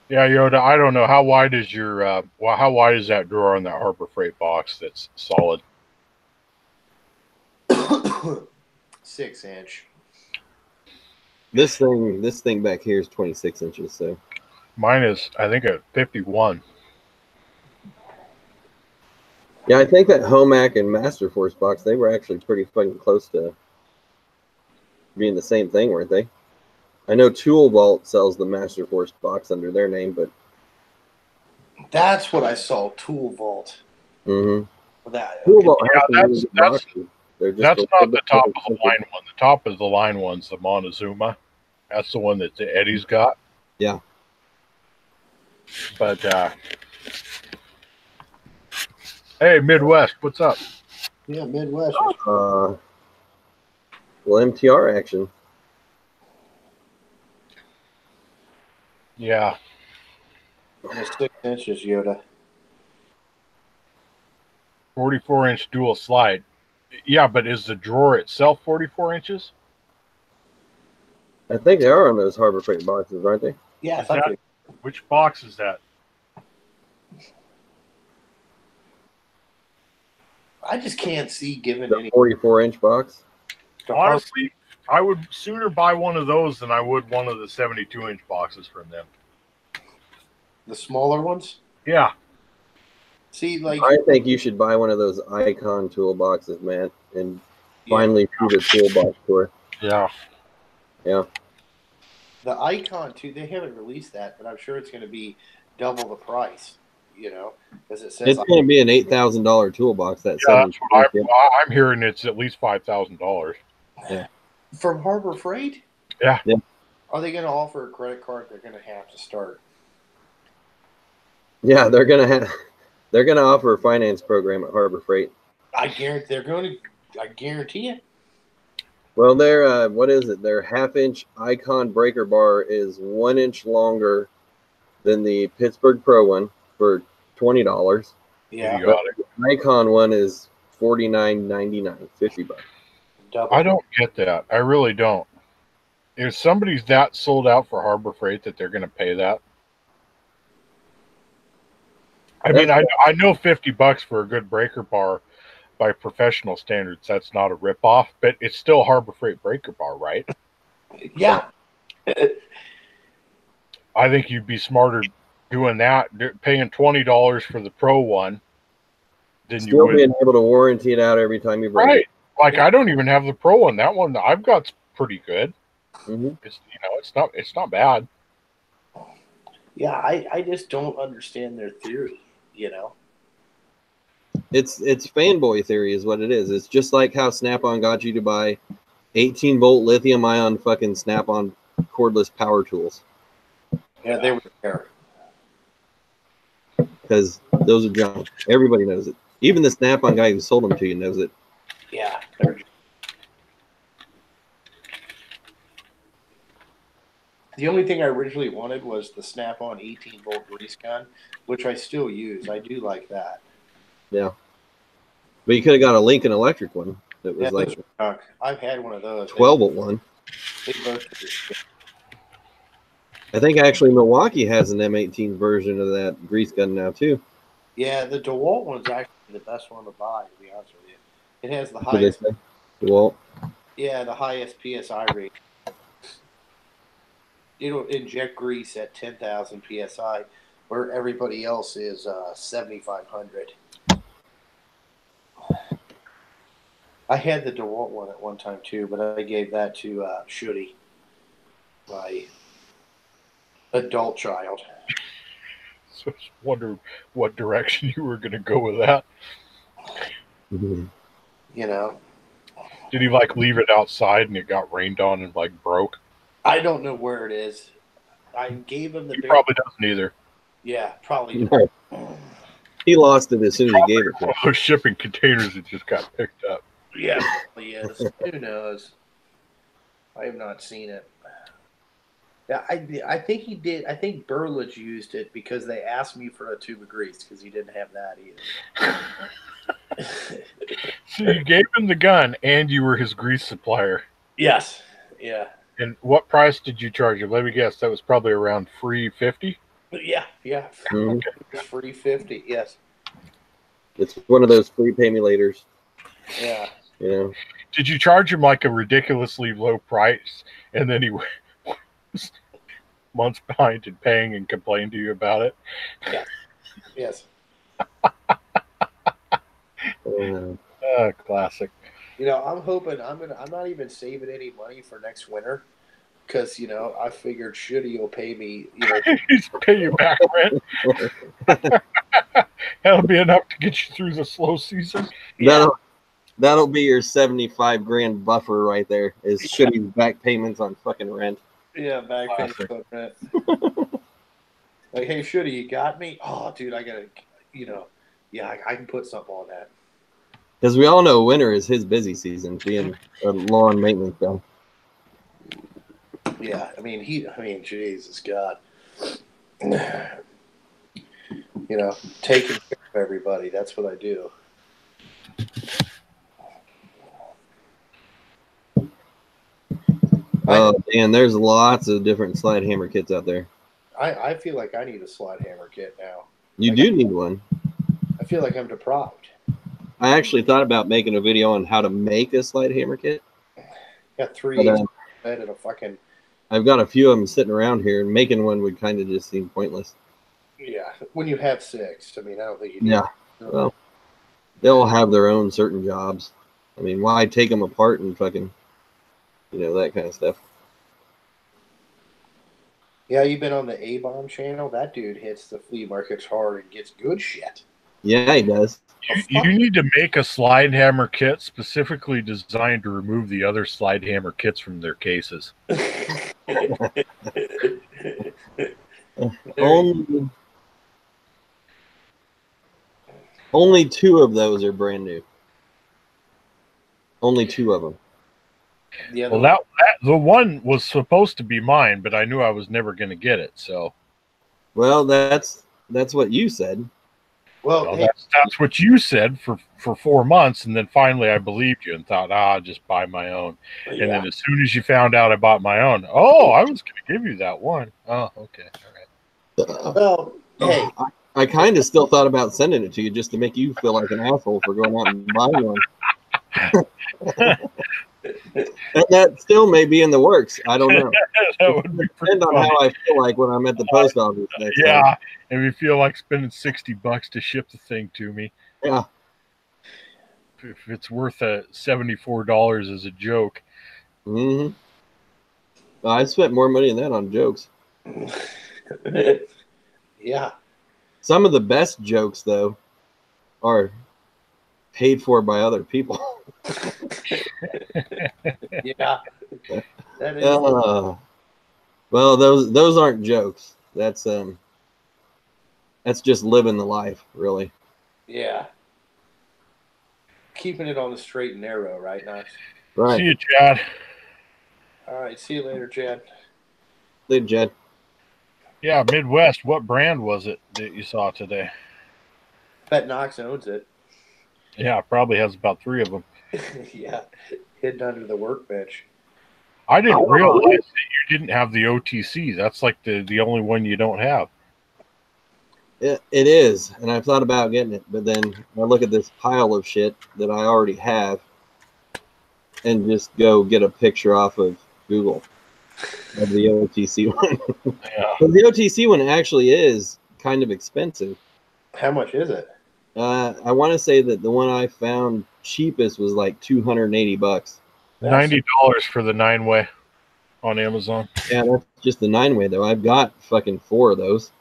Yeah, Yoda, I don't know. How wide is your how wide is that drawer on that Harbor Freight box that's solid? 6-inch. This thing back here is 26 inches, so Mine is, I think, a 51. yeah, I think that Homac and Masterforce box, they were actually pretty fucking close to being the same thing, weren't they? I know Tool Vault sells the Masterforce box under their name, but That's what I saw. Tool Vault. Mm-hmm. That, Tool Vault Yeah, has that's just not the top of the line one. The top of the line one's the Montezuma. That's the one that the Eddie's got. Yeah. But hey, Midwest, what's up? Yeah, Midwest. Well, MTR action. Yeah. Almost 6 inches, Yoda. 44-inch dual slide. Yeah, but is the drawer itself 44 inches? I think they are on those Harbor Freight boxes, aren't they? Yeah, I Is thought that- Which box is that? I just can't see given The any. 44-inch box. Honestly, I would sooner buy one of those than I would one of the 72-inch boxes from them. The smaller ones. Yeah. See, like I think you should buy one of those Icon toolboxes, man, and finally do the toolbox tour. Yeah. Yeah. the Icon too. They haven't released that, but I'm sure it's going to be double the price. You know, as it says. It's going to be an $8,000 toolbox. That's what I'm hearing. It's at least $5,000. Yeah. From Harbor Freight. Yeah. Are they going to offer a credit card? They're going to have to start. Yeah, they're gonna offer a finance program at Harbor Freight. I guarantee it. Well, their what is it? Their half-inch Icon breaker bar is 1 inch longer than the Pittsburgh Pro one for $20. Yeah, You got it. The Icon one is $49.99, $50. double. I don't get that. I really don't. If somebody's that sold out for Harbor Freight that they're going to pay that. I mean, I know $50 for a good breaker bar by professional standards. That's not a ripoff, but it's still Harbor Freight breaker bar, right? Yeah. I think you'd be smarter doing that, paying $20 for the Pro one than Still you would. being able to warranty it out every time you break Right. it. Like I don't even have the Pro one. That one that I've got's pretty good. Mm-hmm. It's not bad. Yeah, I just don't understand their theory. You know. It's fanboy theory is what it is. It's just like how Snap-on got you to buy 18-volt lithium-ion fucking Snap-on cordless power tools. Yeah, they were there. Because those are junk. Everybody knows it. Even the Snap-on guy who sold them to you knows it. Yeah. They're... The only thing I originally wanted was the Snap-on 18-volt grease gun, which I still use. I do like that. Yeah. But you could have got a Lincoln Electric one. That was like I've had one of those. 12-volt one. They both do. I think actually Milwaukee has an M18 version of that grease gun now too. Yeah, the DeWalt one's actually the best one to buy, to be honest with you. It has the What did they highest, say? DeWalt. yeah, the highest PSI rate. It'll inject grease at 10,000 PSI, where everybody else is 7,500. I had the DeWalt one at one time too, but I gave that to Shooty, my adult child. So I just wondered what direction you were going to go with that. Mm-hmm. You know, Did he like leave it outside and it got rained on and like broke? I don't know where it is. I gave him the He probably doesn't either. Yeah, probably. No. He lost it as soon as he gave it to him. Those shipping containers that just got picked up. Yeah, probably is. Who knows? I have not seen it. Yeah, I think he did. I think Burlage used it because they asked me for a tube of grease because he didn't have that either. So you gave him the gun and you were his grease supplier. Yes. Yeah. And what price did you charge him? Let me guess. That was probably around $3.50. Yeah. Yeah. Mm-hmm. It's free 50. Yes. It's one of those free paymulators. Yeah. You know. Did you charge him like a ridiculously low price and then he was months behind in paying and complained to you about it? Yeah. Yes. Classic. You know, I'm hoping I'm not even saving any money for next winter because I figured Shitty will pay me. He's pay you back rent. That'll be enough to get you through the slow season. That'll be your 75 grand buffer right there. Is Shitty's back payments on fucking rent. Yeah, back payments on rent. Like, hey, Shitty, you got me? Oh, dude, I gotta, yeah, I can put something on that. Because we all know winter is his busy season, being a lawn maintenance guy. Yeah, I mean, Jesus God. Taking care of everybody. That's what I do. Oh, and there's lots of different slide hammer kits out there. I feel like I need a slide hammer kit now. You do need one. I feel like I'm deprived. I actually thought about making a video on how to make a slide hammer kit. Got three and a fucking. I've got a few of them sitting around here, and making one would kind of just seem pointless. Yeah, when you have 6, I mean, I don't think you need. Yeah, well, they'll have their own certain jobs. I mean, why take them apart and fucking, that kind of stuff. Yeah, you've been on the A-Bomb channel. That dude hits the flea markets hard and gets good shit. Yeah, he does. You need to make a slide hammer kit specifically designed to remove the other slide hammer kits from their cases. Only 2 of those are brand new. Only 2 of them. Well, the one was supposed to be mine, but I knew I was never going to get it. So, well, that's what you said. Well, that's what you said for 4 months, and then finally I believed you and thought, I'll just buy my own. Yeah. And then as soon as you found out I bought my own, I was going to give you that one. Oh, okay, all right. Well, hey, I kind of still thought about sending it to you just to make you feel like an asshole for going out and buying one. And that still may be in the works. I don't know. That would be depend on how I feel like when I'm at the post office next time. If you feel like spending $60 to ship the thing to me. Yeah. If it's worth $74 as a joke. Mm-hmm. I spent more money than that on jokes. Yeah. Some of the best jokes, though, are paid for by other people. Yeah. That is well, those aren't jokes. That's just living the life, really. Yeah. Keeping it on the straight and narrow, right? Nice. Right. See you, Chad. All right. See you later, Chad. Later, Chad. Yeah, Midwest. What brand was it that you saw today? Bet Knox owns it. Yeah, probably has about 3 of them. Yeah. Hidden under the workbench. I didn't realize that you didn't have the OTC. That's like the only one you don't have. It is, and I've thought about getting it, but then I look at this pile of shit that I already have and just go get a picture off of Google of the OTC one. Yeah. But the OTC one actually is kind of expensive. How much is it? I want to say that the one I found cheapest was like $280. $90 for the 9-way on Amazon. Yeah, that's just the 9-way though. I've got fucking 4 of those.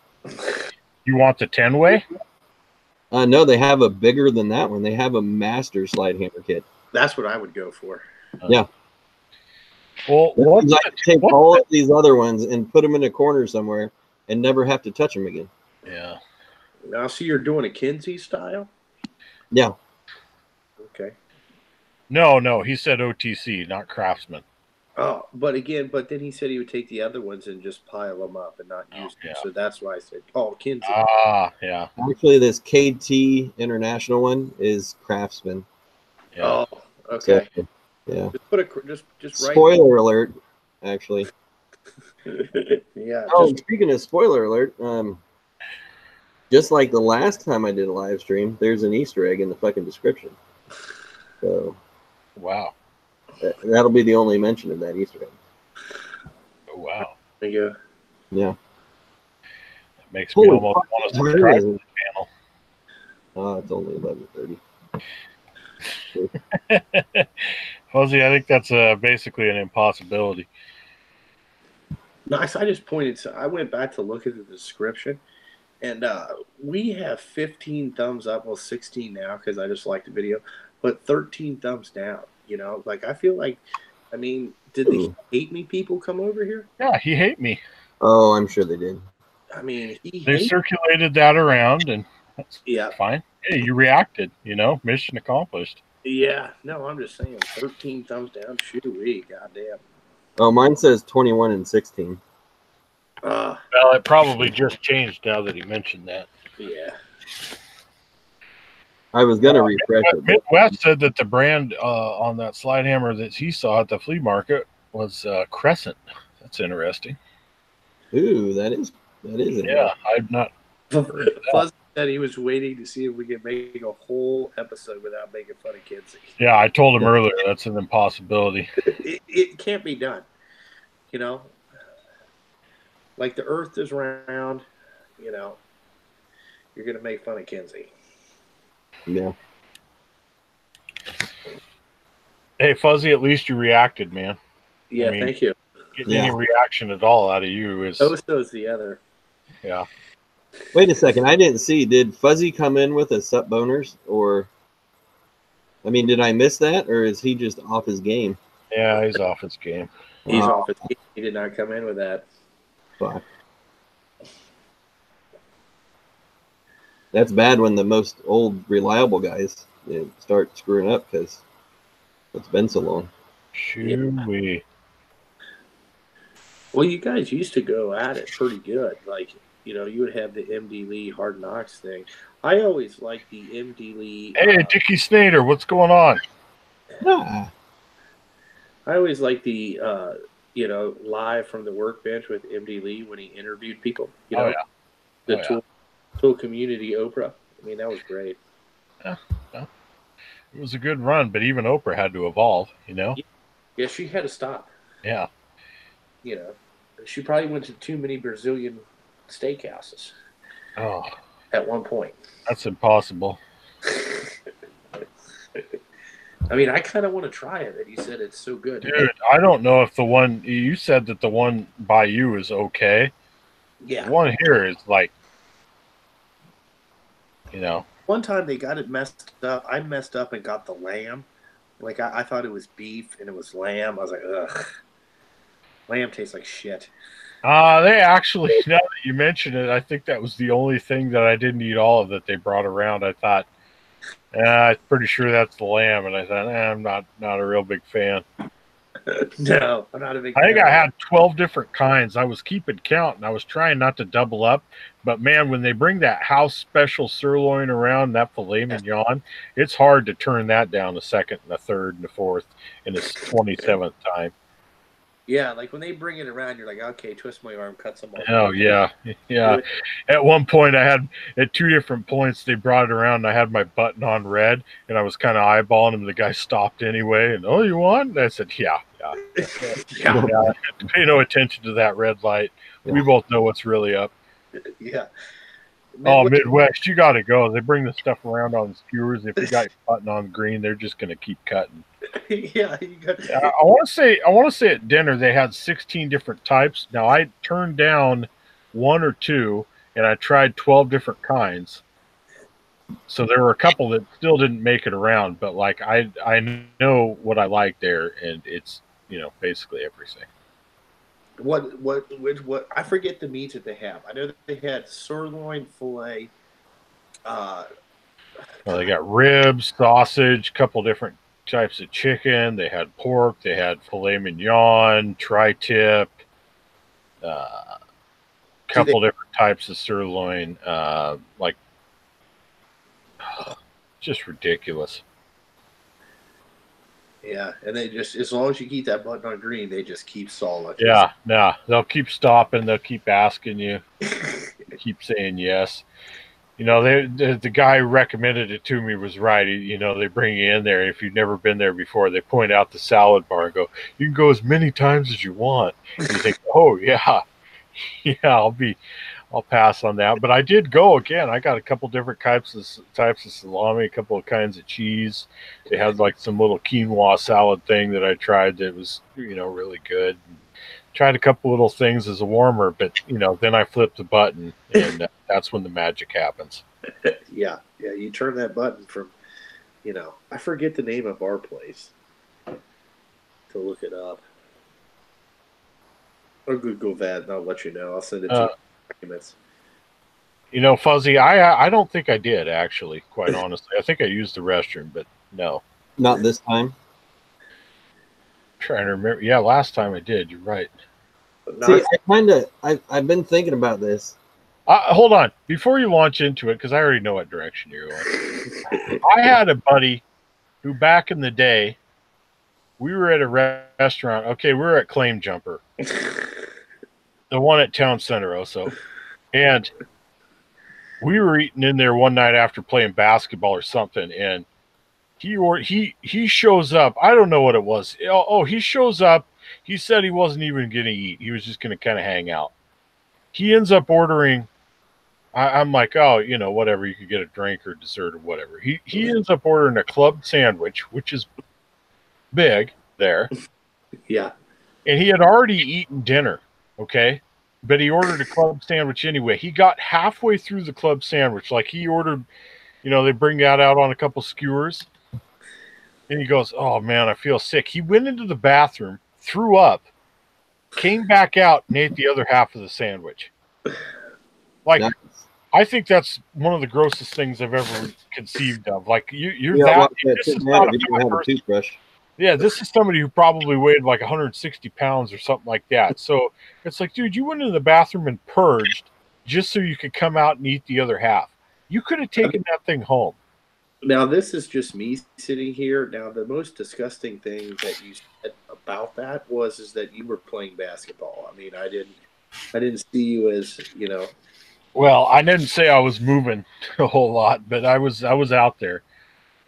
You want the 10-way? No, they have a bigger than that one. They have a master slide hammer kit. That's what I would go for. Yeah. Well, I'd like to take all of these other ones and put them in a corner somewhere and never have to touch them again. Yeah. Now, see, you're doing a Kinsey style? Yeah. Okay. No, he said OTC, not Craftsman. Oh, but then he said he would take the other ones and just pile them up and not use them. So that's why I said, Kinsey. Ah, yeah. Actually, this KT International one is Craftsman. Yeah. Oh, okay. So, yeah. Just put just write. Spoiler alert, actually. Yeah. Oh, speaking of spoiler alert, just like the last time I did a live stream, there's an Easter egg in the fucking description. So, wow. That'll be the only mention of that Easter egg. Oh, wow. There you go. Yeah. That makes me almost want to subscribe to the channel. Oh, it's only 11:30. Fuzzy, I think that's basically an impossibility. No, I just pointed. So I went back to look at the description, and we have 15 thumbs up. Well, 16 now because I just liked the video, but 13 thumbs down. You know, like I feel like, I mean, did the hate me people come over here? Yeah, he hate me. Oh, I'm sure they did. I mean, they circulated that around, and that's fine. Hey, you reacted. You know, mission accomplished. Yeah, no, I'm just saying, 13 thumbs down. Shoo-wee, goddamn. Oh, mine says 21 and 16. Well, it probably just changed now that he mentioned that. Yeah. I was gonna refresh it. Midwest said that the brand on that slide hammer that he saw at the flea market was Crescent. That's interesting. Ooh, that is yeah. I've not. Fuzz said he was waiting to see if we could make a whole episode without making fun of Kinsey. Yeah, I told him earlier that's an impossibility. It can't be done. You know, like the Earth is round. You know, you're gonna make fun of Kinsey. Yeah. Hey, Fuzzy, at least you reacted, man. Yeah, I mean, thank you. Getting any reaction at all out of you is... So's the other. Yeah. Wait a second. I didn't see. Did Fuzzy come in with a sup boners? Or, I mean, did I miss that? Or is he just off his game? Yeah, he's off his game. He's off his game. He did not come in with that. Fuck. That's bad when the most old, reliable guys start screwing up because it's been so long. Shoo-wee. Well, you guys used to go at it pretty good. Like, you know, you would have the MdLee Hard Knocks thing. I always liked the MdLee. Hey, Dickie Snader, what's going on? Ah. I always liked the, you know, live from the workbench with MdLee when he interviewed people. You know, the Tool Community Oprah. I mean, that was great. Yeah. It was a good run, but even Oprah had to evolve, you know? Yeah, she had to stop. Yeah. You know, she probably went to too many Brazilian steakhouses. Oh. At one point. That's impossible. I mean, I kind of want to try it. He said it's so good. Dude, I don't know if the one, you said that the one by you is okay. Yeah. The one here is like, you know. One time they got it messed up. I messed up and got the lamb. Like, I thought it was beef and it was lamb. I was like, ugh. Lamb tastes like shit. They actually, now that you mention it, I think that was the only thing that I didn't eat all of that they brought around. I thought, I'm pretty sure that's the lamb. And I thought, I'm not a real big fan. No, I'm not a big fan. I think I had 12 different kinds. I was keeping count, and I was trying not to double up. But, man, when they bring that house special sirloin around, that filet mignon, it's hard to turn that down a second and a third and a fourth and a 27th time. Yeah, like when they bring it around, you're like, okay, twist my arm, cut some off. Oh yeah, yeah. At one point, at 2 different points they brought it around, and I had my button on red, and I was kind of eyeballing him. The guy stopped anyway, and you want? And I said, yeah. Pay no attention to that red light. Yeah. We both know what's really up. Yeah. Midwest, you got to go. They bring the stuff around on skewers. If you got your button on green, they're just going to keep cutting. Yeah, I want to say at dinner they had 16 different types. Now I turned down 1 or 2, and I tried 12 different kinds. So there were a couple that still didn't make it around, but like I know what I like there, and it's basically everything. What I forget the meats that they have. I know that they had sirloin, filet. They got ribs, sausage, couple different types of chicken. They had pork. They had filet mignon, tri-tip, couple different types of sirloin. Just ridiculous. Yeah, and they just, as long as you keep that button on green, they just keep solid. Yeah, no, they'll keep stopping. They'll keep asking you. Keep saying yes. The guy who recommended it to me was right. They bring you in there. If you've never been there before, they point out the salad bar and go, you can go as many times as you want. And you think, oh, yeah. Yeah, I'll pass on that. But I did go again. I got a couple different types of salami, a couple of kinds of cheese. They had like some little quinoa salad thing that I tried that was, really good. Tried a couple little things as a warmer, but then I flipped the button, and that's when the magic happens. Yeah. You turn that button from, I forget the name of our place to look it up. Or Google that, and I'll let you know. I'll send it to you. Documents. Fuzzy, I don't think I did, actually, quite honestly. I think I used the restroom, but no. Not this time? Trying to remember. Yeah, last time I did. You're right. See, I've been thinking about this. Hold on. Before you launch into it, because I already know what direction you're going. I had a buddy who back in the day, we were at a restaurant. Okay, we were at Claim Jumper. The one at Town Center also. And we were eating in there one night after playing basketball or something, and he shows up. I don't know what it was. He shows up. He said he wasn't even going to eat. He was just going to kind of hang out. He ends up ordering. I'm like, whatever. You could get a drink or dessert or whatever. He ends up ordering a club sandwich, which is big there. Yeah. And he had already eaten dinner. Okay. But he ordered a club sandwich anyway. He got halfway through the club sandwich. Like he ordered, they bring that out on a couple skewers. And he goes, oh, man, I feel sick. He went into the bathroom, threw up, came back out, and ate the other half of the sandwich. Like, nice. I think that's one of the grossest things I've ever conceived of. Like, this is not a toothbrush. Yeah, this is somebody who probably weighed like 160 pounds or something like that. So it's like, dude, you went into the bathroom and purged just so you could come out and eat the other half. You could have taken that thing home. Now, this is just me sitting here. Now, the most disgusting thing that you said about that is that you were playing basketball. I mean, I didn't see you as, Well, I didn't say I was moving a whole lot, but I was out there.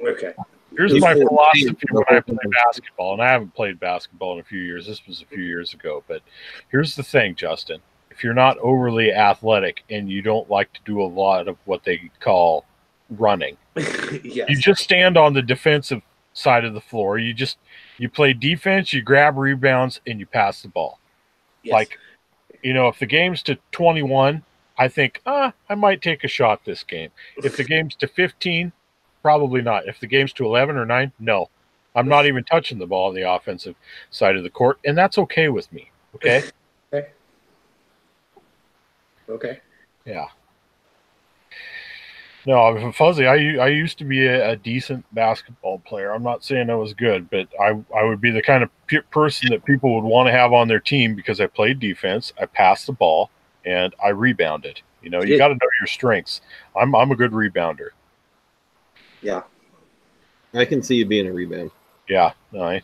Okay. Here's my philosophy when I play basketball, and I haven't played basketball in a few years. This was a few years ago, but here's the thing, Justin. If you're not overly athletic and you don't like to do a lot of what they call running, yes. You just stand on the defensive side of the floor. You play defense, you grab rebounds, and you pass the ball. Yes. Like, if the game's to 21, I think, I might take a shot this game. If the game's to 15, probably not. If the game's to 11 or 9, no. I'm not even touching the ball on the offensive side of the court, and that's okay with me. Okay? Okay. Yeah. No, Fuzzy, I used to be a decent basketball player. I'm not saying I was good, but I would be the kind of person that people would want to have on their team because I played defense, I passed the ball, and I rebounded. You got to know your strengths. I'm a good rebounder. Yeah. I can see you being a rebound. Yeah. No,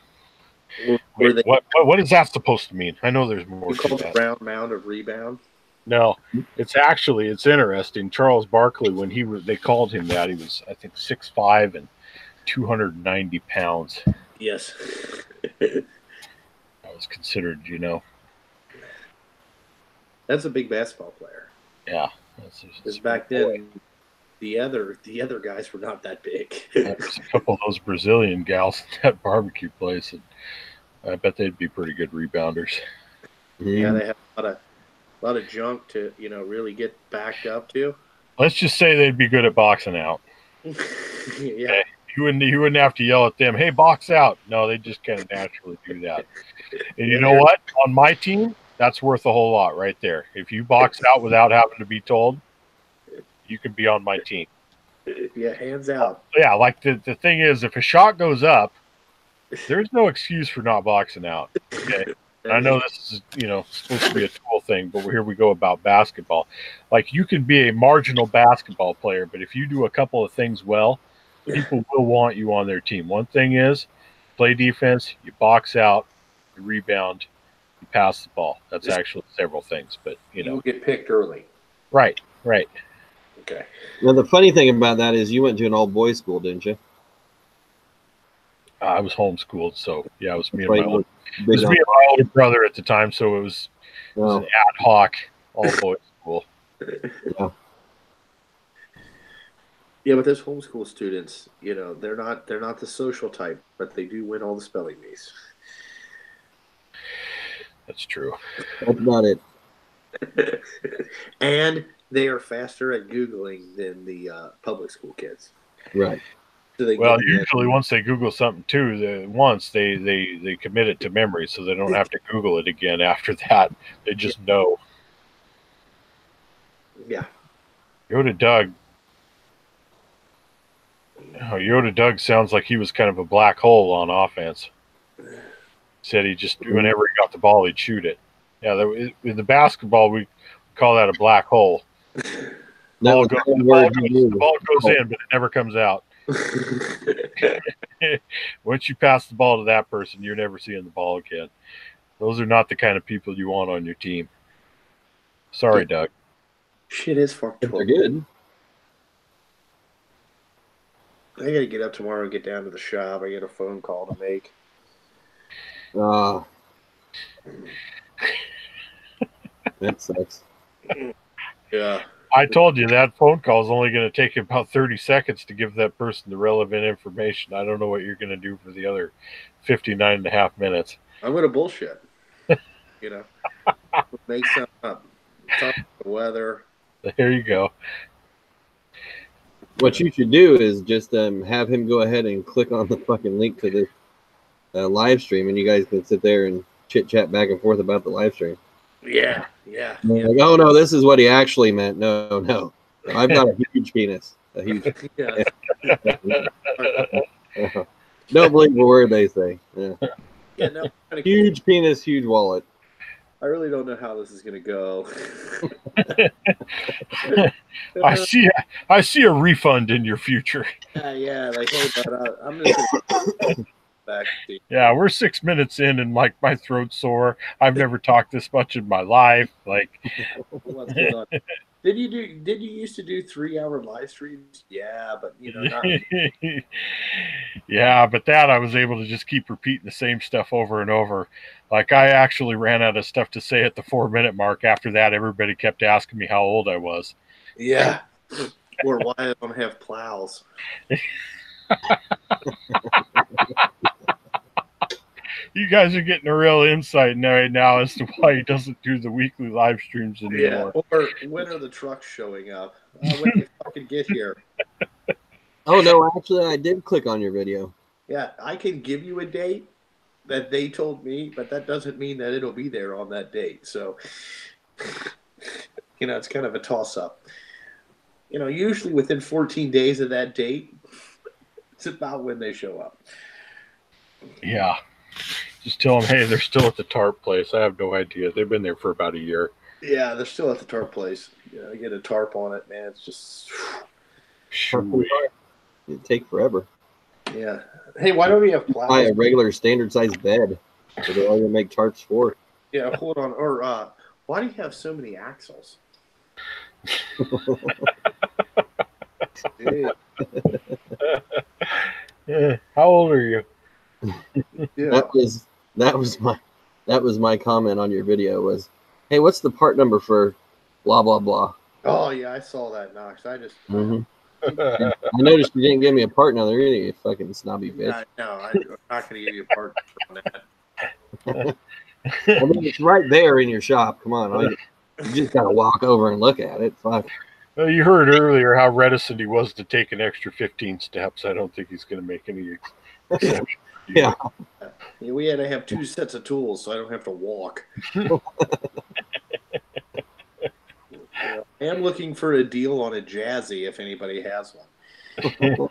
Wait, what is that supposed to mean? I know there's more. You call the round mound of rebound? No, it's interesting. Charles Barkley, when they called him that, he was, I think, 6'5" and 290 pounds. Yes. That was considered, That's a big basketball player. Yeah. Because back then, the other guys were not that big. There's a couple of those Brazilian gals at that barbecue place, and I bet they'd be pretty good rebounders. Yeah, they have a lot of junk to, really get backed up to. Let's just say they'd be good at boxing out. Yeah. Okay. You wouldn't have to yell at them, hey, box out. No, they just kind of naturally do that. And you know what? On my team, that's worth a whole lot right there. If you box out without having to be told, you can be on my team. Yeah, hands out. Yeah, like the thing is, if a shot goes up, there's no excuse for not boxing out. Okay. I know this is, supposed to be a tool thing, but here we go about basketball. Like, you can be a marginal basketball player, but if you do a couple of things well, people will want you on their team. One thing is, play defense, you box out, you rebound, you pass the ball. That's actually several things, but, You get picked early. Right. Okay. Now, the funny thing about that is you went to an all-boys school, didn't you? I was homeschooled, so, yeah, it was me and Right, my older brother at the time, so it was an ad hoc all-boys school. Yeah, but those homeschool students, they're not the social type, but they do win all the spelling bees. That's true. That's about it. And they are faster at Googling than the public school kids. Right. So usually once they Google something too, they commit it to memory, so they don't have to Google it again after that. They just know. Yeah. Yoda Doug sounds like he was kind of a black hole on offense. Said he just, whenever he got the ball, he'd shoot it. Yeah, in the basketball, we call that a black hole. The ball goes in, but it never comes out. Once you pass the ball to that person, you're never seeing the ball again. Those are not the kind of people you want on your team. Sorry, Doug. Shit is fucked up. They're good. I gotta get up tomorrow and get down to the shop. I got a phone call to make. That sucks. Yeah. I told you that phone call is only going to take about 30 seconds to give that person the relevant information. I don't know what you're going to do for the other 59 and a half minutes. I'm going to bullshit. Make something up. Talk about the weather. There you go. What you should do is just have him go ahead and click on the fucking link to the live stream, and you guys can sit there and chit-chat back and forth about the live stream. Yeah. Like, oh, no, this is what he actually meant. No. I've got a huge penis. A huge Yeah. Don't believe a word they say. Yeah. No, Huge penis, huge wallet. I really don't know how this is going to go. I see a refund in your future. Yeah. Like, hey, but I'm just going back to you. Yeah, we're 6 minutes in, and like my throat's sore. I've never talked this much in my life. Like, What's going on? Did you used to do 3-hour live streams? Yeah, but not. Yeah, but that I was able to just keep repeating the same stuff over and over. Like, I actually ran out of stuff to say at the 4-minute mark. After that, everybody kept asking me how old I was. Yeah. Or why I don't have plows. You guys are getting a real insight now as to why he doesn't do the weekly live streams anymore. Yeah, or when are the trucks showing up? When do you fucking get here? Oh, no, actually, I did click on your video. Yeah, I can give you a date that they told me, but that doesn't mean that it'll be there on that date. So, it's kind of a toss-up. Usually within 14 days of that date, it's about when they show up. Yeah. Just tell them, hey, they're still at the tarp place. I have no idea. They've been there for about a year. Yeah, they're still at the tarp place. Get a tarp on it, man. It's just... It'd take forever. Yeah. Hey, why don't we have Buy plastic? a regular standard sized bed. So they're all gonna make tarps for. Yeah, hold on. Or why do you have so many axles? Dude, How old are you? yeah. That was my comment on your video was, hey, what's the part number for blah blah blah? Oh yeah, I saw that, Knox. I just I noticed you didn't give me a part number either, you fucking snobby bitch. no, I'm not going to give you a part on that. I mean, it's right there in your shop. Come on, you just gotta walk over and look at it. Fuck. Well, you heard earlier how reticent he was to take an extra 15 steps. I don't think he's going to make any exception. Yeah. Yeah, we had to have 2 sets of tools, so I don't have to walk. Yeah, I am looking for a deal on a Jazzy if anybody has one.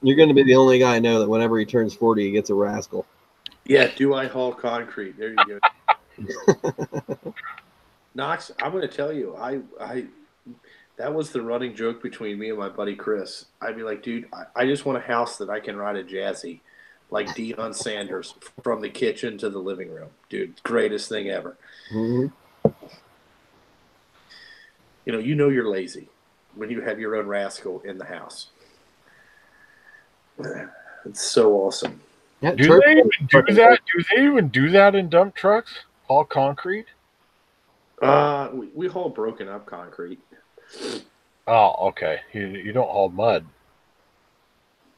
You're going to be the only guy I know that whenever he turns 40, he gets a rascal. Yeah, do I haul concrete? There you go. Knox, I'm going to tell you, I that was the running joke between me and my buddy Chris. I'd be like, dude, I just want a house that I can ride a Jazzy, like Deion Sanders, from the kitchen to the living room. Dude, greatest thing ever. Mm-hmm. You know you're lazy when you have your own rascal in the house. It's so awesome. Yeah, Do they even do that? Do they even do that in dump trucks? Haul concrete? We haul broken up concrete. Oh, okay. You don't haul mud.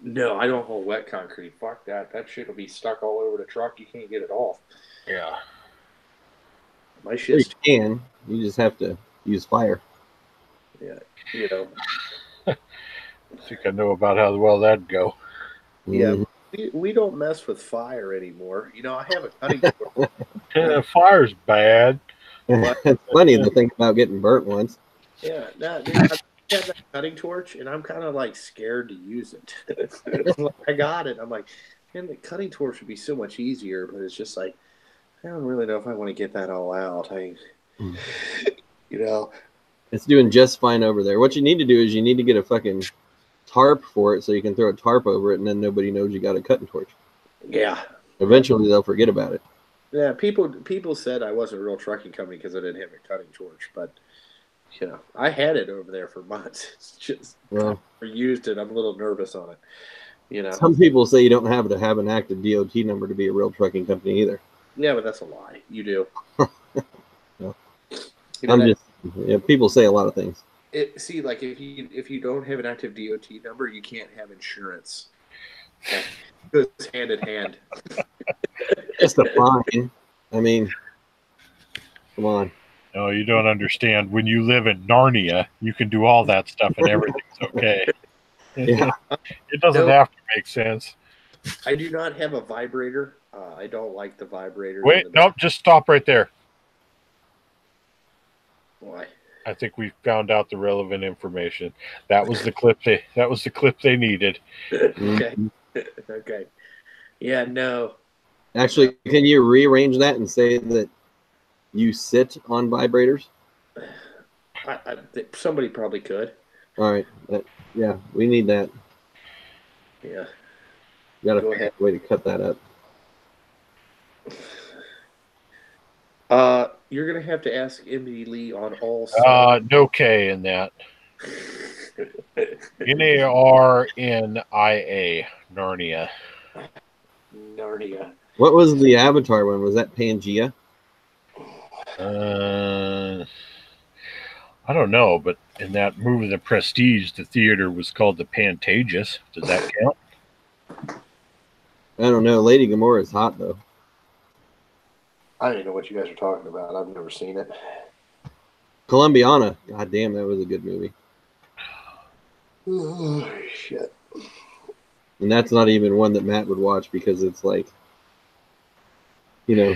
No, I don't haul wet concrete. Fuck that. That shit will be stuck all over the truck. You can't get it off. Yeah. My shit's you can. You just have to use fire. Yeah, you know. I think I know about how well that'd go. Yeah, we don't mess with fire anymore. You know, I have a cutting board. Yeah, fire's bad. It's funny to think about getting burnt once. Yeah, I have that cutting torch, and I'm kind of like scared to use it. I got it. I'm like, man, the cutting torch would be so much easier, but it's just like, I don't really know if I want to get that all out. You know, it's doing just fine over there. What you need to do is you need to get a fucking tarp for it so you can throw a tarp over it, and then nobody knows you got a cutting torch. Yeah. Eventually, they'll forget about it. Yeah, people said I wasn't a real trucking company because I didn't have a cutting torch, but you know, I had it over there for months. It's just used it. I'm a little nervous on it. You know, some people say you don't have to have an active DOT number to be a real trucking company either. Yeah, but that's a lie. You do. No. You know, people say a lot of things. See, like if you don't have an active DOT number, you can't have insurance. It goes hand in hand. Just a fine. I mean, come on. No, you don't understand. When you live in Narnia, you can do all that stuff and everything's okay. Yeah. It doesn't have to make sense. I do not have a vibrator. I don't like the vibrator. Wait, nope, just stop right there. Why? I think we found out the relevant information. That was the clip they needed. Okay. Okay. Yeah, no. Actually, can you rearrange that and say that you sit on vibrators? Somebody probably could. All right. Yeah, we need that. Yeah. Got to figure out a way to cut that up. You're going to have to ask MdLee on all no K in that. Narnia. Narnia. Narnia. What was the Avatar one? Was that Pangea? I don't know, but in that movie, The Prestige, the theater was called the Pantages. Does that count? I don't know. Lady Gamora is hot, though. I don't even know what you guys are talking about. I've never seen it. Columbiana. God damn, that was a good movie. Oh, shit. And that's not even one that Matt would watch because it's like, you know,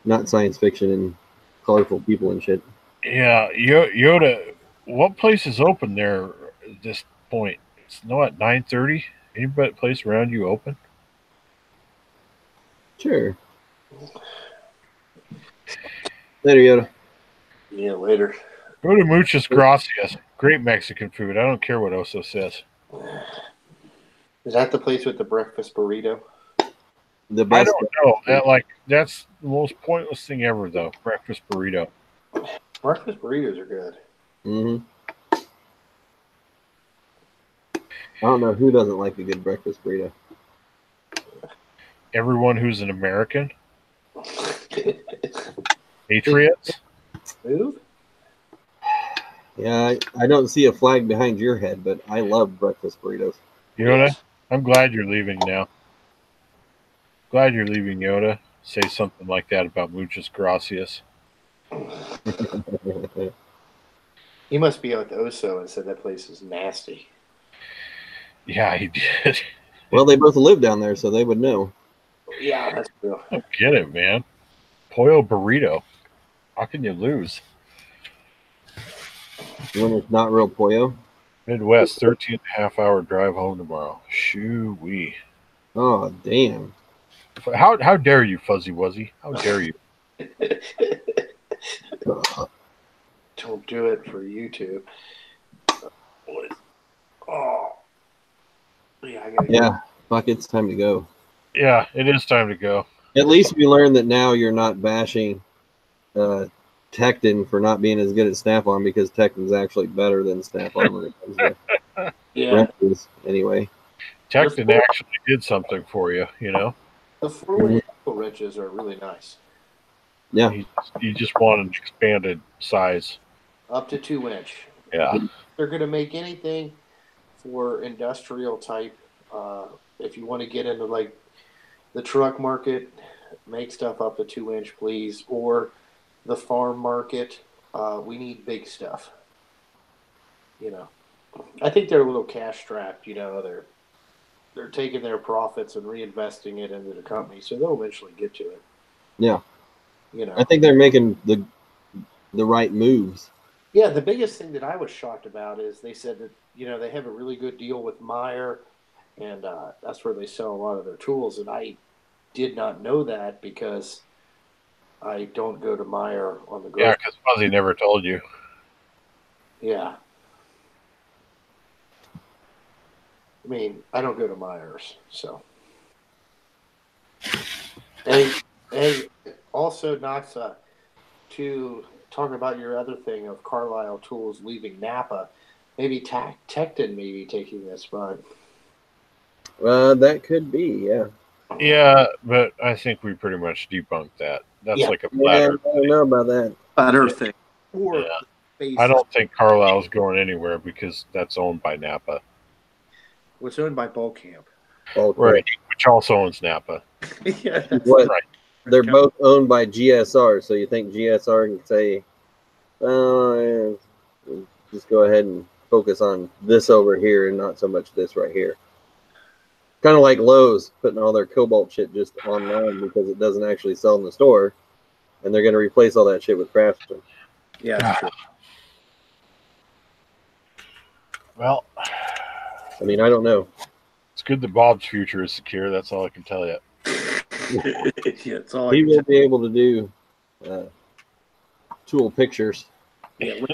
not science fiction and colorful people and shit. Yeah, Yoda, what place is open there at this point? It's at 9:30. Any place around you open? Sure. Later, Yoda. Yeah, later. Go to Muchas Gracias. Great Mexican food. I don't care what Oso says. Is that the place with the breakfast burrito? The best. I don't know. That's the most pointless thing ever, though. Breakfast burrito. Breakfast burritos are good. Mm-hmm. I don't know who doesn't like a good breakfast burrito. Everyone who's an American. Patriots. Move? Yeah, I don't see a flag behind your head, but I love breakfast burritos. Yoda, I'm glad you're leaving now. Glad you're leaving, Yoda. Say something like that about muchas gracias. He must be out with Oso and said that place is nasty. Yeah, he did. Well, they both live down there, so they would know. Yeah, that's true. I don't get it, man. Pollo burrito. How can you lose? When it's not real pollo. Midwest, 13.5-hour drive home tomorrow. Shoo-wee. Oh, damn. How dare you, Fuzzy Wuzzy? How dare you? Don't do it for YouTube. Oh. Yeah, I gotta Yeah, fuck, it's time to go. Yeah, it is time to go. At least we learned that now you're not bashing Tecton for not being as good at Snap-on, because Tecton's actually better than Snap-on when it comes to wrenches, anyway. Tecton actually did something for you, you know? The 4-way wrenches are really nice. Yeah. You just want an expanded size. Up to 2-inch. Yeah. They're going to make anything for industrial type. If you want to get into like the truck market, make stuff up to 2-inch, please. Or the farm market, we need big stuff. You know, I think they're a little cash strapped. You know, they're taking their profits and reinvesting it into the company, so they'll eventually get to it. Yeah. You know, I think they're making the right moves. Yeah, the biggest thing that I was shocked about is they said that, you know, they have a really good deal with Meyer, and that's where they sell a lot of their tools. And I did not know that because I don't go to Meyer on the grocery. Yeah, because Fuzzy never told you. Yeah. I mean, I don't go to Myers, so. Hey, also, Knox, to talk about your other thing of Carlisle Tools leaving Napa, maybe Tecton may be taking this spot. That could be, yeah. Yeah, but I think we pretty much debunked that. That's like a flatter. I don't know about that. Flatter thing. Or I don't think Carlisle's going anywhere because that's owned by Napa. It's owned by Camp. Right, which also owns Napa. Yeah, that's right. They're both owned by GSR, so you think GSR can say, just go ahead and focus on this over here and not so much this right here. Kind of like Lowe's putting all their Cobalt shit just online because it doesn't actually sell in the store, and they're going to replace all that shit with Craftsman. Yeah, that's true. Well, I mean, I don't know. It's good that Bob's future is secure. That's all I can tell you. Yeah, it's all He will be able to do tool pictures. Yeah,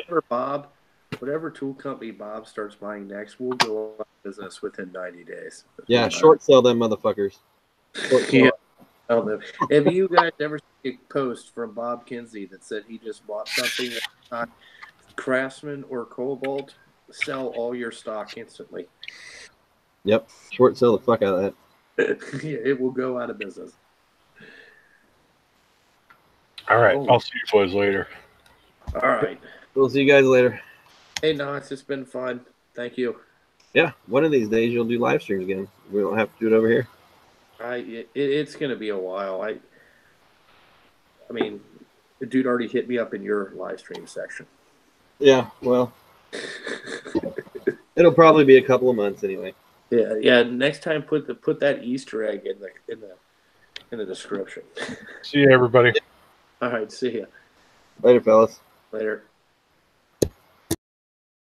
whatever tool company Bob starts buying next, we'll go out of business within 90 days. Yeah, short sell them motherfuckers. Yeah. Have you guys ever seen a post from Bob Kinsey that said he just bought something that's not Craftsman or Cobalt? Sell all your stock instantly. Yep, short sell the fuck out of that. Yeah, it will go out of business. All right, I'll see you boys later. All right. We'll see you guys later. Hey, Knox, it's been fun. Thank you. Yeah, one of these days you'll do live streams again. We don't have to do it over here. It's going to be a while. I mean, the dude already hit me up in your live stream section. Yeah, well, it'll probably be a couple of months anyway. Yeah. Next time, put that Easter egg in the description. See you, everybody. All right, see ya. Later, fellas. Later.